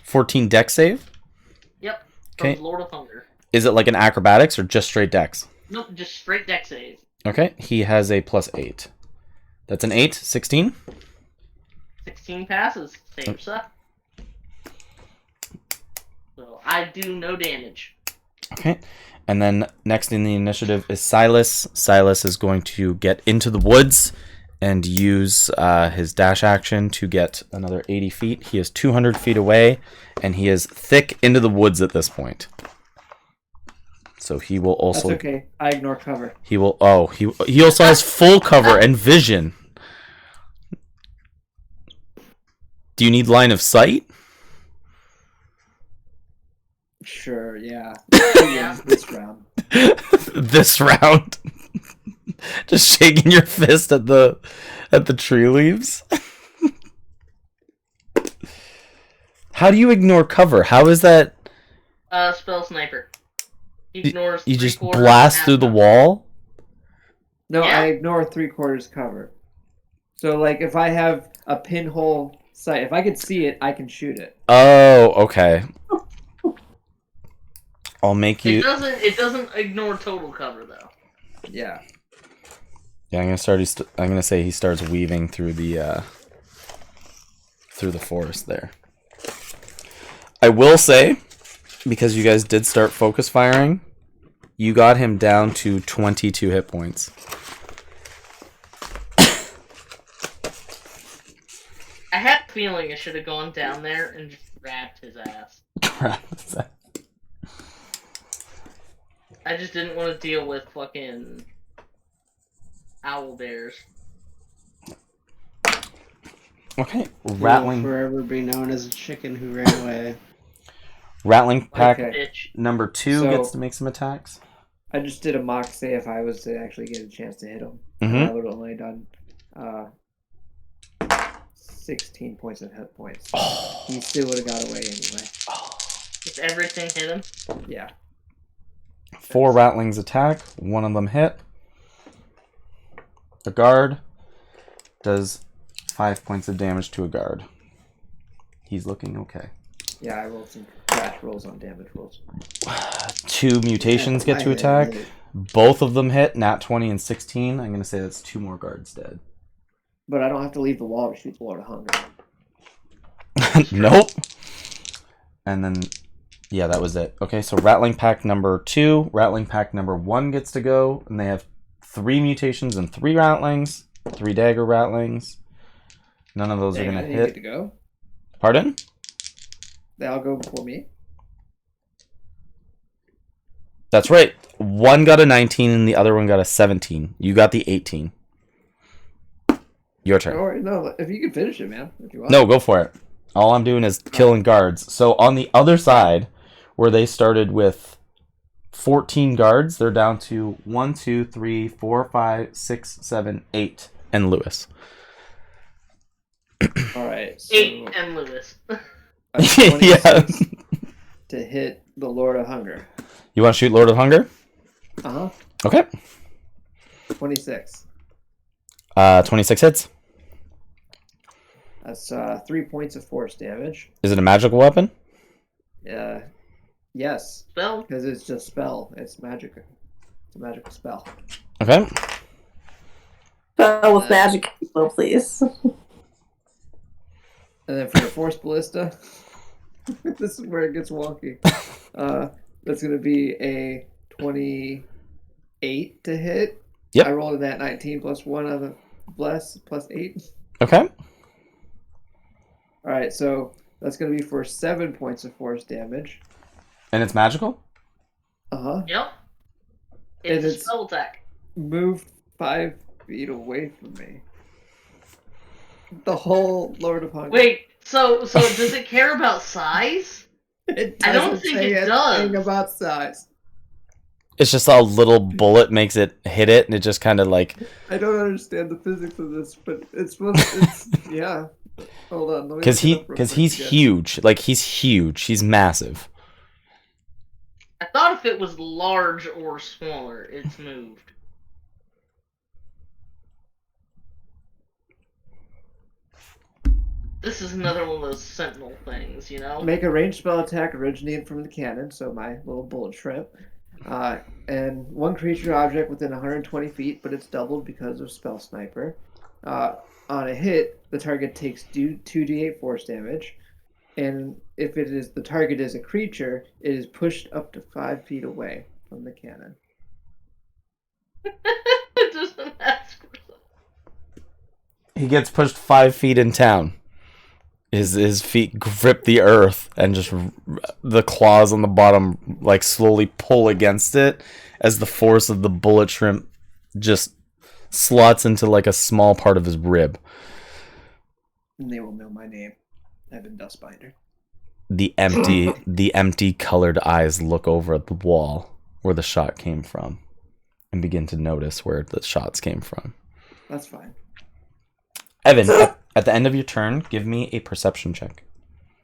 14 dex save. Yep. From Okay. the Lord of Hunger. Is it like an acrobatics or just straight dex? Nope, just straight dex save. Okay. He has a +8. That's an 8. 16. 16 passes. Save suck. So I do no damage. Okay. And then next in the initiative is Silas. Silas is going to get into the woods and use his dash action to get another 80 feet. He is 200 feet away, and he is thick into the woods at this point. So he will also... That's okay. I ignore cover. He will... Oh, he also has full cover and vision. Do you need line of sight? Sure, yeah. Yeah. This round. This round. Just shaking your fist at the tree leaves. How do you ignore cover? How is that? Spell sniper. He ignores You just 3/4 blast and through the half. wall? No, Yeah. I ignore 3/4 cover. So, like, if I have a pinhole sight, if I can see it, I can shoot it. Oh, okay. I'll make you... It doesn't ignore total cover though. Yeah. Yeah, I'm gonna say he starts weaving through the forest there. I will say, because you guys did start focus firing, you got him down to 22 hit points. I had a feeling I should have gone down there and just grabbed his ass. I just didn't want to deal with fucking owl bears. Okay, He will rattling forever be known as a chicken who ran away. pack Okay. Bitch. number 2 So- gets to make some attacks. I just did a mock say if I was to actually get a chance to hit him. Mhm. I would have only done 16 points of hit points. He still would have got away anyway. If everything hit him. Yeah. 4 rattlings attack, 1 of them hit. The guard does 5 points of damage to a guard. He's looking okay. Yeah, I rolled some crash rolls on damage rolls. 2 mutations get to I attack. hit it. Both of them hit, nat 20 and 16. I'm going to say that's 2 more guards dead. But I don't have to leave the wall to shoot the Lord of Hunger. Nope. And then, yeah, that was it. Okay, so Rattling Pack number 2. Rattling Pack number 1 gets to go. And they have 3 mutations and 3 rattlings. 3 dagger rattlings. None of those Dang, are I going to didn't get hit. to go. Pardon? They all go before me. That's right. One got a 19 and the other one got a 17. You got the 18. Your turn. Or no, if you can finish it, man. If you want. No, go for it. All I'm doing is killing guards. So on the other side, where they started with 14 guards, they're down to 1, 2, 3, 4, 5, 6, 7, 8, and Lewis. All right. So 8 and Lewis. a 26 Yeah. to hit the Lord of Hunger. You want to shoot Lord of Hunger? Uh-huh. Okay. 26. 26 hits. That's 3 points of force damage. Is it a magical weapon? Yes, Spell. because it's just spell. It's magic. It's a magical spell. Okay. Spell with magic, people, please. And then for the force ballista, this is where it gets wonky. That's going to be a 28 to hit. Yep. I rolled a nat 19 plus 1 on the bless plus 8. Okay. All right, so that's going to be for 7 points of force damage. And it's magical? Uh-huh. Yep. And It's a it's- spell attack. Move 5 feet away from me. The whole Lord of Hunger. Wait, so does it care about size? It I don't doesn't think say it anything does. about size. It's just a little bullet makes it hit it, and it just kind of like... I don't understand the physics of this, but it's supposed. It's yeah. Hold on, let me Because look it up real quick he's again. huge. Like, he's huge. He's massive. I thought if it was large or smaller, it's moved. This is another one of those sentinel things, you know? Make a ranged spell attack originating from the cannon, so my little bullet shrimp. And one creature object within 120 feet, but it's doubled because of spell sniper. On a hit, the target takes 2d8 force damage, and if it is the target is a creature, it is pushed up to 5 feet away from the cannon. It doesn't ask for that. He gets pushed 5 feet in town. His feet grip the earth, and just the claws on the bottom like slowly pull against it as the force of the bullet shrimp just slots into like a small part of his rib. And they will know my name, Evan Dustbinder. The empty colored eyes look over at the wall where the shot came from and begin to notice where the shots came from. That's fine. Evan, at the end of your turn, give me a perception check.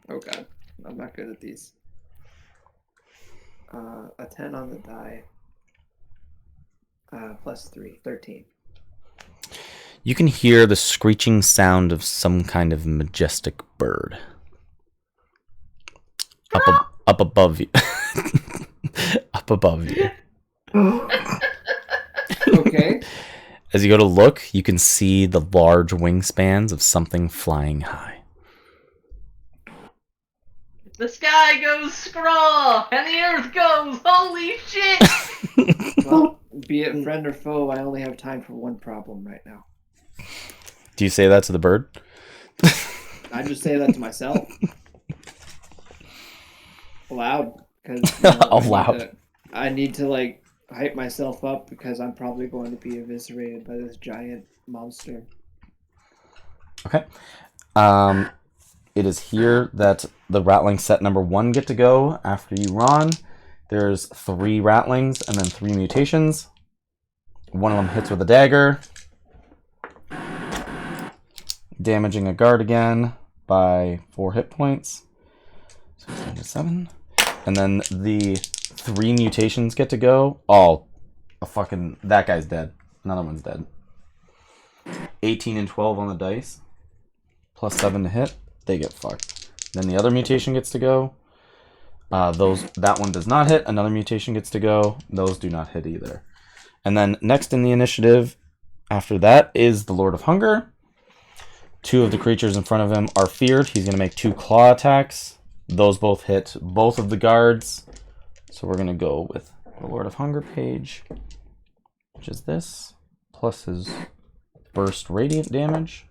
Oh god, I'm not good at these. A 10 on the die. Plus 3, 13. You can hear the screeching sound of some kind of majestic bird. Up above you. Up above you. Okay. As you go to look, you can see the large wingspans of something flying high. The sky goes scrawl, and the earth goes, holy shit! Well, be it friend or foe, I only have time for one problem right now. Do you say that to the bird? I just say that to myself. Aloud. Because Aloud. I need to like hype myself up because I'm probably going to be eviscerated by this giant monster. Okay. It is here that the rattling set number 1 get to go after you, Ron. There's 3 rattlings and then 3 mutations. One of them hits with a dagger, damaging a guard again by 4 hit points. So 7 to 7. And then the 3 mutations get to go. Oh, that guy's dead. Another one's dead. 18 and 12 on the dice. Plus 7 to hit. They get fucked. Then the other mutation gets to go. That one does not hit. Another mutation gets to go. Those do not hit either. And then next in the initiative, after that, is the Lord of Hunger. 2 of the creatures in front of him are feared. He's going to make 2 claw attacks. Those both hit both of the guards. So we're going to go with the Lord of Hunger page, which is this, plus his burst radiant damage.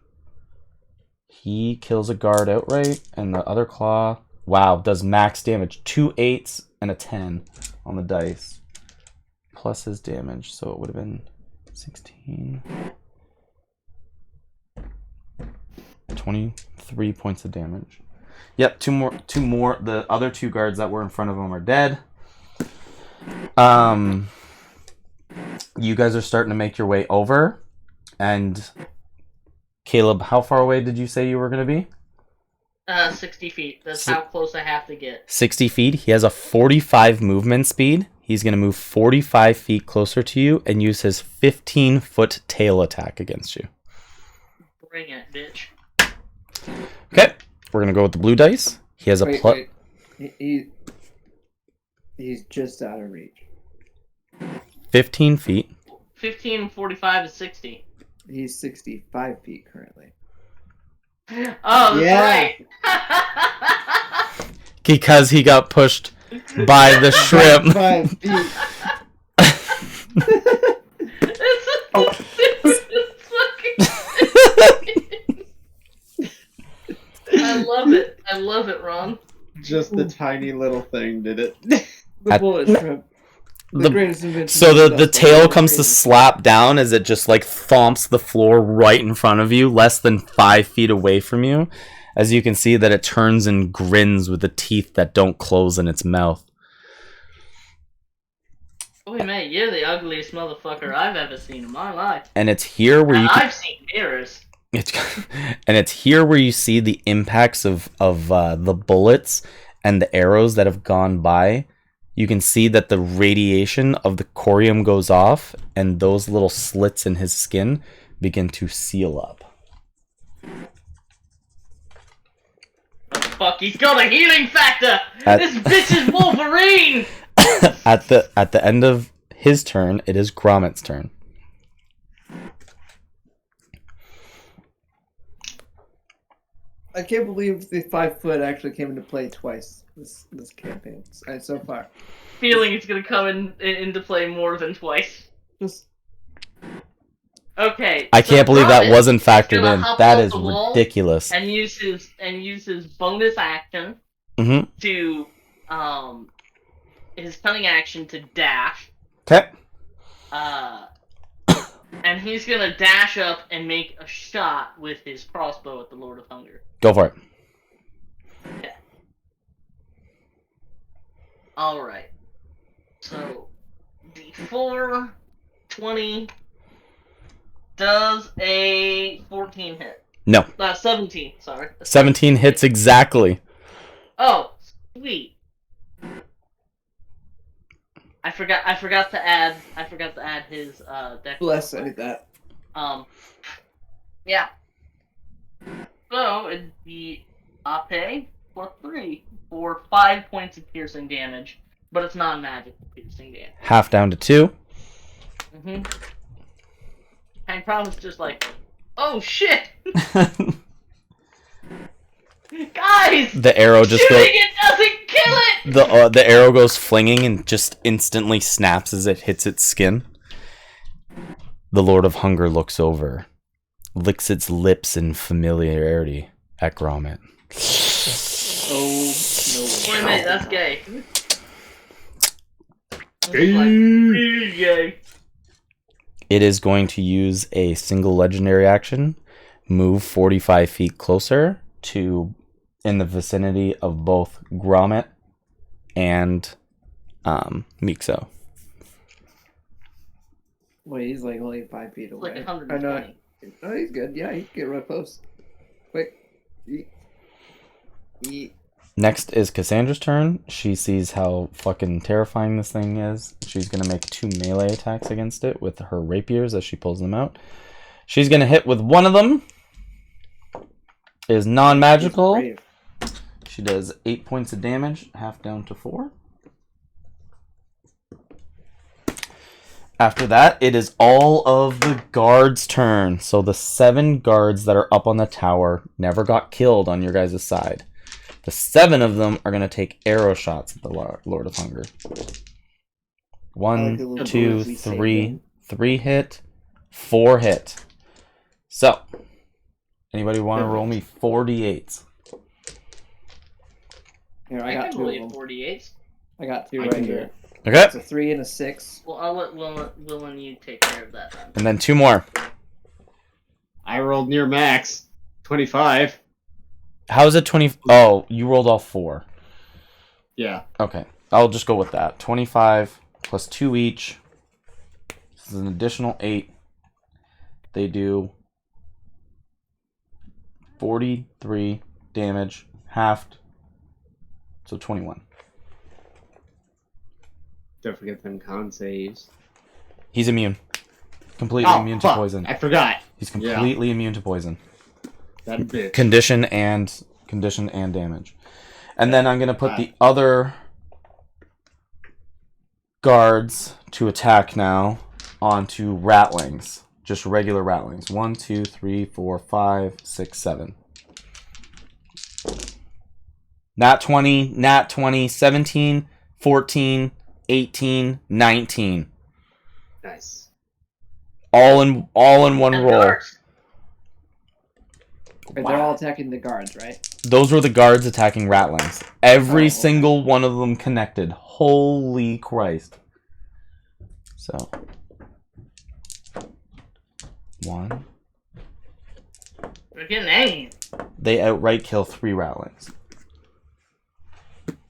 He kills a guard outright, and the other claw, wow, does max damage. 2 8s and a 10 on the dice, plus his damage. So it would have been 16, 23 points of damage. Yep, two more. The other two guards that were in front of him are dead. You guys are starting to make your way over, and Caleb, how far away did you say you were going to be? 60 feet. That's how close I have to get. 60 feet. He has a 45 movement speed. He's going to move 45 feet closer to you and use his 15-foot tail attack against you. Bring it, bitch. Okay, we're going to go with the blue dice. He has a Wait. He's just out of reach. 15 feet. 15, 45 is 60. He's 65 feet currently. Oh, that's Yeah. right. Because he got pushed by the shrimp. 5 feet. It's the stupidest fucking I love it, Ron. Just the tiny little thing did it. The bullet shrimp. The greatest invention. So the tail comes to slap down as it just like thumps the floor right in front of you, less than 5 feet away from you. As you can see that it turns and grins with the teeth that don't close in its mouth. Oh, mate, you're the ugliest motherfucker I've ever seen in my life. And it's here where I've seen mirrors. It's here where you see the impacts of the bullets and the arrows that have gone by. You can see that the radiation of the corium goes off, and those little slits in his skin begin to seal up. Oh, fuck, he's got a healing factor! At- This bitch is Wolverine! At the end of his turn, it is Gromit's turn. I can't believe the 5 foot actually came into play twice this campaign so far. Feeling it's gonna come into play more than twice. Just Okay. I can't believe that Gromit wasn't factored gonna in. hop That off is the wall ridiculous. And use his bonus action Mm-hmm. to his cunning action to dash. Okay. And he's gonna dash up and make a shot with his crossbow at the Lord of Hunger. Go for it. Okay. Alright. So, D4, 20, does a 14 hit? No. 17, sorry. 17 hits exactly. Oh, sweet. I forgot to add his deck. bless. I need that. Yeah. So it'd be Ape plus 3 for 5 points of piercing damage, but it's not magic piercing damage. Half down to 2. Mm-hmm. Hank Promise just like, oh shit, guys! The arrow just shooting goes. it doesn't kill it. The arrow goes flinging and just instantly snaps as it hits its skin. The Lord of Hunger looks over, licks its lips in familiarity at Gromit. Oh Wait a minute, that's gay. Gay. It is going to use a single legendary action, move 45 feet closer to in the vicinity of both Gromit and Mixo. Wait, he's like only 5 feet away. Like I 120. know. Oh, he's good. Yeah, he can get real close. Wait. Yeet. Next is Cassandra's turn. She sees how fucking terrifying this thing is. She's going to make 2 melee attacks against it with her rapiers as she pulls them out. She's going to hit with one of them. It is non-magical. Brave. She does 8 points of damage, half down to 4. After that, it is all of the guards' turn. So the 7 guards that are up on the tower never got killed on your guys' side. The 7 of them are going to take arrow shots at the Lord of Hunger. I like 1, the little 2, bullets we saved 3. them. 3 hit. 4 hit. So, anybody want to roll me 4d8s? Here, I I got can 2 believe of them. 48. I got 2 I right can do here. it. Okay. It's a 3 and a 6. Well, I'll let Will and you take care of that then. And then 2 more. I rolled near max. 25. How is it 20? Oh, you rolled all 4. Yeah. Okay, I'll just go with that. 25 plus 2 each. This is an additional 8. They do 43 damage, halved, so 21. Don't forget them con saves. He's immune. Completely immune to fuck. poison. I forgot. He's completely immune to poison. That bitch. Condition and damage. And then I'm going to put the other guards to attack now onto ratlings. Just regular ratlings. 1, 2, 3, 4, 5, 6, 7. Nat 20, 17, 14, 18, 19. Nice. All in one And roll. guards. But they're all attacking the guards, right? Those were the guards attacking ratlings. Every single one of them connected. Holy Christ. So. 1. We're getting angry. They outright kill 3 ratlings.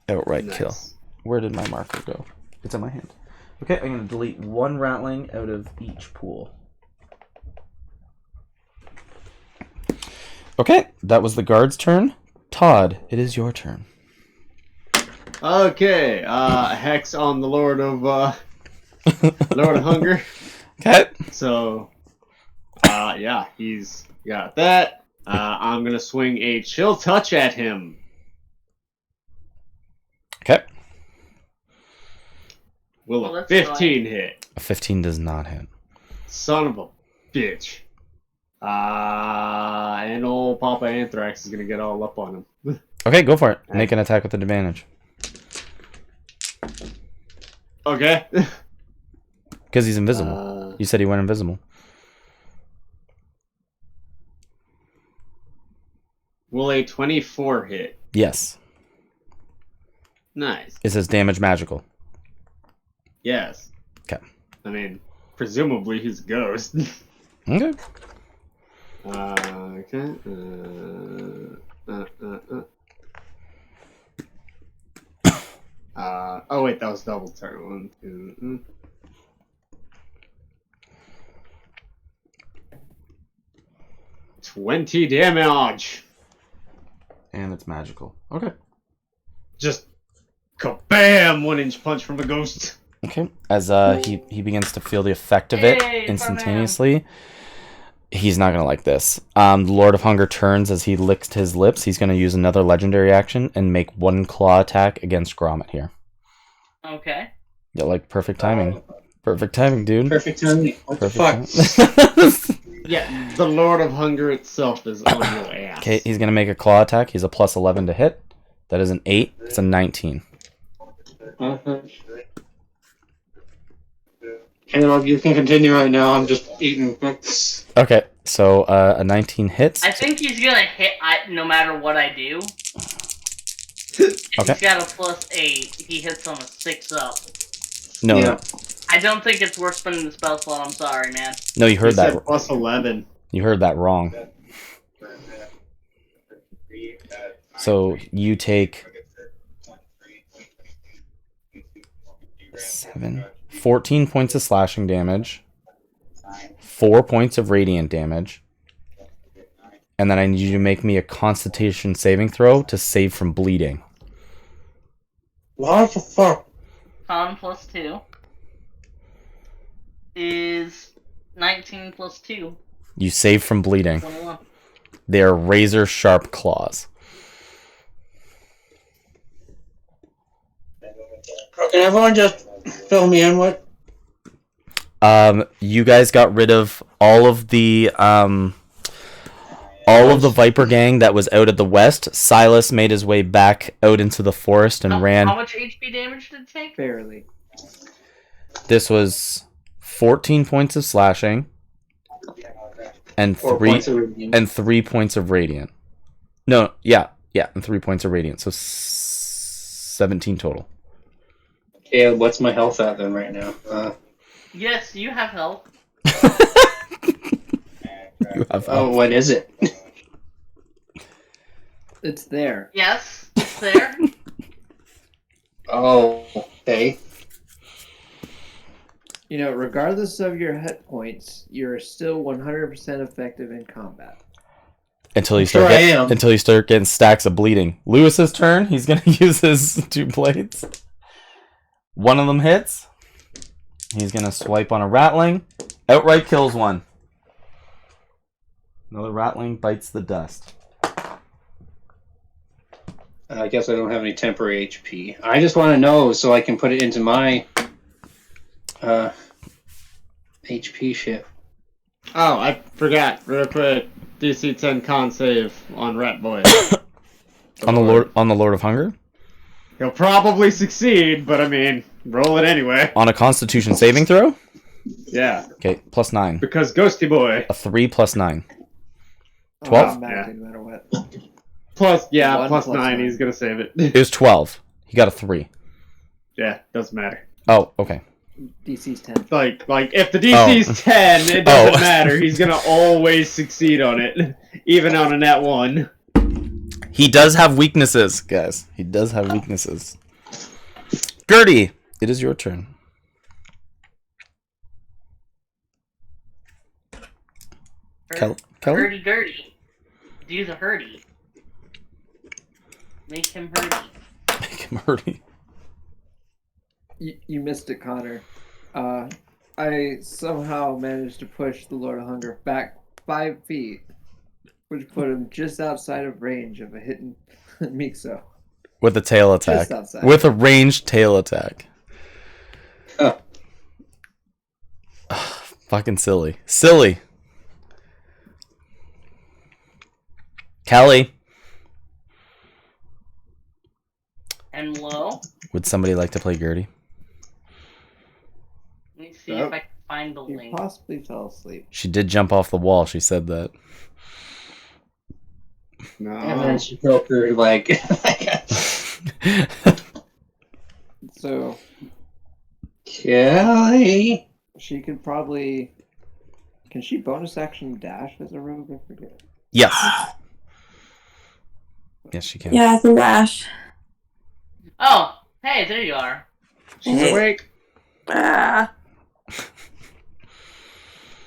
Outright Nice. kill. Where did my marker go? It's in my hand. Okay, I'm going to delete 1 ratling out of each pool. Okay, that was the guard's turn. Todd, it is your turn. Okay. Hex on the Lord of Lord of Hunger. Okay. So, yeah, he's got that. I'm gonna swing a chill touch at him. Okay. Will Well, a that's 15 hit? A 15 does not hit. Son of a bitch. And old Papa Anthrax is gonna get all up on him. Okay, go for it. Make an attack with advantage. Okay. Because he's invisible. You said he went invisible. Will a 24 hit? Yes. Nice. It says damage magical. Yes. Okay. I mean, presumably he's a ghost. Okay. Okay. Oh wait, that was double turn. 1, 2. 20 damage. And it's magical. Okay. Just kabam! 1-inch punch from a ghost. Okay. As he begins to feel the effect of it Hey, instantaneously. He's not gonna like this. The Lord of Hunger turns as he licks his lips. He's gonna use another legendary action and make 1 claw attack against Gromit here. Okay. Yeah, like perfect timing. Perfect timing, dude. Perfect timing. What the fuck? Fuck? Yeah, the Lord of Hunger itself is on your ass. Okay, he's gonna make a claw attack. He's a plus 11 to hit. That is an 8. It's a 19. Caleb, you can continue right now. I'm just eating. Okay, so a 19 hits. I think he's gonna hit no matter what I do. Okay. He's got a +8. He hits on a 6-up. No, Yeah. no, I don't think it's worth spending the spell slot. I'm sorry, man. no. You He heard said that. plus 11. You heard that wrong. So you take 14 points of slashing damage, 4 points of radiant damage, and then I need you to make me a Constitution saving throw to save from bleeding. What the fuck? Con +2 is 19 +2. You save from bleeding. 21. They are razor sharp claws. Can everyone just fill me in with? You guys got rid of all of the Viper gang that was out at the west. Silas made his way back out into the forest and ran. How much HP damage did it take? Barely. This was 14 points of slashing and 4 3 points of radiant. and 3 points of radiant. No, yeah, and 3 points of radiant. So 17 total. Caleb, what's my health at then right now? Yes, you have health. You have Oh, what is it? It's there. Yes, it's there. Oh, okay. You know, regardless of your hit points, you're still 100% effective in combat. Until you Sure start I am. until you start getting stacks of bleeding. Lewis's turn. He's gonna use his 2 blades. One of them hits. He's gonna swipe on a rattling. Outright kills one. Another rattling bites the dust. I guess I don't have any temporary HP. I just want to know so I can put it into my HP ship. Oh, I forgot. Real quick. DC 10 con save on Rat Boy. On the Lord of Hunger? He'll probably succeed, but I mean, roll it anyway. On a Constitution saving throw? Yeah, Okay, +9. because Ghosty Boy. A 3 + 9. Oh, 12? automatically, no matter what. Plus 1 plus plus 9, 9. he's gonna save it. It was 12. He got a 3. Yeah, doesn't matter. Oh, okay. DC's 10. Like if the DC's 10, it doesn't Oh. matter. He's gonna always succeed on it, even on a net 1. He does have weaknesses, guys. He does have weaknesses. Gertie, it is your turn. Kelly? Hurdy-gurdy. Do the hurdy. Make him hurdy. Make him hurty. You missed it, Connor. I somehow managed to push the Lord of Hunger back 5 feet, which put him just outside of range of a hitting Mixo. With a tail attack. Just outside. With a ranged tail attack. Huh. Fucking silly. Silly. Kelly, And low. would somebody like to play Gertie? Let me see if I can find the You link. possibly fell asleep. She did jump off the wall. She said that. No. And then she broke her leg. So Kelly. she could probably. Can she bonus action dash as a rogue? I forget. Yes. Yes, she can. Yeah, I can dash. Oh, hey, there you are. She's Hey. awake. Ah. It's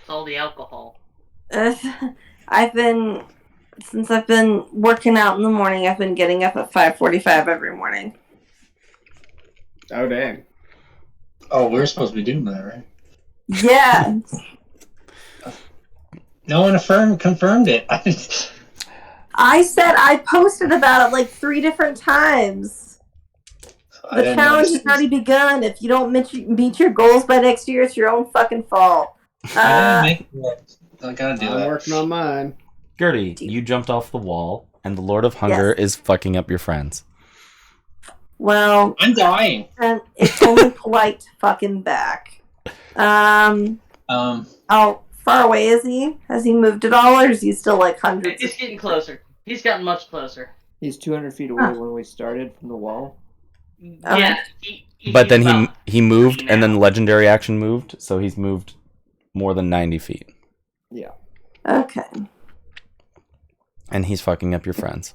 all the alcohol. I've been working out in the morning. I've been getting up at 5:45 every morning. Oh dang. Oh, we're supposed to be doing that, right? Yeah. No one confirmed it. I said I posted about it like 3 different times. I The didn't challenge notice has already begun. If you don't meet your goals by next year, it's your own fucking fault. I didn't make it yet. I gotta do I'm that. working on mine. Gertie, you jumped off the wall, and the Lord of Hunger is fucking up your friends. Well, I'm dying. and it's only polite to fucking back. How far away is he? Has he moved at all, or is he still like hundreds? It's getting closer. He's gotten much closer. He's 200 feet away when we started from the wall. Yeah. But then about- he moved, and then now. legendary action moved, so he's moved more than 90 feet. Yeah. Okay. And he's fucking up your friends.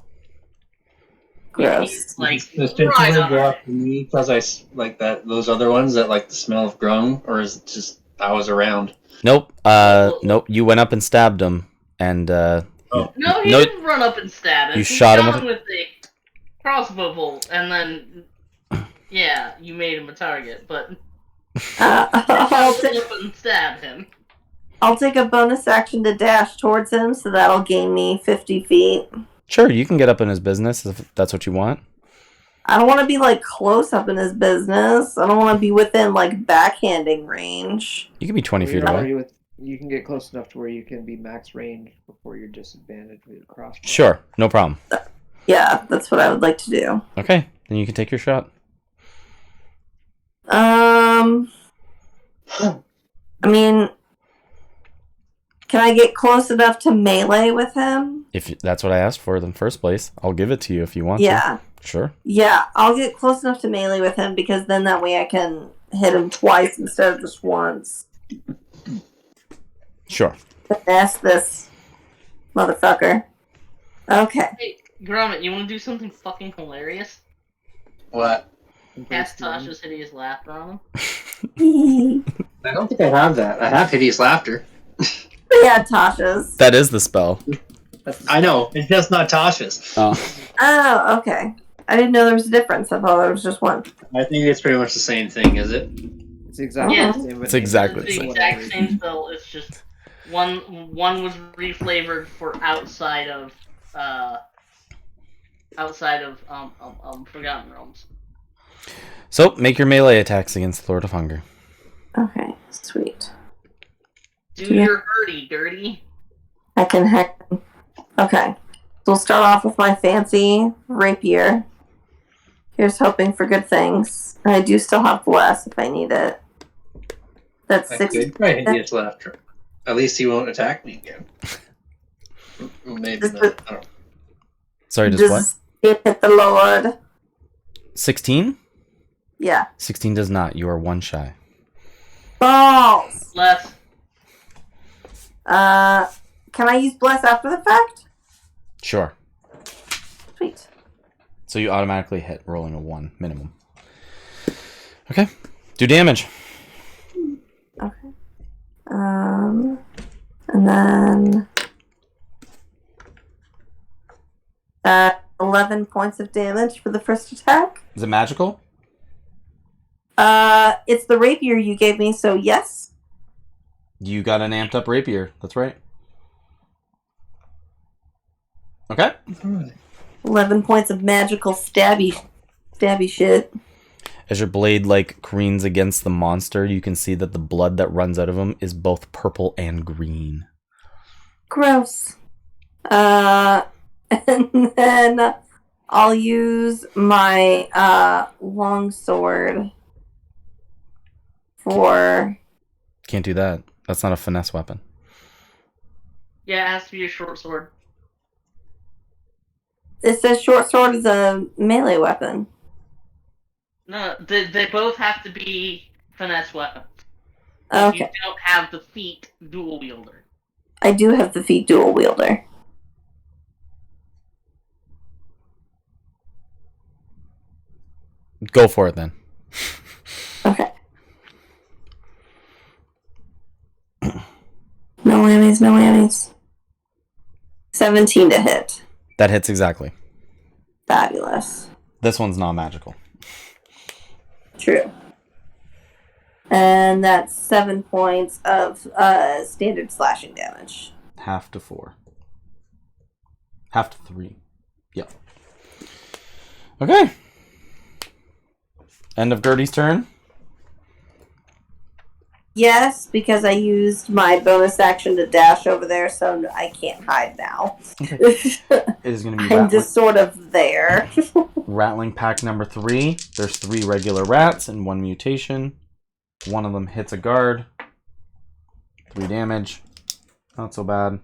Gross. He's like Does Pinto right on go our- after me because I like that those other ones that like the smell of grown, or is it just I was around? Nope. Nope. You went up and stabbed him, and No, he No, didn't run up and stab him. you He shot him with the crossbow bolt, and then yeah, you made him a target. But I'll, run up and stab him. I'll take a bonus action to dash towards him, so that'll gain me 50 feet. sure, you can get up in his business if that's what you want. I don't want to be like close up in his business. I don't want to be within like backhanding range. You can be 20 feet You're away. already you can get close enough to where you can be max range before you're disadvantaged with your crossbow. Sure, no problem. Yeah, that's what I would like to do. Okay, then you can take your shot. I mean, can I get close enough to melee with him? If that's what I asked for in the first place, I'll give it to you if you want Yeah. to. Sure. Yeah, I'll get close enough to melee with him because then that way I can hit him twice instead of just once. Sure. Finesse this motherfucker. Okay. Hey, Gromit, you want to do something fucking hilarious? What? Cast Tasha's hideous laughter on him. I don't think I have that. I have hideous laughter. Yeah, Tasha's. That is the spell. I know. It's just not Tasha's. Oh. Oh, okay. I didn't know there was a difference. I thought there was just one. I think it's pretty much the same thing, is it? It's exactly Yeah. the same. It's exactly It's the the same. exact same spell. It's just one was reflavored for outside of Forgotten Realms. So, make your melee attacks against the Lord of Hunger. Okay, sweet. Do your dirty. I can heck. Okay. So we'll start off with my fancy rapier. Here's hoping for good things. I do still have bless if I need it. That's I 6. could try hideous laughter. At least he won't attack me again. Well, maybe not. I don't know. Sorry, does what? It hit the Lord? 16? Yeah. 16 does not. You are one shy. Balls! Bless. Can I use bless after the fact? Sure. Sweet. So you automatically hit, rolling a 1 minimum. Okay. Do damage. Okay. And then 11 points of damage for the first attack. Is it magical? It's the rapier you gave me, so yes. You got an amped up rapier. That's right. Okay. 11 points of magical stabby shit. As your blade careens against the monster, you can see that the blood that runs out of him is both purple and green. Gross. And then I'll use my longsword for... Can't do that. That's not a finesse weapon. Yeah, it has to be a short sword. It says short sword is a melee weapon. No, they both have to be finesse weapons. Okay. You don't have the feat dual wielder. I do have the feat dual wielder. Go for it then. Okay. No whammies. 17 to hit. That hits exactly. Fabulous. This one's not magical. True. And that's 7 points of standard slashing damage. Half to 4. Half to 3. Yep. Okay. End of Gertie's turn. Yes, because I used my bonus action to dash over there, so I can't hide now. Okay. It is going to be I'm just sort of there. Rattling pack number 3. There's 3 regular rats and 1 mutation. One of them hits a guard. 3 damage. Not so bad.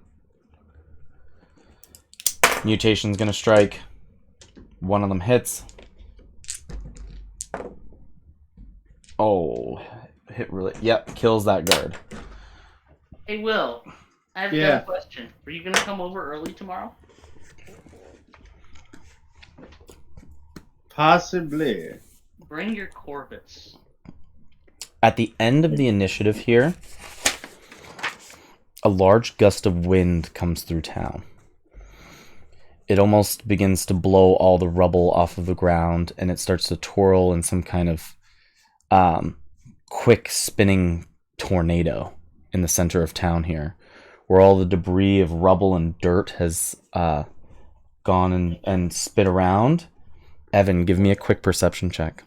Mutation's going to strike. One of them hits. Oh, hit really. Yep, kills that guard. Hey, Will, I have a question. Are you going to come over early tomorrow? Possibly. Bring your Corvus. At the end of the initiative here, a large gust of wind comes through town. It almost begins to blow all the rubble off of the ground, and it starts to twirl in some kind of quick spinning tornado in the center of town here, where all the debris of rubble and dirt has gone and spit around. Evan, give me a quick perception check.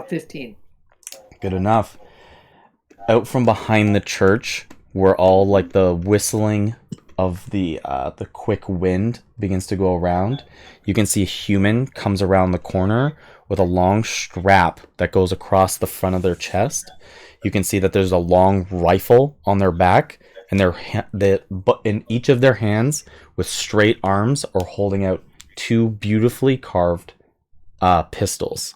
15. Good enough. Out from behind the church, where all the whistling of the quick wind begins to go around, you can see a human comes around the corner with a long strap that goes across the front of their chest. You can see that there's a long rifle on their back, and in each of their hands, with straight arms, are holding out 2 beautifully carved pistols.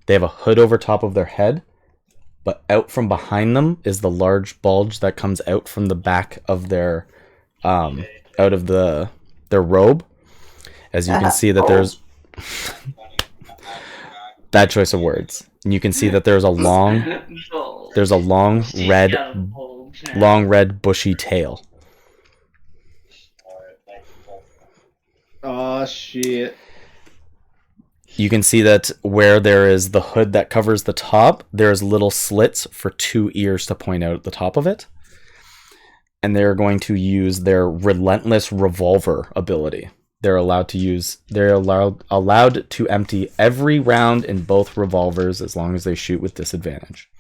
They have a hood over top of their head, but out from behind them is the large bulge that comes out from the back of their out of their robe. As you can see that there's bad choice of words. And you can see that there's a long red bushy tail. Oh shit. You can see that where there is the hood that covers the top, there's little slits for 2 ears to point out at the top of it. And they're going to use their relentless revolver ability. They're allowed to empty every round in both revolvers as long as they shoot with disadvantage.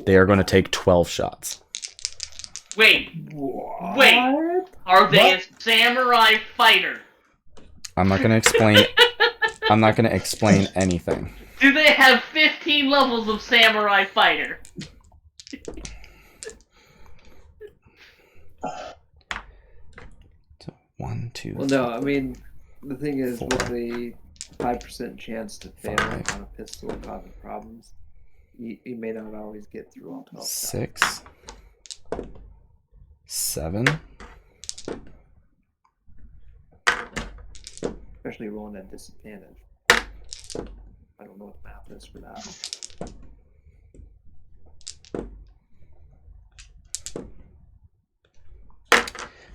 They are going to take 12 shots. Wait. Are they a samurai fighter? I'm not going to explain. I'm not going to explain anything. Do they have 15 levels of samurai fighter? So 1, 2. Well, no, I mean, the thing is, with the 5% chance to fail 5. on a pistol causing problems, you may not always get through all 12 shots. 6, 7. Especially rolling at disadvantage. I don't know what the math is for that.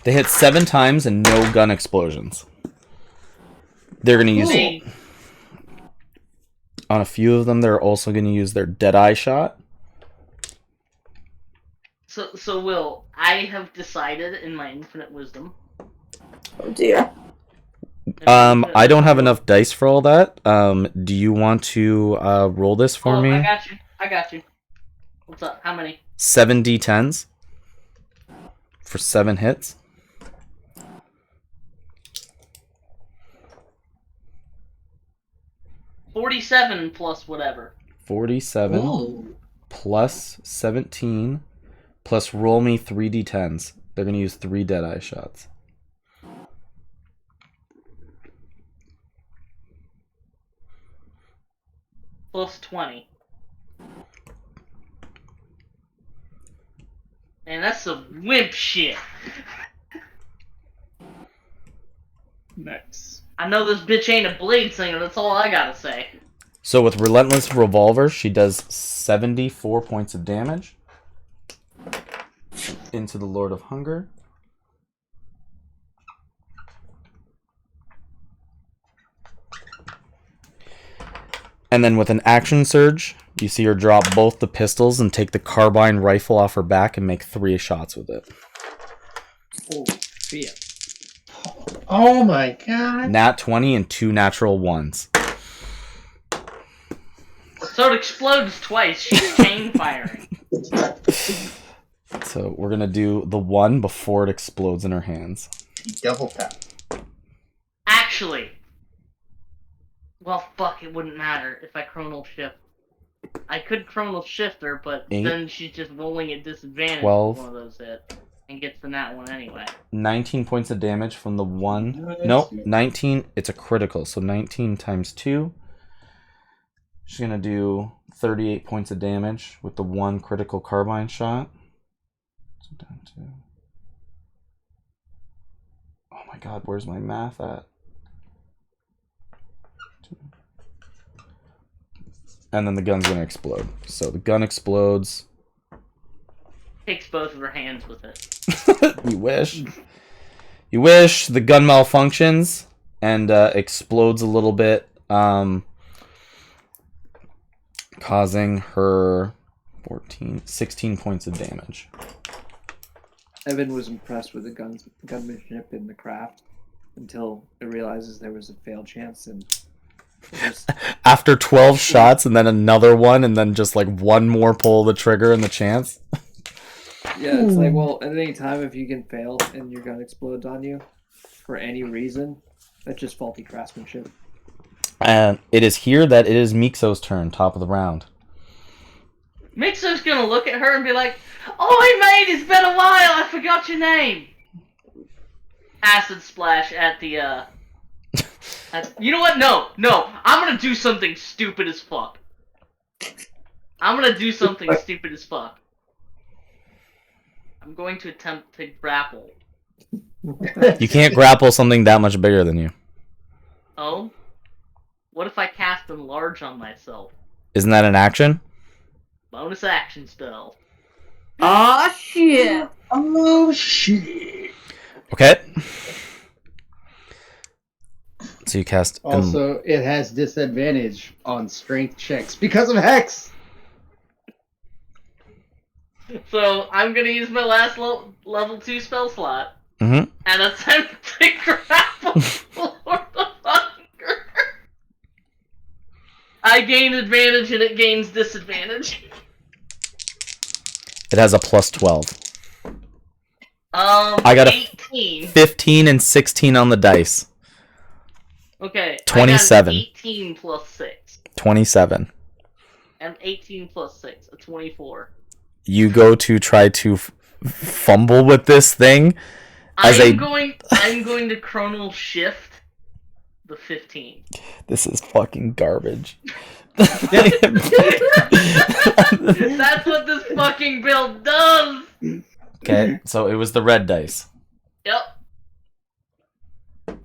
They hit 7 times and no gun explosions. They're going to use... On a few of them, they're also going to use their Deadeye shot. So Will, I have decided in my infinite wisdom. Oh dear. I don't have enough dice for all that. Do you want to roll this for me? I got you. What's up? How many? 7 d10s for 7 hits. $47 plus whatever. 47 plus 17 plus roll me 3 d10s. They're going to use 3 Deadeye shots. Plus 20. Man, that's some wimp shit. Nice. I know this bitch ain't a blade singer, that's all I gotta say. So with Relentless Revolver, she does 74 points of damage into the Lord of Hunger. And then with an action surge, you see her drop both the pistols and take the carbine rifle off her back and make 3 shots with it. Oh, shit. Oh my god. Nat 20 and 2 natural 1s. So it explodes twice, she's chain firing. So we're going to do the 1 before it explodes in her hands. Double tap. Actually, well, fuck, it wouldn't matter if I chronal shift. I could chronal shift her, but 8, then she's just rolling at disadvantage 12, with one of those hits, and gets the nat one anyway. 19 points of damage from the 1. No, 19. It's a critical, so 19 times 2. She's going to do 38 points of damage with the 1 critical carbine shot. So down to... Oh my god, where's my math at? 2. And then the gun's going to explode. So the gun explodes. Takes both of her hands with it. You wish. You wish. The gun malfunctions and explodes a little bit, causing her 16 points of damage. Evan was impressed with the gunmanship in the craft until it realizes there was a fail chance and After 12 shots and then another one and then just like one more pull of the trigger and the chance. Yeah, it's like, well, at any time if you can fail and your gun explodes on you for any reason, that's just faulty craftsmanship. And it is here that it is Mixo's turn, top of the round. Mixo's gonna look at her and be like, "Oi, mate, it's been a while. I forgot your name." Acid splash at the you know what? No. I'm gonna do something stupid as fuck. I'm going to attempt to grapple. You can't grapple something that much bigger than you. Oh? What if I cast Enlarge on myself? Isn't that an action? Bonus action spell. Aw, shit. Oh shit! Okay. So you cast. Also, it has disadvantage on strength checks because of Hex. So I'm gonna use my last level 2 spell slot Mm-hmm. and attempt to grapple Lord of Hunger. I gain advantage and it gains disadvantage. It has a plus 12. I got a 18. 15 and 16 on the dice. Okay. 27. I got 18 plus 6. 27. And 18 plus 6. A 24. You go to try to fumble with this thing. I'm going to chronal shift the 15. This is fucking garbage. That's what this fucking build does! Okay, so it was the red dice. Yep.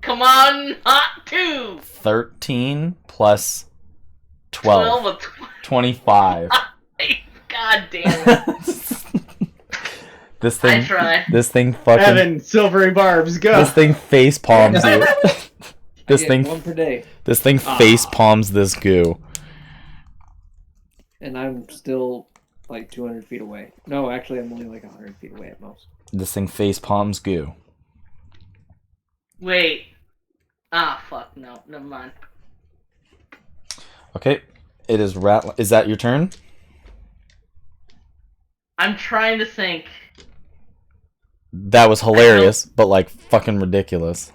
Come on, hot 2! 13 plus 12. 12 25. God damn it. This thing. I try. This thing fucking. Evan, silvery barbs, go. This thing face palms you. This I get thing. one per day, This thing face palms this goo. and I'm still like 200 feet away. No, actually, I'm only like 100 feet away at most. This thing face palms goo. Wait. Ah, fuck, no, never mind. Okay, it is rat. Is that your turn? I'm trying to think. That was hilarious, but like fucking ridiculous.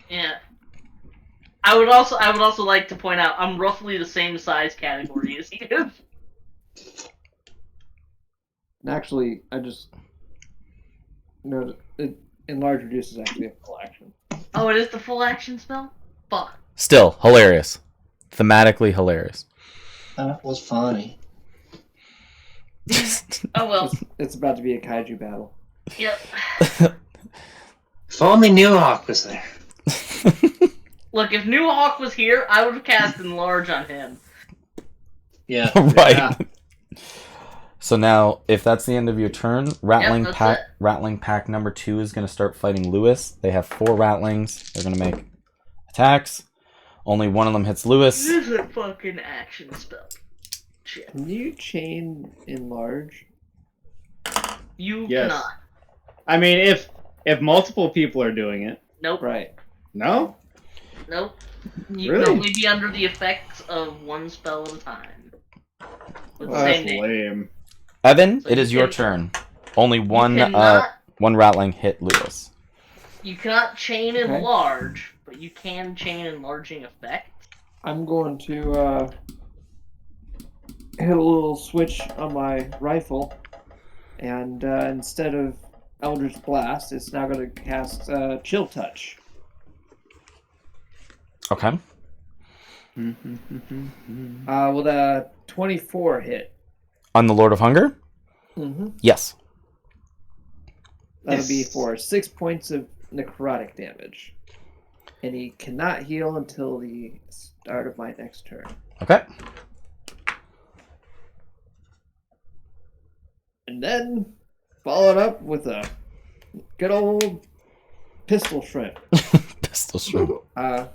Yeah. I would also like to point out I'm roughly the same size category as he is. And actually, I just noticed it enlarge reduce is actually a full action. Oh, it is the full action spell? Fuck. Still hilarious, thematically hilarious. That was funny. Oh well. It's about to be a kaiju battle. Yep. If only New Hawk was there. Look, if New Hawk was here, I would have cast Enlarge on him. Yeah. Right. Yeah. So now, if that's the end of your turn, Rattling that's Pack it. Rattling Pack number 2 is going to start fighting Lewis. They have 4 rattlings. They're going to make attacks. Only one of them hits Lewis. This is a fucking action spell. Shit. Can you chain enlarge? You Yes. cannot. I mean, if multiple people are doing it, Nope. Right. no. Nope. You Really? can only be under the effects of one spell at a time. With the Well, that's same name. lame. Evan, So it you is your can- turn. Only one cannot- one rattling hit Lewis. You cannot chain Okay. enlarge, but you can chain enlarging effect. I'm going to hit a little switch on my rifle, and instead of Eldritch Blast, it's now going to cast Chill Touch. Okay. With a 24 hit. On the Lord of Hunger? Mm-hmm. Yes. That'll be Yes. for 6 points of necrotic damage. And he cannot heal until the start of my next turn. Okay. And then follow it up with a good old pistol shrimp. Pistol shrimp. I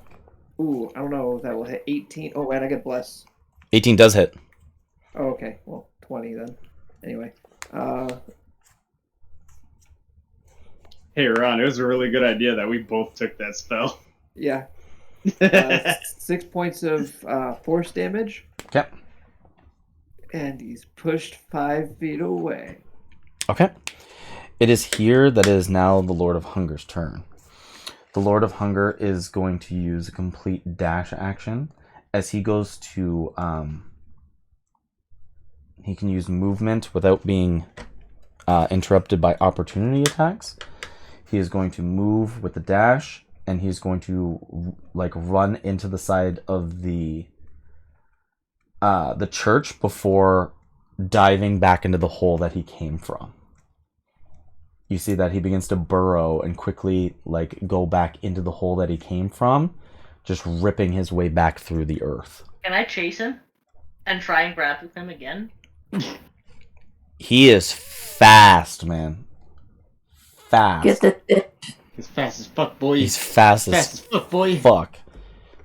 don't know if that will hit 18. Oh, and I get bless. 18 does hit. Oh, okay. Well, 20 then. Anyway. Hey, Ron, it was a really good idea that we both took that spell. Yeah. 6 points of force damage. Okay. And he's pushed 5 feet away. Okay. It is here that it is now the Lord of Hunger's turn. The Lord of Hunger is going to use a complete dash action as he goes to he can use movement without being interrupted by opportunity attacks. He is going to move with the dash, and he's going to like run into the side of the church before diving back into the hole that he came from. you see that he begins to burrow and quickly like go back into the hole that he came from, just ripping his way back through the earth. Can I chase him and try and grapple him again? He is fast, man. Fast. Get the He's fast as fuck, boy. He's fast fast as as fuck, boy. fuck.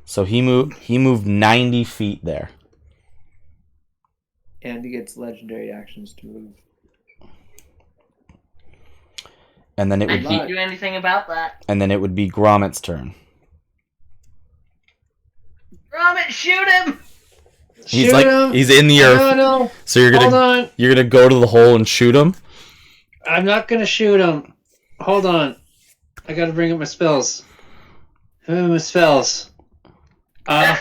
So he moved 90 feet there. And he gets legendary actions to move. And then it I would can't be do anything about that. Gromit's turn. Gromit, shoot him! He's he's in the earth. No. So you're Hold on. gonna go to the hole and shoot him? I'm not gonna shoot him. Hold on. I gotta bring up my spells. My spells. How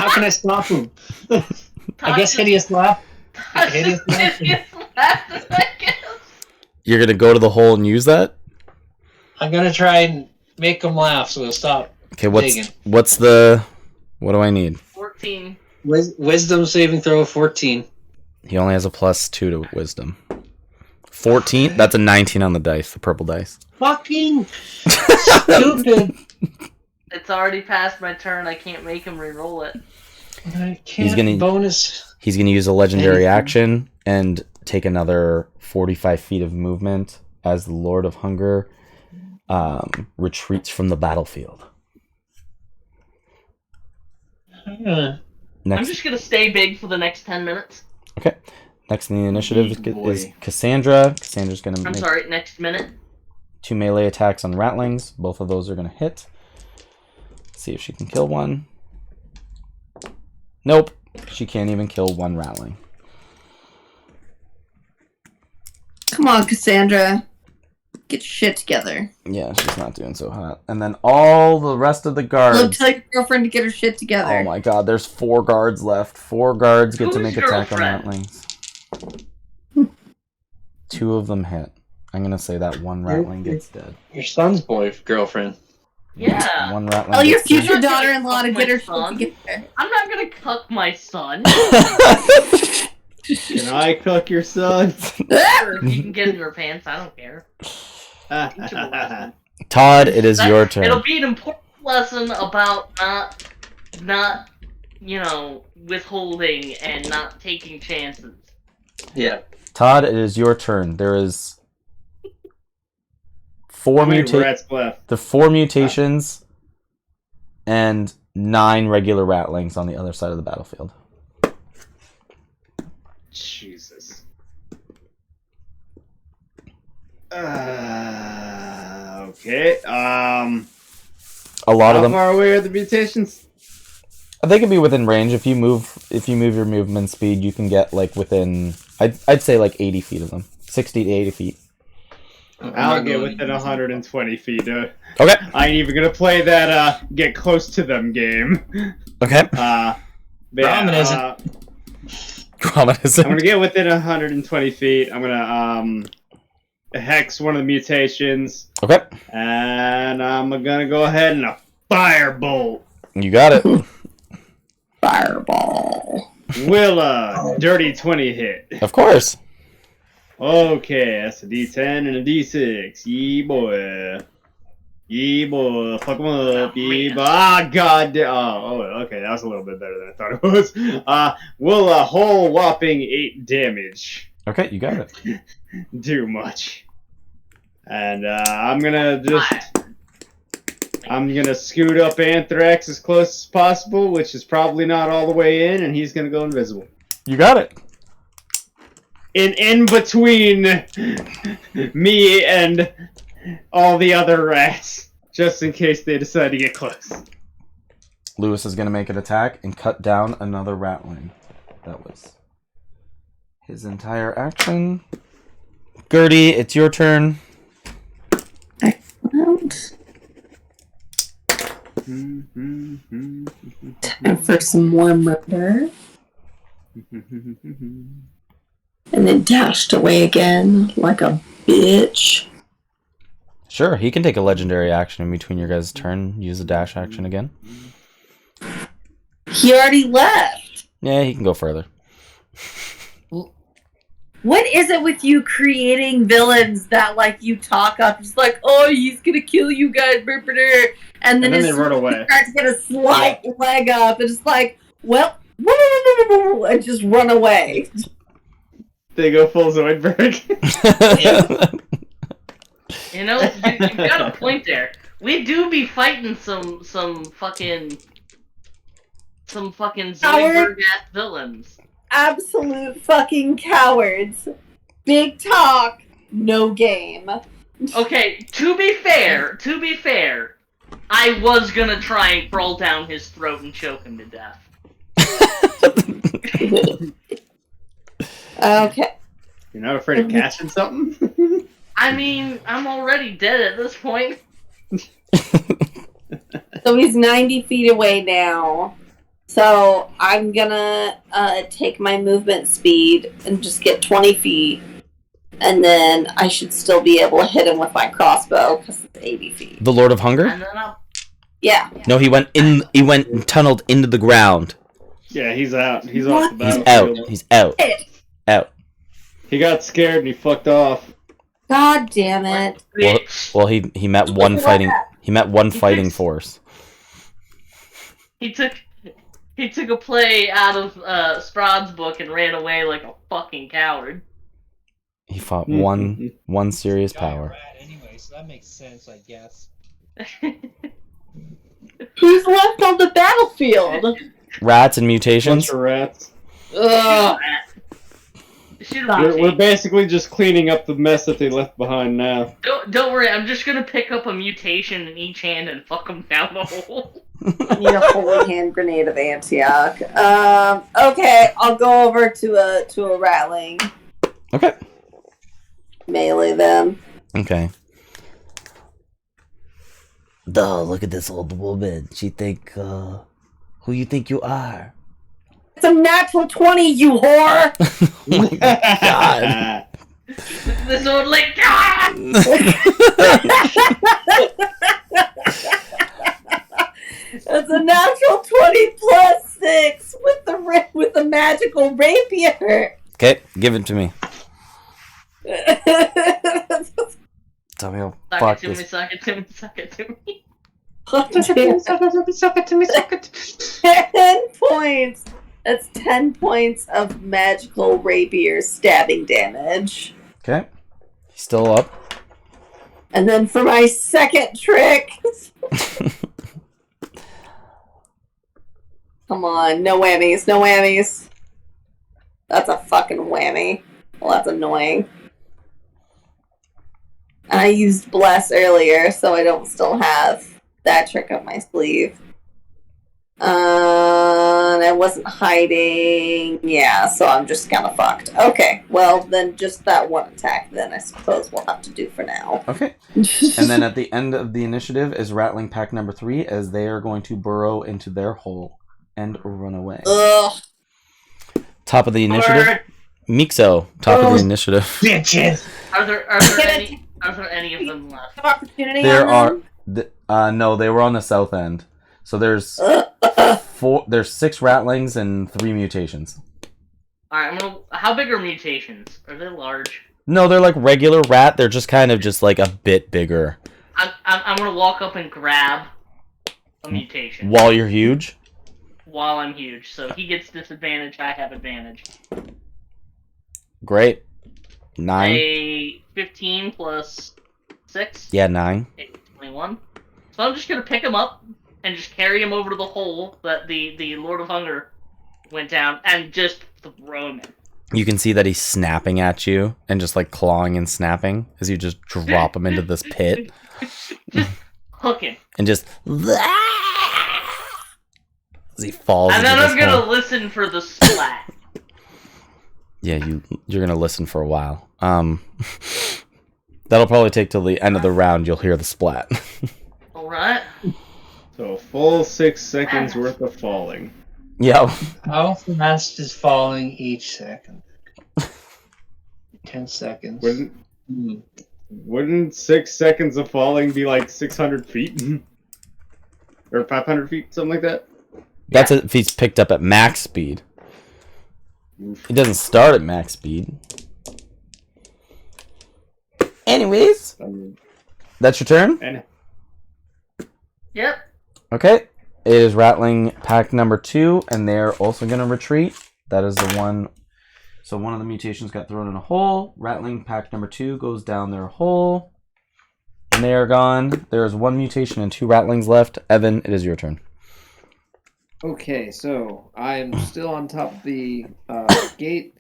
can I stop him? I guess hideous laugh. Hideous laugh. You're gonna go to the hole and use that? I'm gonna try and make him laugh so he'll stop. Okay, digging. what do I need? 14. Wisdom saving throw of 14. He only has a +2 to wisdom. 14? That's a 19 on the dice, the purple dice. Fucking stupid. It's already past my turn. I can't make him re-roll it. I can't bonus. He's gonna use a legendary Anything. action and take another 45 feet of movement as the Lord of Hunger retreats from the battlefield. I'm Next, just gonna stay big for the next 10 minutes. okay. Next in the initiative Big boy. is Cassandra. Cassandra's gonna I'm make sorry, next minute. 2 melee attacks on Ratlings. Both of those are gonna hit. See if she can kill one. Nope. She can't even kill one Ratling. Come on, Cassandra. Get your shit together. Yeah, she's not doing so hot. And then all the rest of the Look, guards. tell your girlfriend to get her shit together. Oh my god, there's 4 guards left. 4 guards get to Whose make attack on girlfriend? Ratlings. 2 of them hit. I'm gonna say that one Ratling gets dead. Your son's girlfriend. Yeah. One Ratling Tell your gets dead. future daughter-in-law to get her shit Son. together. I'm not gonna cuck my son. Can I cook your son? Sure, if you can get in your pants, I don't care. Teach him a lesson. Todd, it is your turn. It'll be an important lesson about not, withholding and not taking chances. Yeah. Todd, it is your turn. There is 4 How many mutations. rats left? The 4 mutations and 9 regular Ratlings on the other side of the battlefield. Jesus. Okay. A lot of How them. far away are the mutations? They can be within range. If you move your movement speed, you can get like within. I'd say like 80 feet of them, 60 to 80 feet. I'll get within 120 feet. Okay. I ain't even gonna play that get close to them game. Okay. Ramen isn't. Gromit I'm gonna get within 120 feet. I'm gonna hex one of the mutations, Okay. and I'm gonna go ahead and a firebolt. You got it. Fireball. Will a dirty 20 hit? Of course. Okay, that's a D10 and a D6. Yee boy. Yee boy. Fuck him up. Yee boy. Ah, god damn. Oh, okay. That was a little bit better than I thought it was. Will a whole whopping 8 damage. Okay, you got it. Do much. And I'm gonna scoot up Anthrax as close as possible, which is probably not all the way in, and he's gonna go invisible. You got it. In between me and all the other rats, just in case they decide to get close. Lewis is gonna make an attack and cut down another Ratling. That was his entire action. Gertie, it's your turn. Excellent. Time for some more murder. And then dashed away again like a bitch. Sure, he can take a legendary action in between your guys' turn. Use a dash action again. He already left. Yeah, he can go further. What is it with you creating villains that like you talk up just like, oh, he's gonna kill you guys, and then they run away. Start to get a slight leg up, and it's like, well, and just run away. They go full Zoidberg. You know, you've got a point there. We do be fighting some fucking Zoidberg-ass villains. Absolute fucking cowards. Big talk, no game. Okay, to be fair, I was gonna try and crawl down his throat and choke him to death. Okay. You're not afraid of catching something? I mean, I'm already dead at this point. So he's 90 feet away now. So I'm gonna take my movement speed and just get 20 feet. And then I should still be able to hit him with my crossbow because it's 80 feet. The Lord of Hunger? And then Yeah. No, he went in. He went and tunneled into the ground. Yeah, he's out. He's off the He's battlefield. out. He's out. Out. He got scared and he fucked off. God damn it. Well, he met one fighting. He met one fighting force. He took a play out of Spraud's book and ran away like a fucking coward. He fought one serious power. Anyway, so that makes sense, I guess. Who's left on the battlefield? Rats and Bunch mutations. of rats. Ugh. We're basically just cleaning up the mess that they left behind now. Don't worry, I'm just gonna pick up a mutation in each hand and fuck them down the hole. I need a holy hand grenade of Antioch. Okay, I'll go over to a rattling. Okay. Melee them. Okay. Duh, look at this old woman. She think, who you think you are? It's a natural 20, you whore! Oh my God. This old like ah! It's a natural 20 plus 6 with the magical rapier. Okay, give it to me. Tell me how fuck this. Suck it to me. 10 points. That's 10 points of magical rapier stabbing damage. Okay. He's still up. And then for my second trick. Come on, no whammies, no whammies. That's a fucking whammy. Well, that's annoying. And I used Bless earlier, so I don't still have that trick up my sleeve. And I wasn't hiding. Yeah, so I'm just kind of fucked. Okay, well, then just that one attack, then I suppose we'll have to do for now. Okay. And then at the end of the initiative is Rattling Pack number 3, as they are going to burrow into their hole and run away. Ugh. Top of the initiative. Mixo, top of the initiative. Bitches! Are there any of them left? Opportunity There on them? are no, they were on the south end. So there's there's 6 rattlings and 3 mutations. Alright, how big are mutations? Are they large? No, they're like regular rat, they're just kind of just like a bit bigger. I'm gonna walk up and grab a mutation. While you're huge? While I'm huge. So he gets disadvantage, I have advantage. Great. 9. A 15 plus 6? Yeah, 9. 21. So I'm just gonna pick him up and just carry him over to the hole that the Lord of Hunger went down and just throw him in. You can see that he's snapping at you and just like clawing and snapping as you just drop him into this pit. Just hook him. And just as he falls And into then this I'm gonna hole. listen for the splat. Yeah, you're gonna listen for a while. That'll probably take till the end of the round. You'll hear the splat. Alright. So a full 6 seconds worth of falling. Yeah. How fast is falling each second? 10 seconds. Wouldn't 6 seconds of falling be like 600 feet? Or 500 feet, something like that? That's if he's picked up at max speed. He doesn't start at max speed. Anyways, that's your turn? And Yep. Okay. It is Rattling pack number 2, and they're also going to retreat. That is the one. So one of the mutations got thrown in a hole. Rattling pack number 2 goes down their hole. And they are gone. There is 1 mutation and 2 Rattlings left. Evan, it is your turn. Okay, so I'm still on top of the gate.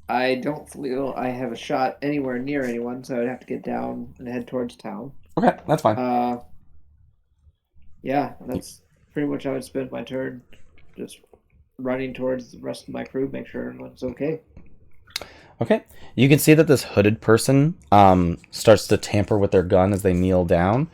I don't feel I have a shot anywhere near anyone, so I'd have to get down and head towards town. Okay, that's fine. Yeah, that's pretty much how I would spend my turn. Just running towards the rest of my crew, make sure everyone's okay. Okay. You can see that this hooded person starts to tamper with their gun as they kneel down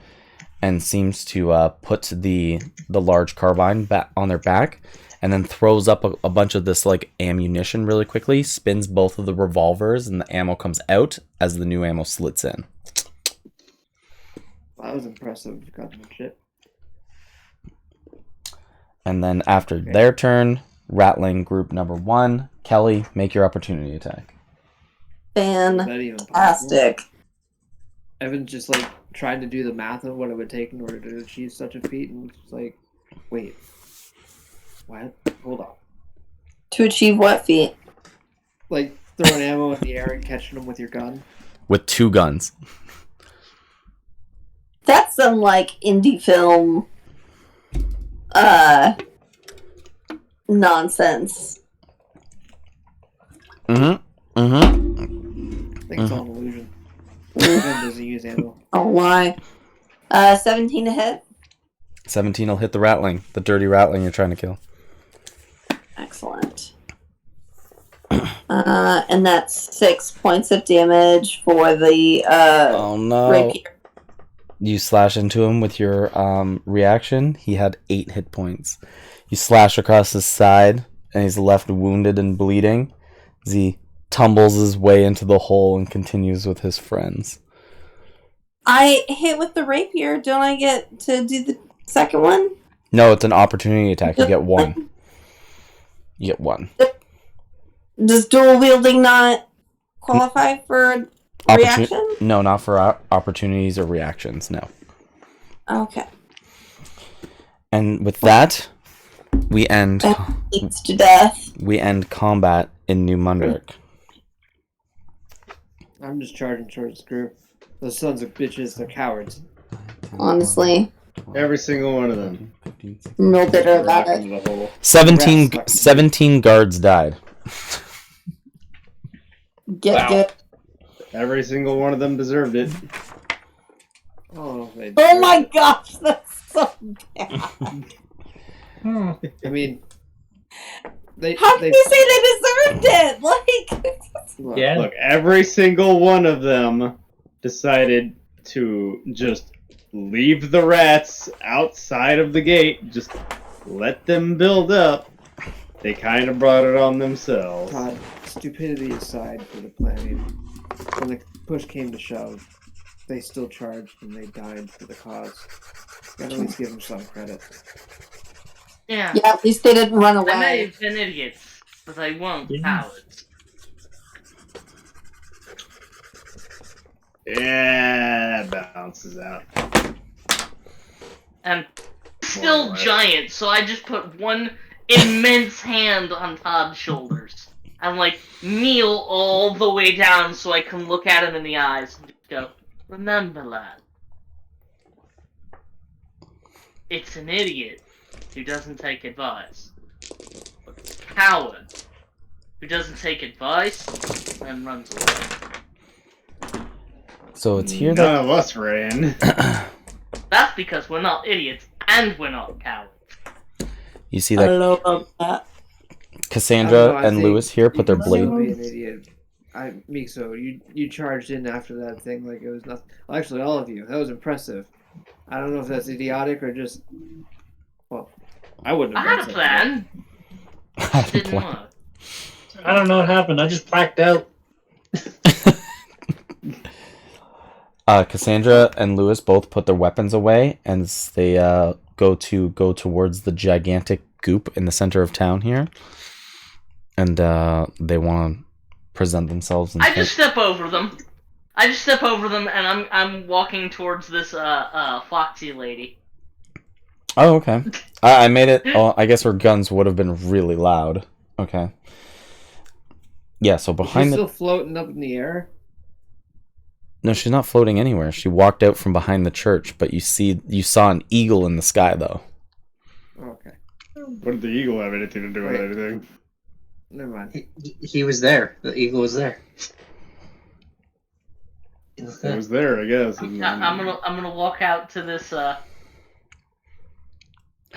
and seems to put the large carbine back on their back and then throws up a bunch of this like ammunition really quickly, spins both of the revolvers, and the ammo comes out as the new ammo slits in. That was impressive gunmanship. And then after their turn, Rattling group number 1, Kelly, make your opportunity attack. Is that even possible? Fantastic. Evan's just like trying to do the math of what it would take in order to achieve such a feat, and it's like, wait, what? Hold on. To achieve what feat? Like throwing ammo in the air and catching them with your gun. With 2 guns. That's some like indie film nonsense. Mm-hmm. Mm-hmm. I think it's all an illusion. Evan doesn't use ammo. Oh why? 17 to hit. 17 will hit the Rattling, the dirty Rattling you're trying to kill. Excellent. And that's 6 points of damage for the Oh no. rapier. You slash into him with your reaction. He had 8 hit points. You slash across his side, and he's left wounded and bleeding as he tumbles his way into the hole and continues with his friends. I hit with the rapier. Don't I get to do the second one? No, it's an opportunity attack. You get 1. You get 1. Does dual wielding not qualify for reaction? No, not for opportunities or reactions. No. Okay. And with that, we end. Leads to death. We end combat in New Mundrick. I'm just charging towards the group. Those sons of bitches, they're cowards. Honestly, every single one of them. I'm real bitter about Rock it. into the hole. 17 guards died. Get. Every single one of them deserved it. Oh, they Oh my gosh, that's so bad. I mean, they. How can you say they deserved it? Like, Look, Yeah. Look, every single one of them decided to just leave the rats outside of the gate. Just let them build up. They kind of brought it on themselves. Todd, stupidity aside for the planning, when the push came to shove, they still charged and they died for the cause. Gotta at least give them some credit. Yeah. yeah, at least they didn't run They may away. have been idiots, but they weren't Yeah. cowards. Yeah, that balances out. And still Alright. giant, so I just put one immense hand on Todd's shoulders. And like kneel all the way down so I can look at him in the eyes and just go, remember lad. It's an idiot who doesn't take advice. But a coward who doesn't take advice and runs away. So it's here None that of us ran. That's because we're not idiots and we're not cowards. you see I that love that. I Cassandra don't know, I and think Lewis here put their you can blade. still be an idiot. Mikso, you charged in after that thing like it was nothing. Well, actually, all of you. That was impressive. I don't know if that's idiotic or just. Well, I wouldn't I have had a done plan. I had a Didn't plan. work. I don't know what happened. I just blacked out. Cassandra and Lewis both put their weapons away, and they go towards the gigantic goop in the center of town here, and they want to present themselves. And I just step over them. I just step over them and I'm walking towards this foxy lady. Oh, okay. I made it. Oh, I guess her guns would have been really loud. Okay. Yeah, so Is she behind the. still floating up in the air? No, she's not floating anywhere. She walked out from behind the church, but you saw an eagle in the sky, though. Okay. What did the eagle have anything to do with Wait. anything? Never mind. He was there. The eagle was there. He was It there. was there, I guess. I'm gonna walk out to this Who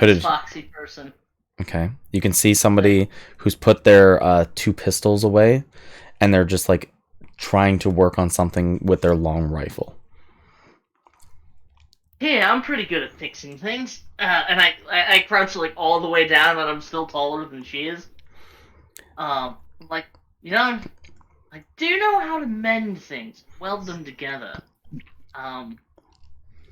did? foxy person. Okay. You can see somebody who's put their 2 pistols away, and they're just like trying to work on something with their long rifle. Yeah, I'm pretty good at fixing things. And I crouch like all the way down, and I'm still taller than she is. Like, you know, I do know how to mend things, weld them together.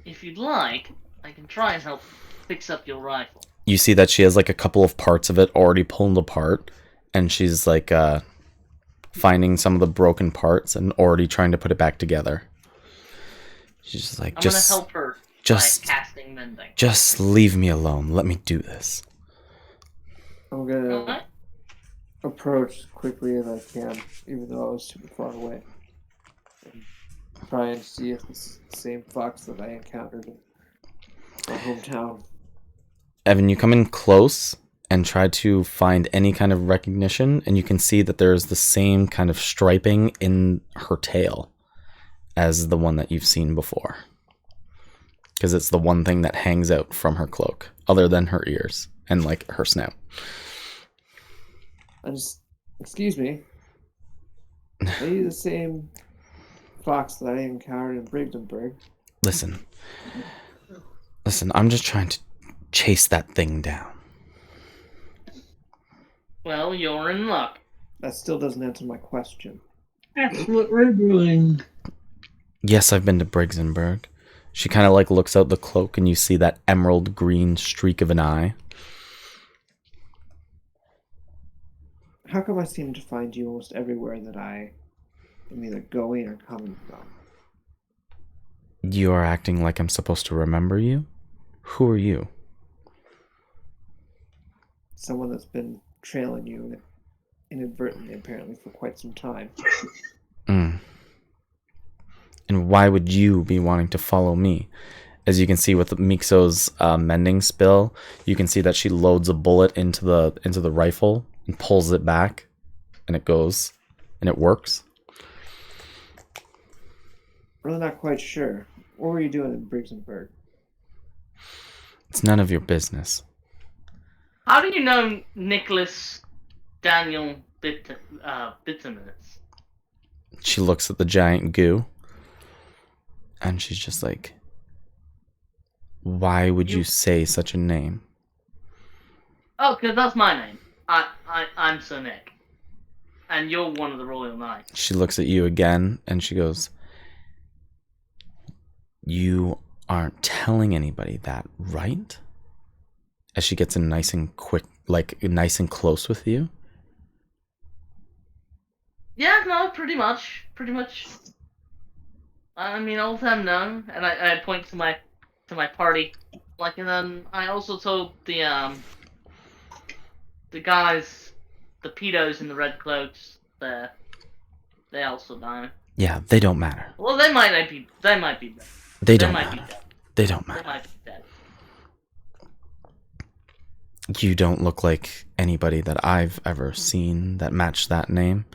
If you'd like, I can try and help fix up your rifle. You see that she has like a couple of parts of it already pulled apart, and she's like finding some of the broken parts and already trying to put it back together. She's just like, I'm gonna help her by casting mending. Just leave me alone. Let me do this. I'm gonna Alright. approach as quickly as I can, even though I was super far away. And try and see if it's the same fox that I encountered in my hometown. Evan, you come in close and try to find any kind of recognition, and you can see that there's the same kind of striping in her tail as the one that you've seen before. Because it's the one thing that hangs out from her cloak, other than her ears and like her snout. Excuse me. Are you the same fox that I encountered in Brigdenburg? Listen, I'm just trying to chase that thing down. Well, you're in luck. That still doesn't answer my question. That's what we're doing. Yes, I've been to Brigdenburg. She kind of like looks out the cloak, and you see that emerald green streak of an eye. How come I seem to find you almost everywhere that I am either going or coming from? You are acting like I'm supposed to remember you? Who are you? Someone that's been trailing you inadvertently, apparently, for quite some time. And why would you be wanting to follow me? As you can see with Mixo's mending spill, you can see that she loads a bullet into the rifle and pulls it back, and it goes, and it works. Really not quite sure. What were you doing in Brigdenburg? It's none of your business. How do you know Nicholas Daniel Bitterminus? She looks at the giant goo, and she's just like, why would you say such a name? Oh, because that's my name. I'm Sir Nick. And you're one of the Royal Knights. She looks at you again, and she goes, you aren't telling anybody that, right? As she gets in nice and quick, like nice and close with you. Yeah, no, pretty much. I mean, all of them know, and I point to my party. Like, and then I also told the guys, the pedos in the red cloaks, they also know. Yeah, they don't matter. Well, they might be dead. They don't matter. They don't They matter. might be dead. You don't look like anybody that I've ever seen that matched that name.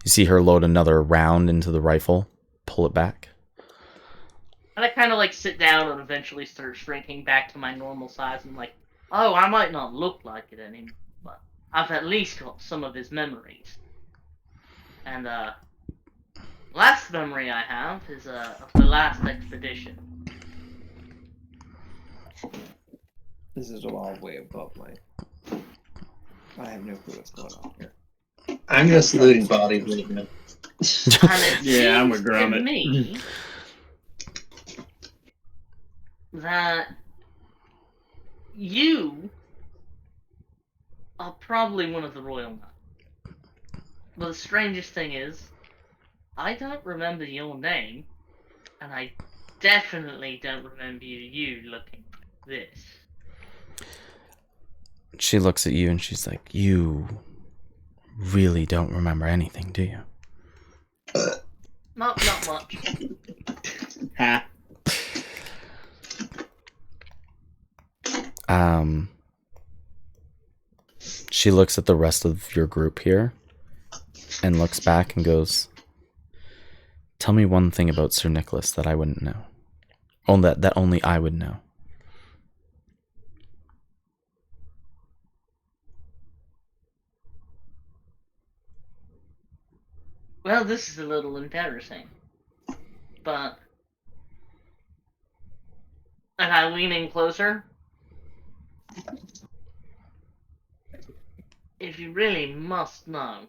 You see her load another round into the rifle, pull it back. And I kind of like sit down and eventually start shrinking back to my normal size and like, oh, I might not look like it anymore, but I've at least got some of his memories. And last memory I have is of the last expedition. This is all way above my... I have no clue what's going on here. I'm just looting bodies right now. And it Yeah, I'm seems with Gromit. to me that you are probably one of the Royal Knights. But the strangest thing is, I don't remember your name, and I definitely don't remember you looking like this. She looks at you and she's like, "You really don't remember anything, do you?" Not much. Ha. She looks at the rest of your group here and looks back and goes, "Tell me one thing about Sir Nicholas that I wouldn't know. That only I would know." Well, this is a little embarrassing. But... And I lean in closer. If you really must know,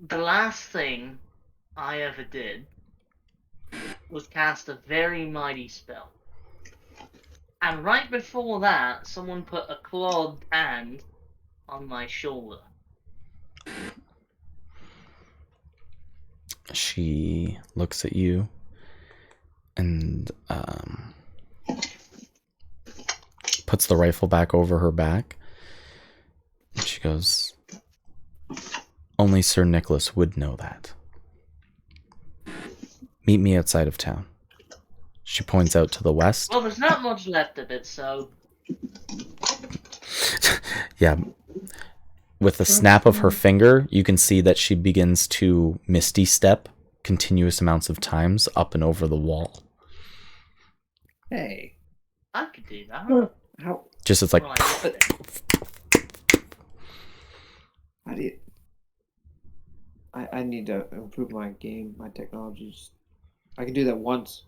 the last thing I ever did was cast a very mighty spell. And right before that, someone put a clawed hand on my shoulder. She looks at you and puts the rifle back over her back. And she goes, "Only Sir Nicholas would know that. Meet me outside of town." She points out to the west. Well, there's not much left of it, so... Yeah. With the snap of her finger, you can see that she begins to misty step continuous amounts of times up and over the wall. Hey, I could do that. how Just it's like, Well, I did. how do you? I need to improve my game, my technologies. I can do that once.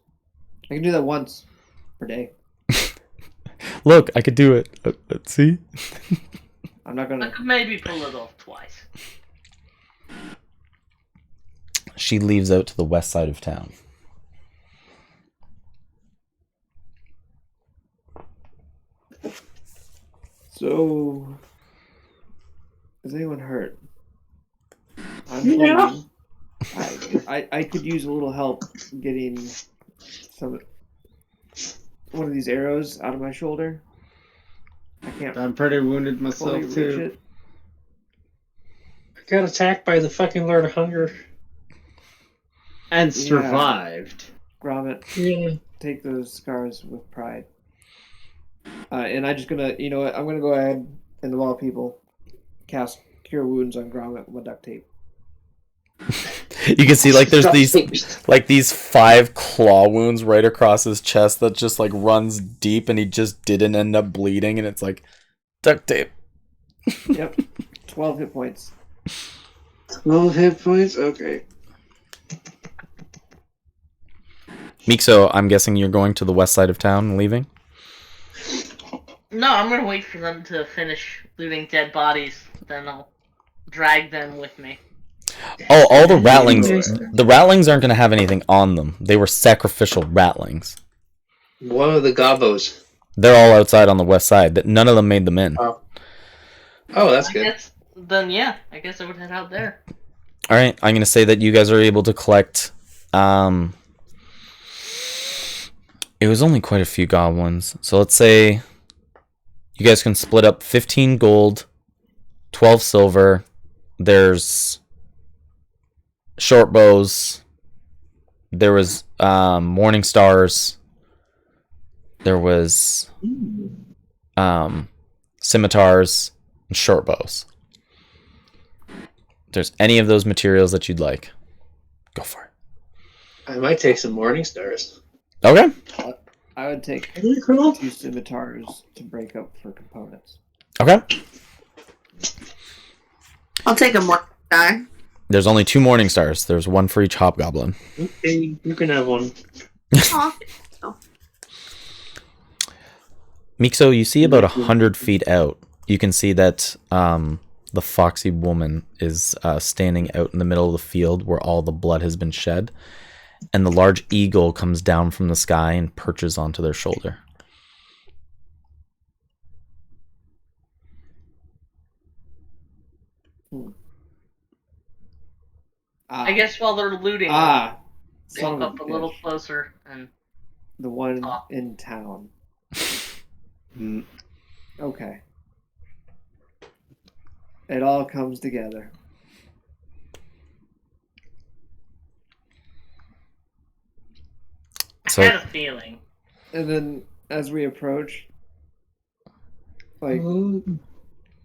I can do that once per day. look, I could do it. See? I'm not I gonna. could maybe pull it off twice. She leaves out to the west side of town. So, is anyone hurt? I'm Yeah. bleeding. I could use a little help getting one of these arrows out of my shoulder. I can't I'm pretty wounded fully myself reach too. it. I got attacked by the fucking Lord of Hunger. And survived. Gromit, Yeah. take those scars with pride. And I'm just gonna, you know what? I'm gonna go ahead and of all people, cast Cure Wounds on Gromit with duct tape. You can see like there's these 5 claw wounds right across his chest that just like runs deep, and he just didn't end up bleeding, and it's like duct tape. Yep, 12 hit points. 12 hit points? Okay. Mixo, I'm guessing you're going to the west side of town and leaving? No, I'm gonna wait for them to finish looting dead bodies, then I'll drag them with me. Oh, all the rattlings aren't going to have anything on them. They were sacrificial rattlings. One of the gobos. They're all outside on the west side. None of them made them in. Oh, that's I good. guess, then yeah, I guess I would head out there. All right, I'm going to say that you guys are able to collect. It was only quite a few goblins, so let's say you guys can split up 15 gold, 12 silver. There's short bows. There was morning stars. There was scimitars and short bows. If there's any of those materials that you'd like, go for it. I might take some morning stars. Okay. I would take Isn't it cool? 2 scimitars to break up for components. Okay. I'll take a more guy. There's only 2 morning stars. There's one for each hobgoblin. Okay, you can have one. Aw. Mixo, you see about 100 feet out. You can see that the foxy woman is standing out in the middle of the field where all the blood has been shed. And the large eagle comes down from the sky and perches onto their shoulder. I guess while they're looting, son walk of a up a little bitch. closer and The one talk. in town. Mm. Okay. It all comes together. So I had a feeling. And then as we approach, like, Oh,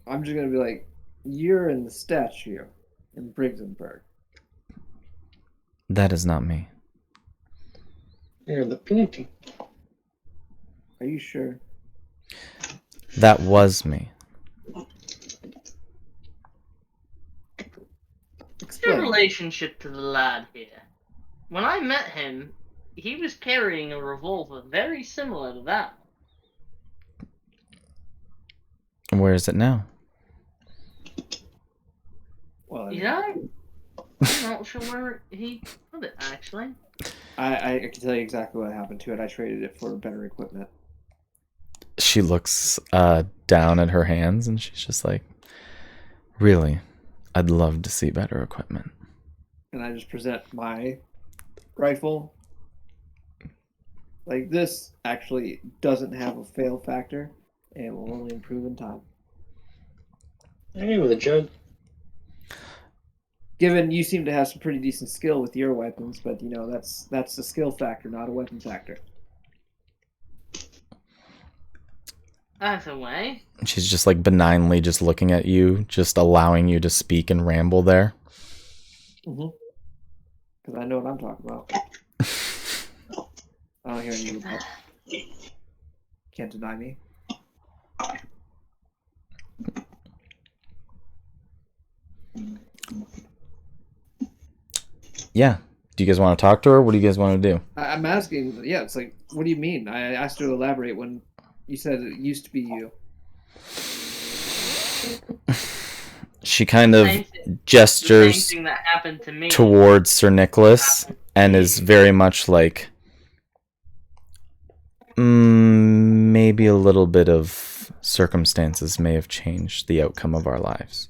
I'm just gonna be like, you're in the statue in Brigsenberg. that is not me. Here, the painting. Are you sure? That was me. What's your Explain. relationship to the lad here? When I met him, he was carrying a revolver very similar to that. Where is it now? Well, I You mean, know? I'm not sure where he put it, actually. I can tell you exactly what happened to it. I traded it for better equipment. She looks down at her hands and she's just like, really, I'd love to see better equipment. And I just present my rifle. Like, this actually doesn't have a fail factor and will only improve in time. Hey, with a jug. Given you seem to have some pretty decent skill with your weapons, but you know that's a skill factor, not a weapon factor. Either way. She's just like benignly just looking at you, just allowing you to speak and ramble there. Because I know what I'm talking about. I don't hear any rebuttal. Can't deny me. Yeah. Do you guys want to talk to her? What do you guys want to do? I'm asking. Yeah, it's like, what do you mean? I asked her to elaborate when you said it used to be you. She kind of The same gestures thing that happened to me. towards Sir Nicholas and is very much like, maybe a little bit of circumstances may have changed the outcome of our lives.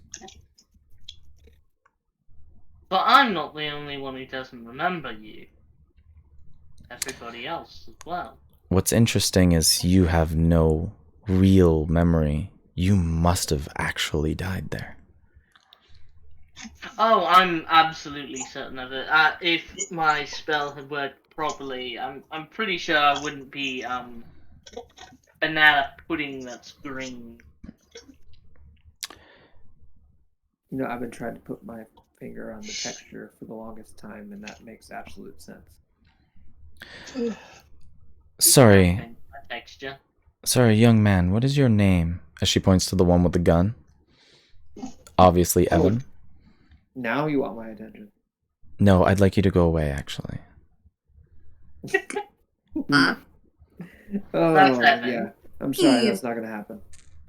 But I'm not the only one who doesn't remember you. Everybody else as well. What's interesting is you have no real memory. You must have actually died there. Oh, I'm absolutely certain of it. If my spell had worked properly, I'm pretty sure I wouldn't be banana pudding that's green. You know, I've been trying to put my finger on the texture for the longest time, and that makes absolute sense. Sorry, Texture. sorry, young man, what is your name? As she points to the one with the gun. Obviously, Evan. Now you want my attention. No, I'd like you to go away, actually. Oh, That's Evan. yeah. I'm sorry, that's not gonna happen.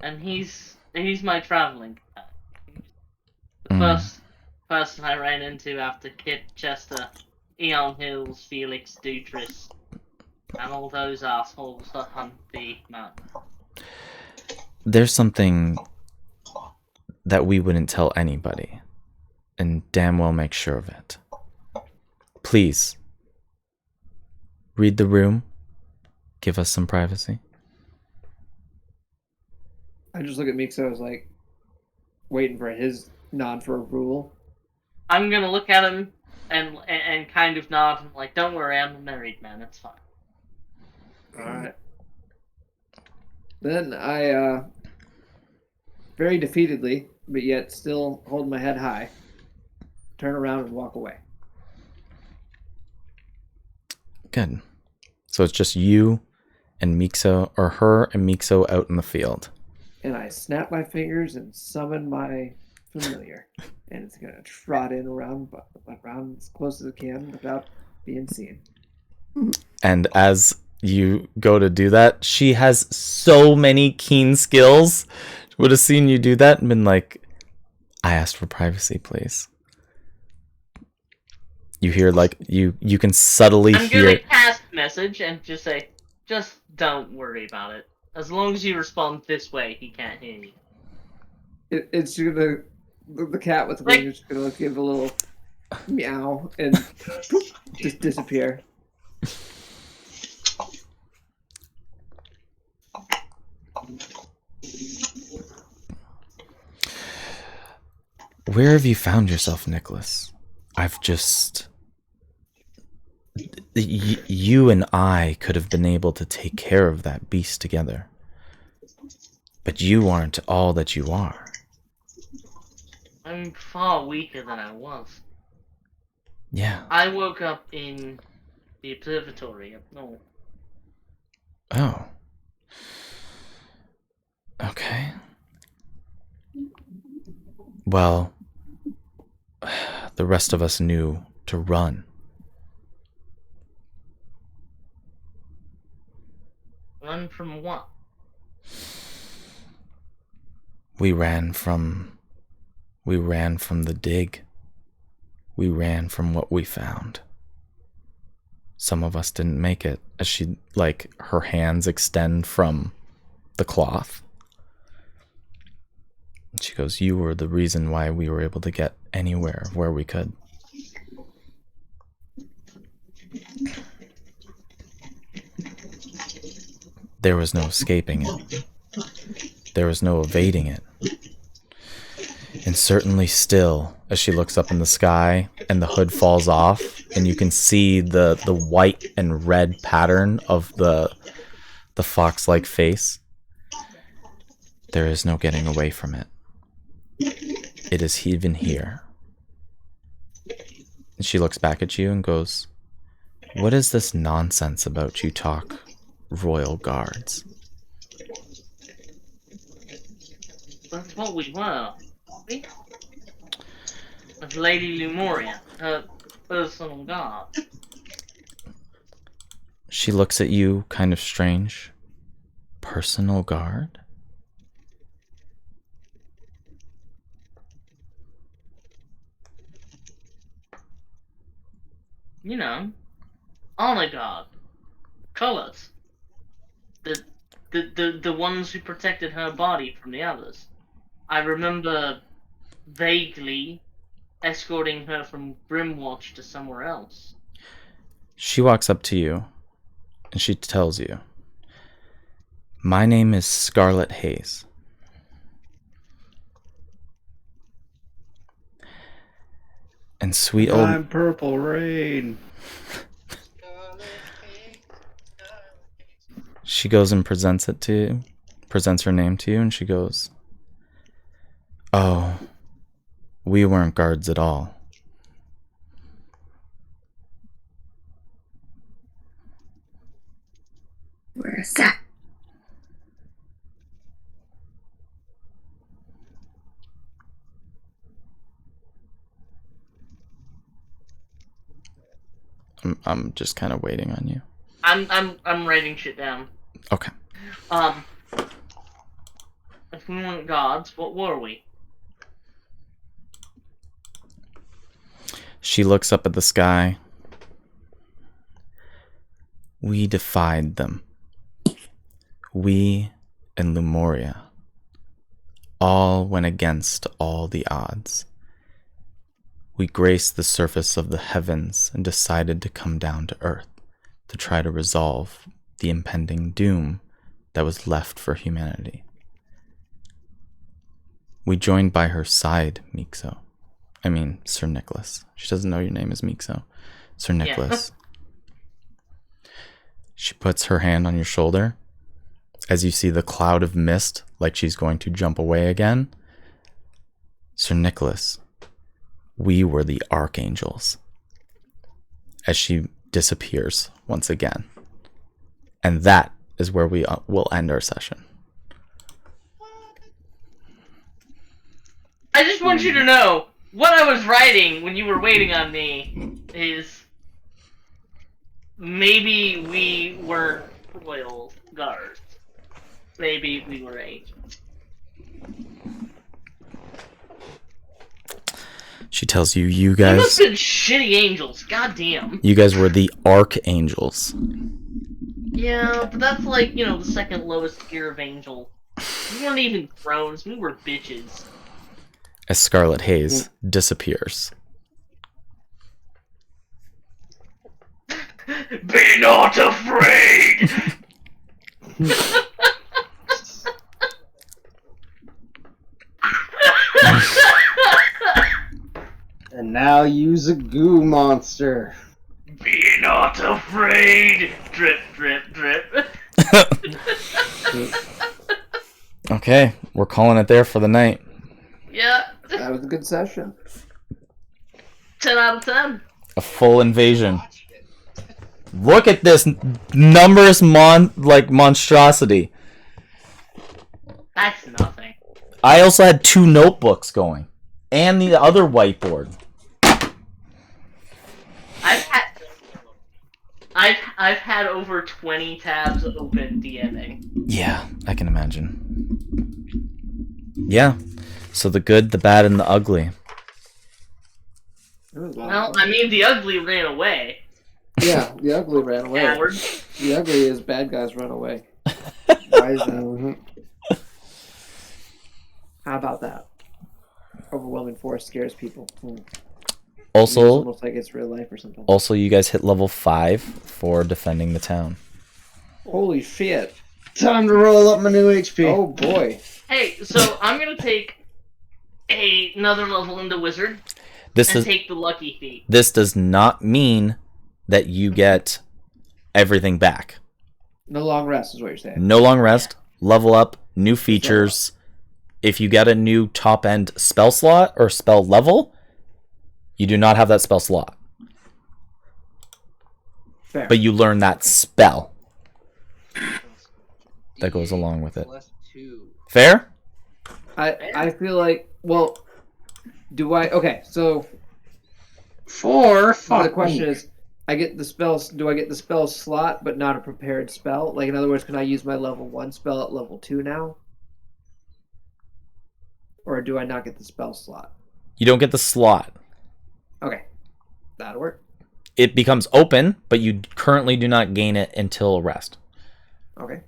And he's my traveling companion. The Mm. first person I ran into after Kit Chester, Eon Hills, Felix Dutris, and all those assholes that hunt the mountain. There's something that we wouldn't tell anybody, and damn well make sure of it. Please, read the room. Give us some privacy. I just look at Mixo, I was like, waiting for his nod for approval. I'm gonna look at him and kind of nod, and like, don't worry, I'm a married man, it's fine. Alright. Then I, very defeatedly, but yet still holding my head high, turn around and walk away. Good. So it's just you and Mixo, or her and Mixo out in the field. And I snap my fingers and summon my familiar. And it's going to trot in around as close as it can without being seen. And as you go to do that, she has so many keen skills. Would have seen you do that and been like, I asked for privacy, please. You hear, like, you can subtly I'm hear gonna it. cast a message and just say, just don't worry about it. As long as you respond this way, he can't hear you. It's going to... The cat with the Like- wings is going to give a little meow, and poof, just disappear. Where have you found yourself, Nicholas? I've just... you and I could have been able to take care of that beast together. But you aren't all that you are. I'm far weaker than I was. Yeah. I woke up in the observatory up north. Oh. Okay. Well, the rest of us knew to run. Run from what? We ran from the dig. We ran from what we found. Some of us didn't make it, as she, like, her hands extend from the cloth. She goes, you were the reason why we were able to get anywhere where we could. There was no escaping it. There was no evading it. And certainly still, as she looks up in the sky and the hood falls off and you can see the white and red pattern of the fox-like face, there is no getting away from it. It is even here. And she looks back at you and goes, what is this nonsense about you talk royal guards? That's what we were. That's Lady Lumoria, her personal guard. She looks at you kind of strange. Personal guard? You know, honor guard. Colors. The ones who protected her body from the others. I remember vaguely escorting her from Grimwatch to somewhere else. She walks up to you and she tells you, my name is Scarlet Hayes. And sweet old... I'm Purple Rain. She goes and presents her name to you, and she goes, oh, we weren't guards at all. Where's that? I'm just kind of waiting on you. I'm writing shit down. Okay. If we weren't gods, what were we? She looks up at the sky. We defied them. We and Lumoria all went against all the odds. We graced the surface of the heavens and decided to come down to Earth to try to resolve the impending doom that was left for humanity. We joined by her side, Mixo. I mean, Sir Nicholas. She doesn't know your name is Mixo. Sir Nicholas. Yeah. She puts her hand on your shoulder as you see the cloud of mist, like she's going to jump away again. Sir Nicholas, we were the archangels. As she disappears once again. And that is where we will end our session. I just want you to know, what I was writing when you were waiting on me is maybe we were royal guards. Maybe we were agents. She tells you, you guys... You must have been shitty angels, goddamn. You guys were the archangels. Yeah, but that's like, you know, the second lowest tier of angel. We weren't even thrones, we were bitches. As Scarlet Hayes disappears. Be not afraid! And now use a goo monster. Be not afraid! Drip, drip, drip. Okay, we're calling it there for the night. Yeah. That was a good session. 10 out of 10. A full invasion. Look at this numerous monstrosity. That's nothing. I also had 2 notebooks going. And the other whiteboard. I've had over 20 tabs open DMing. Yeah, I can imagine. Yeah. So the good, the bad, and the ugly. It was a lot Well, of fun. I mean, the ugly ran away. Yeah, the ugly ran away. Coward. The ugly is bad guys run away. Why is that? How about that? Overwhelming force scares people. It's Also, almost like it's real life or something. you guys hit level 5 for defending the town. Holy shit! Time to roll up my new HP. Oh boy! Hey, so I'm gonna take another level into Wizard This and does take the Lucky Feat. this does not mean that you get everything back. No long rest is what you're saying. No long rest, level up, new features. If you get a new top end spell slot or spell level, you do not have that spell slot. Fair. But you learn that spell that goes along with it. +2. Fair? I feel like, well, do I? Okay, so 4. the Fuck. question is, I get the spells. Do I get the spell slot, but not a prepared spell? Like, in other words, can I use my level 1 spell at level 2 now, or do I not get the spell slot? You don't get the slot. Okay, that'll work. It becomes open, but you currently do not gain it until rest. Okay.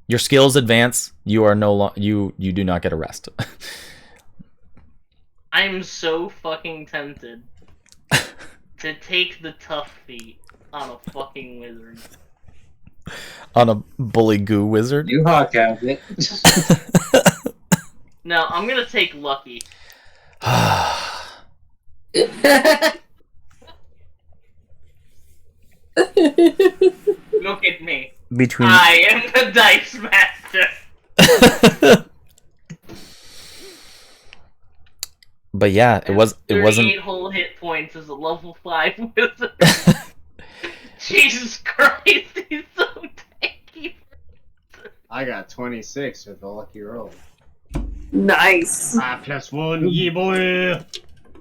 Your skills advance. You are you do not get a rest. I'm so fucking tempted to take the tough feat on a fucking wizard. On a bully goo wizard. You hawk out it. No, I'm gonna take Lucky. Look at me. Between I am the Dice Master. But yeah, it wasn't 38 whole hit points as a level 5 wizard. Jesus Christ, he's so tanky. I got 26 with a lucky roll. Nice. 5+1, yeah boy.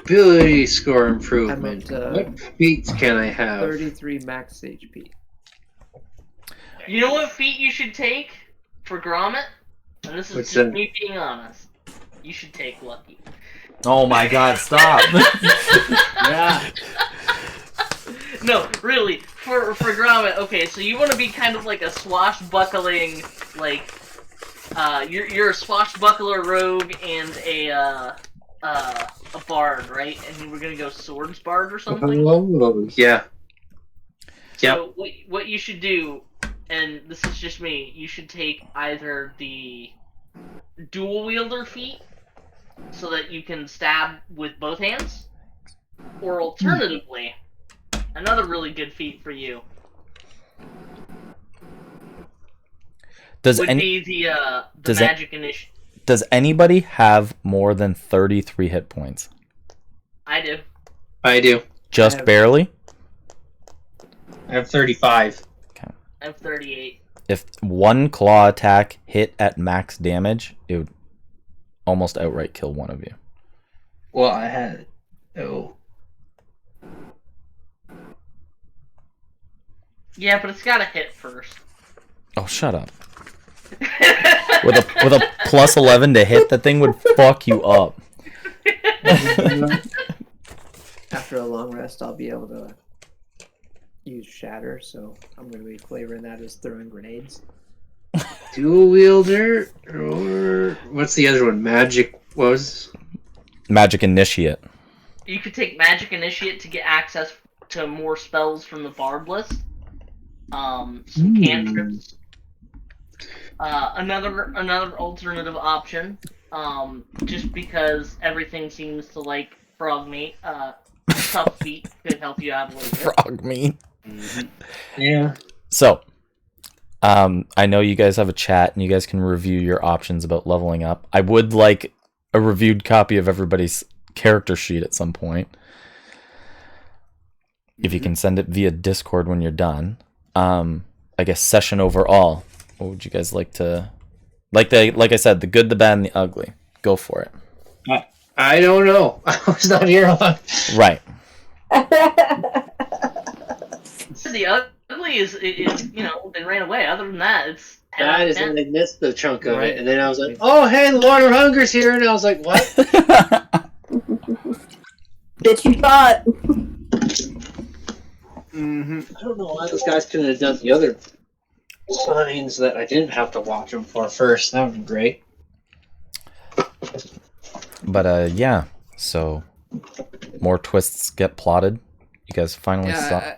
Ability score I'm improvement. up to What feats can I have? 33 max HP. You know what feat you should take for Grommet? And this is What's just that? me being honest. You should take Lucky. Oh my god, stop. Yeah. No, really, for Grommet, okay, so you want to be kind of like a swashbuckling, like, you're a swashbuckler rogue and a bard, right? And you were gonna go swords bard or something? Yeah. So what you should do, and this is just me, you should take either the dual wielder feat, so that you can stab with both hands, or alternatively, another really good feat for you Does would any be the does magic initiative. does anybody have more than 33 hit points? I do. I do. Just have- barely? I have 35. I have 38. If one claw attack hit at max damage, it would almost outright kill one of you. Well, I had. Oh. Yeah, but it's gotta hit first. Oh, shut up. With a plus 11 to hit, that thing would fuck you up. After a long rest, I'll be able to use Shatter, so I'm going to be flavoring that as throwing grenades. Dual wielder? Or. What's the other one? Magic was? Magic Initiate. You could take magic initiate to get access to more spells from the bard list. Some cantrips. Another alternative option. Just because everything seems to like frog meat. Tough feet could help you out a little bit. Frog meat. Yeah. So, I know you guys have a chat and you guys can review your options about leveling up. I would like a reviewed copy of everybody's character sheet at some point. If you can send it via Discord when you're done. I guess session overall. What would you guys like to... Like I said, the good, the bad, and the ugly. Go for it. I don't know. I was not here long. Right. The ugly is they ran away. Other than that, it's 10 out That of is 10. when I missed the chunk of Right. it, and then I was like, "Oh, hey, the Lord of Hunger's here," and I was like, "What?" Bitch, you thought. I don't know why those guys couldn't have done the other signs that I didn't have to watch them for first. That would be great. But, yeah. So, more twists get plotted. You guys finally saw... Yeah,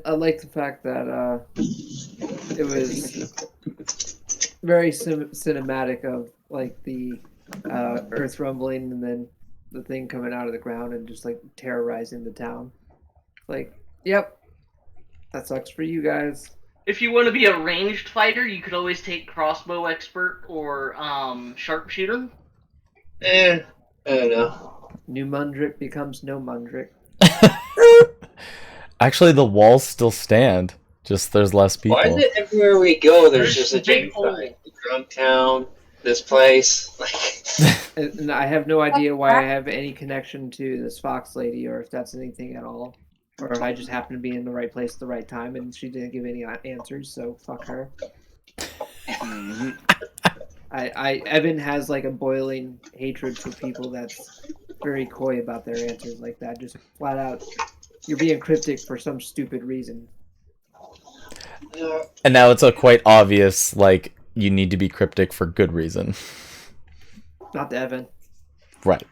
I like the fact that it was very cinematic of like the earth rumbling and then the thing coming out of the ground and just like terrorizing the town. Like, yep, that sucks for you guys. If you want to be a ranged fighter, you could always take crossbow expert or sharpshooter. I don't know. New Mundrick becomes no Mundrick. Actually, the walls still stand. Just there's less people. Why is it everywhere we go, there's just a Big big hole. sign? Drunk town, this place. Like, And I have no idea why I have any connection to this fox lady, or if that's anything at all, or if I just happen to be in the right place at the right time and she didn't give any answers. So fuck her. Evan has like a boiling hatred for people that's very coy about their answers like that. Just flat out, you're being cryptic for some stupid reason. And now it's a quite obvious, like, you need to be cryptic for good reason. Not to Evan. Right.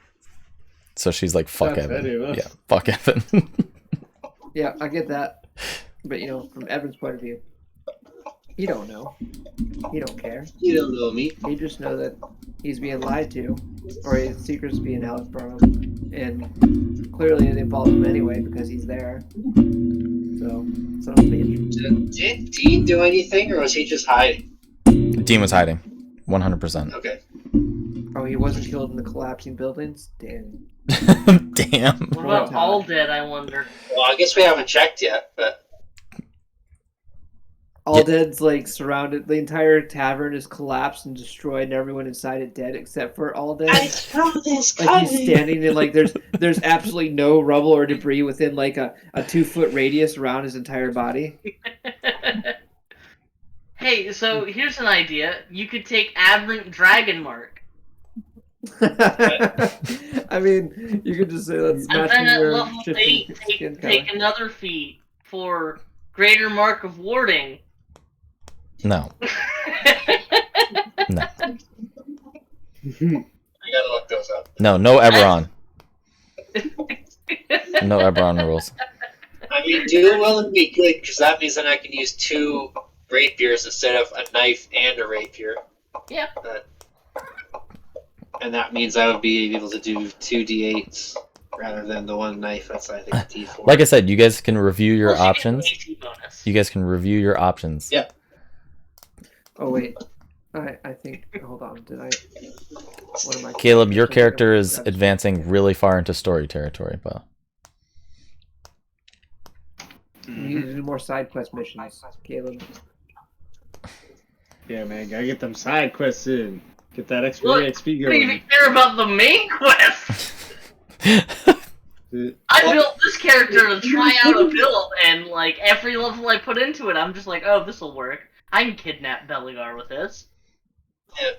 So she's like, fuck That's Evan. anyone. Yeah, fuck Evan. Yeah, I get that, but from Evan's point of view, he don't know. He don't care. you don't know me. He just know that he's being lied to, or his secret's being held from him, and clearly it involves him anyway because he's there. So, son of a bitch. Did Dean do anything, or was he just hiding? Dean was hiding. 100%. Okay. Oh, he wasn't killed in the collapsing buildings? Damn. Damn. What about All Dead, I wonder? Well, I guess we haven't checked yet, but All Dead's like surrounded. The entire tavern is collapsed and destroyed, and everyone inside it dead except for All Dead. I saw this Like he's standing in like there's absolutely no rubble or debris within like a 2-foot radius around his entire body. Hey, so here's an idea. You could take Aberrant Dragonmark. I mean, you could just say that's And matching then at your level shifting 8, skin take color. another feat for Greater Mark of Warding. No. No. I gotta look those up. No Eberron. No Eberron rules. I mean, do well and be good, because that means then I can use 2 rapiers instead of a knife and a rapier. Yeah. And that means I would be able to do 2 d8s rather than the 1 knife. That's, I think, d4. Like I said, you guys can review your Well, she gets an options. AC bonus. You guys can review your options. Yeah. Oh wait, I think. Hold on, did I? What am I? Caleb, your character is advancing really far into story territory, but You need to do more side quest missions, Caleb. Yeah, man, gotta get them side quests in. Get that extra Look, XP I don't even going. care about the main quest. I built this character to try out a build, and like every level I put into it, I'm just like, oh, this will work. I can kidnap Beligar with this. Yeah.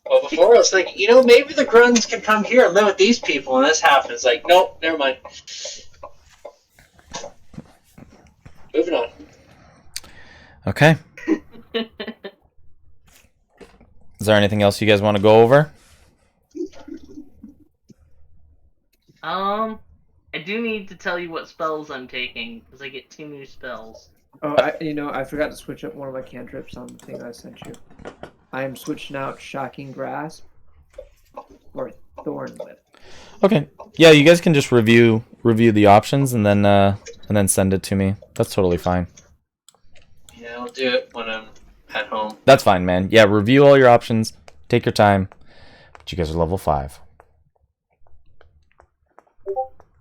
Well, before I was thinking, maybe the Gruns can come here and live with these people, and this happens. Like, nope, never mind. Moving on. okay. Is there anything else you guys want to go over? I do need to tell you what spells I'm taking, because I get 2 new spells. Oh, I forgot to switch up one of my cantrips on the thing I sent you. I am switching out Shocking Grasp for Thorn Whip. Okay. Yeah, you guys can just review the options and then send it to me. That's totally fine. Yeah, I'll do it when I'm at home. That's fine, man. Yeah, review all your options. Take your time. But you guys are level 5.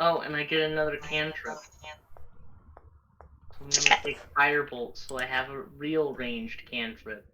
Oh, and I get another cantrip. I'm gonna take Firebolt, so I have a real ranged cantrip.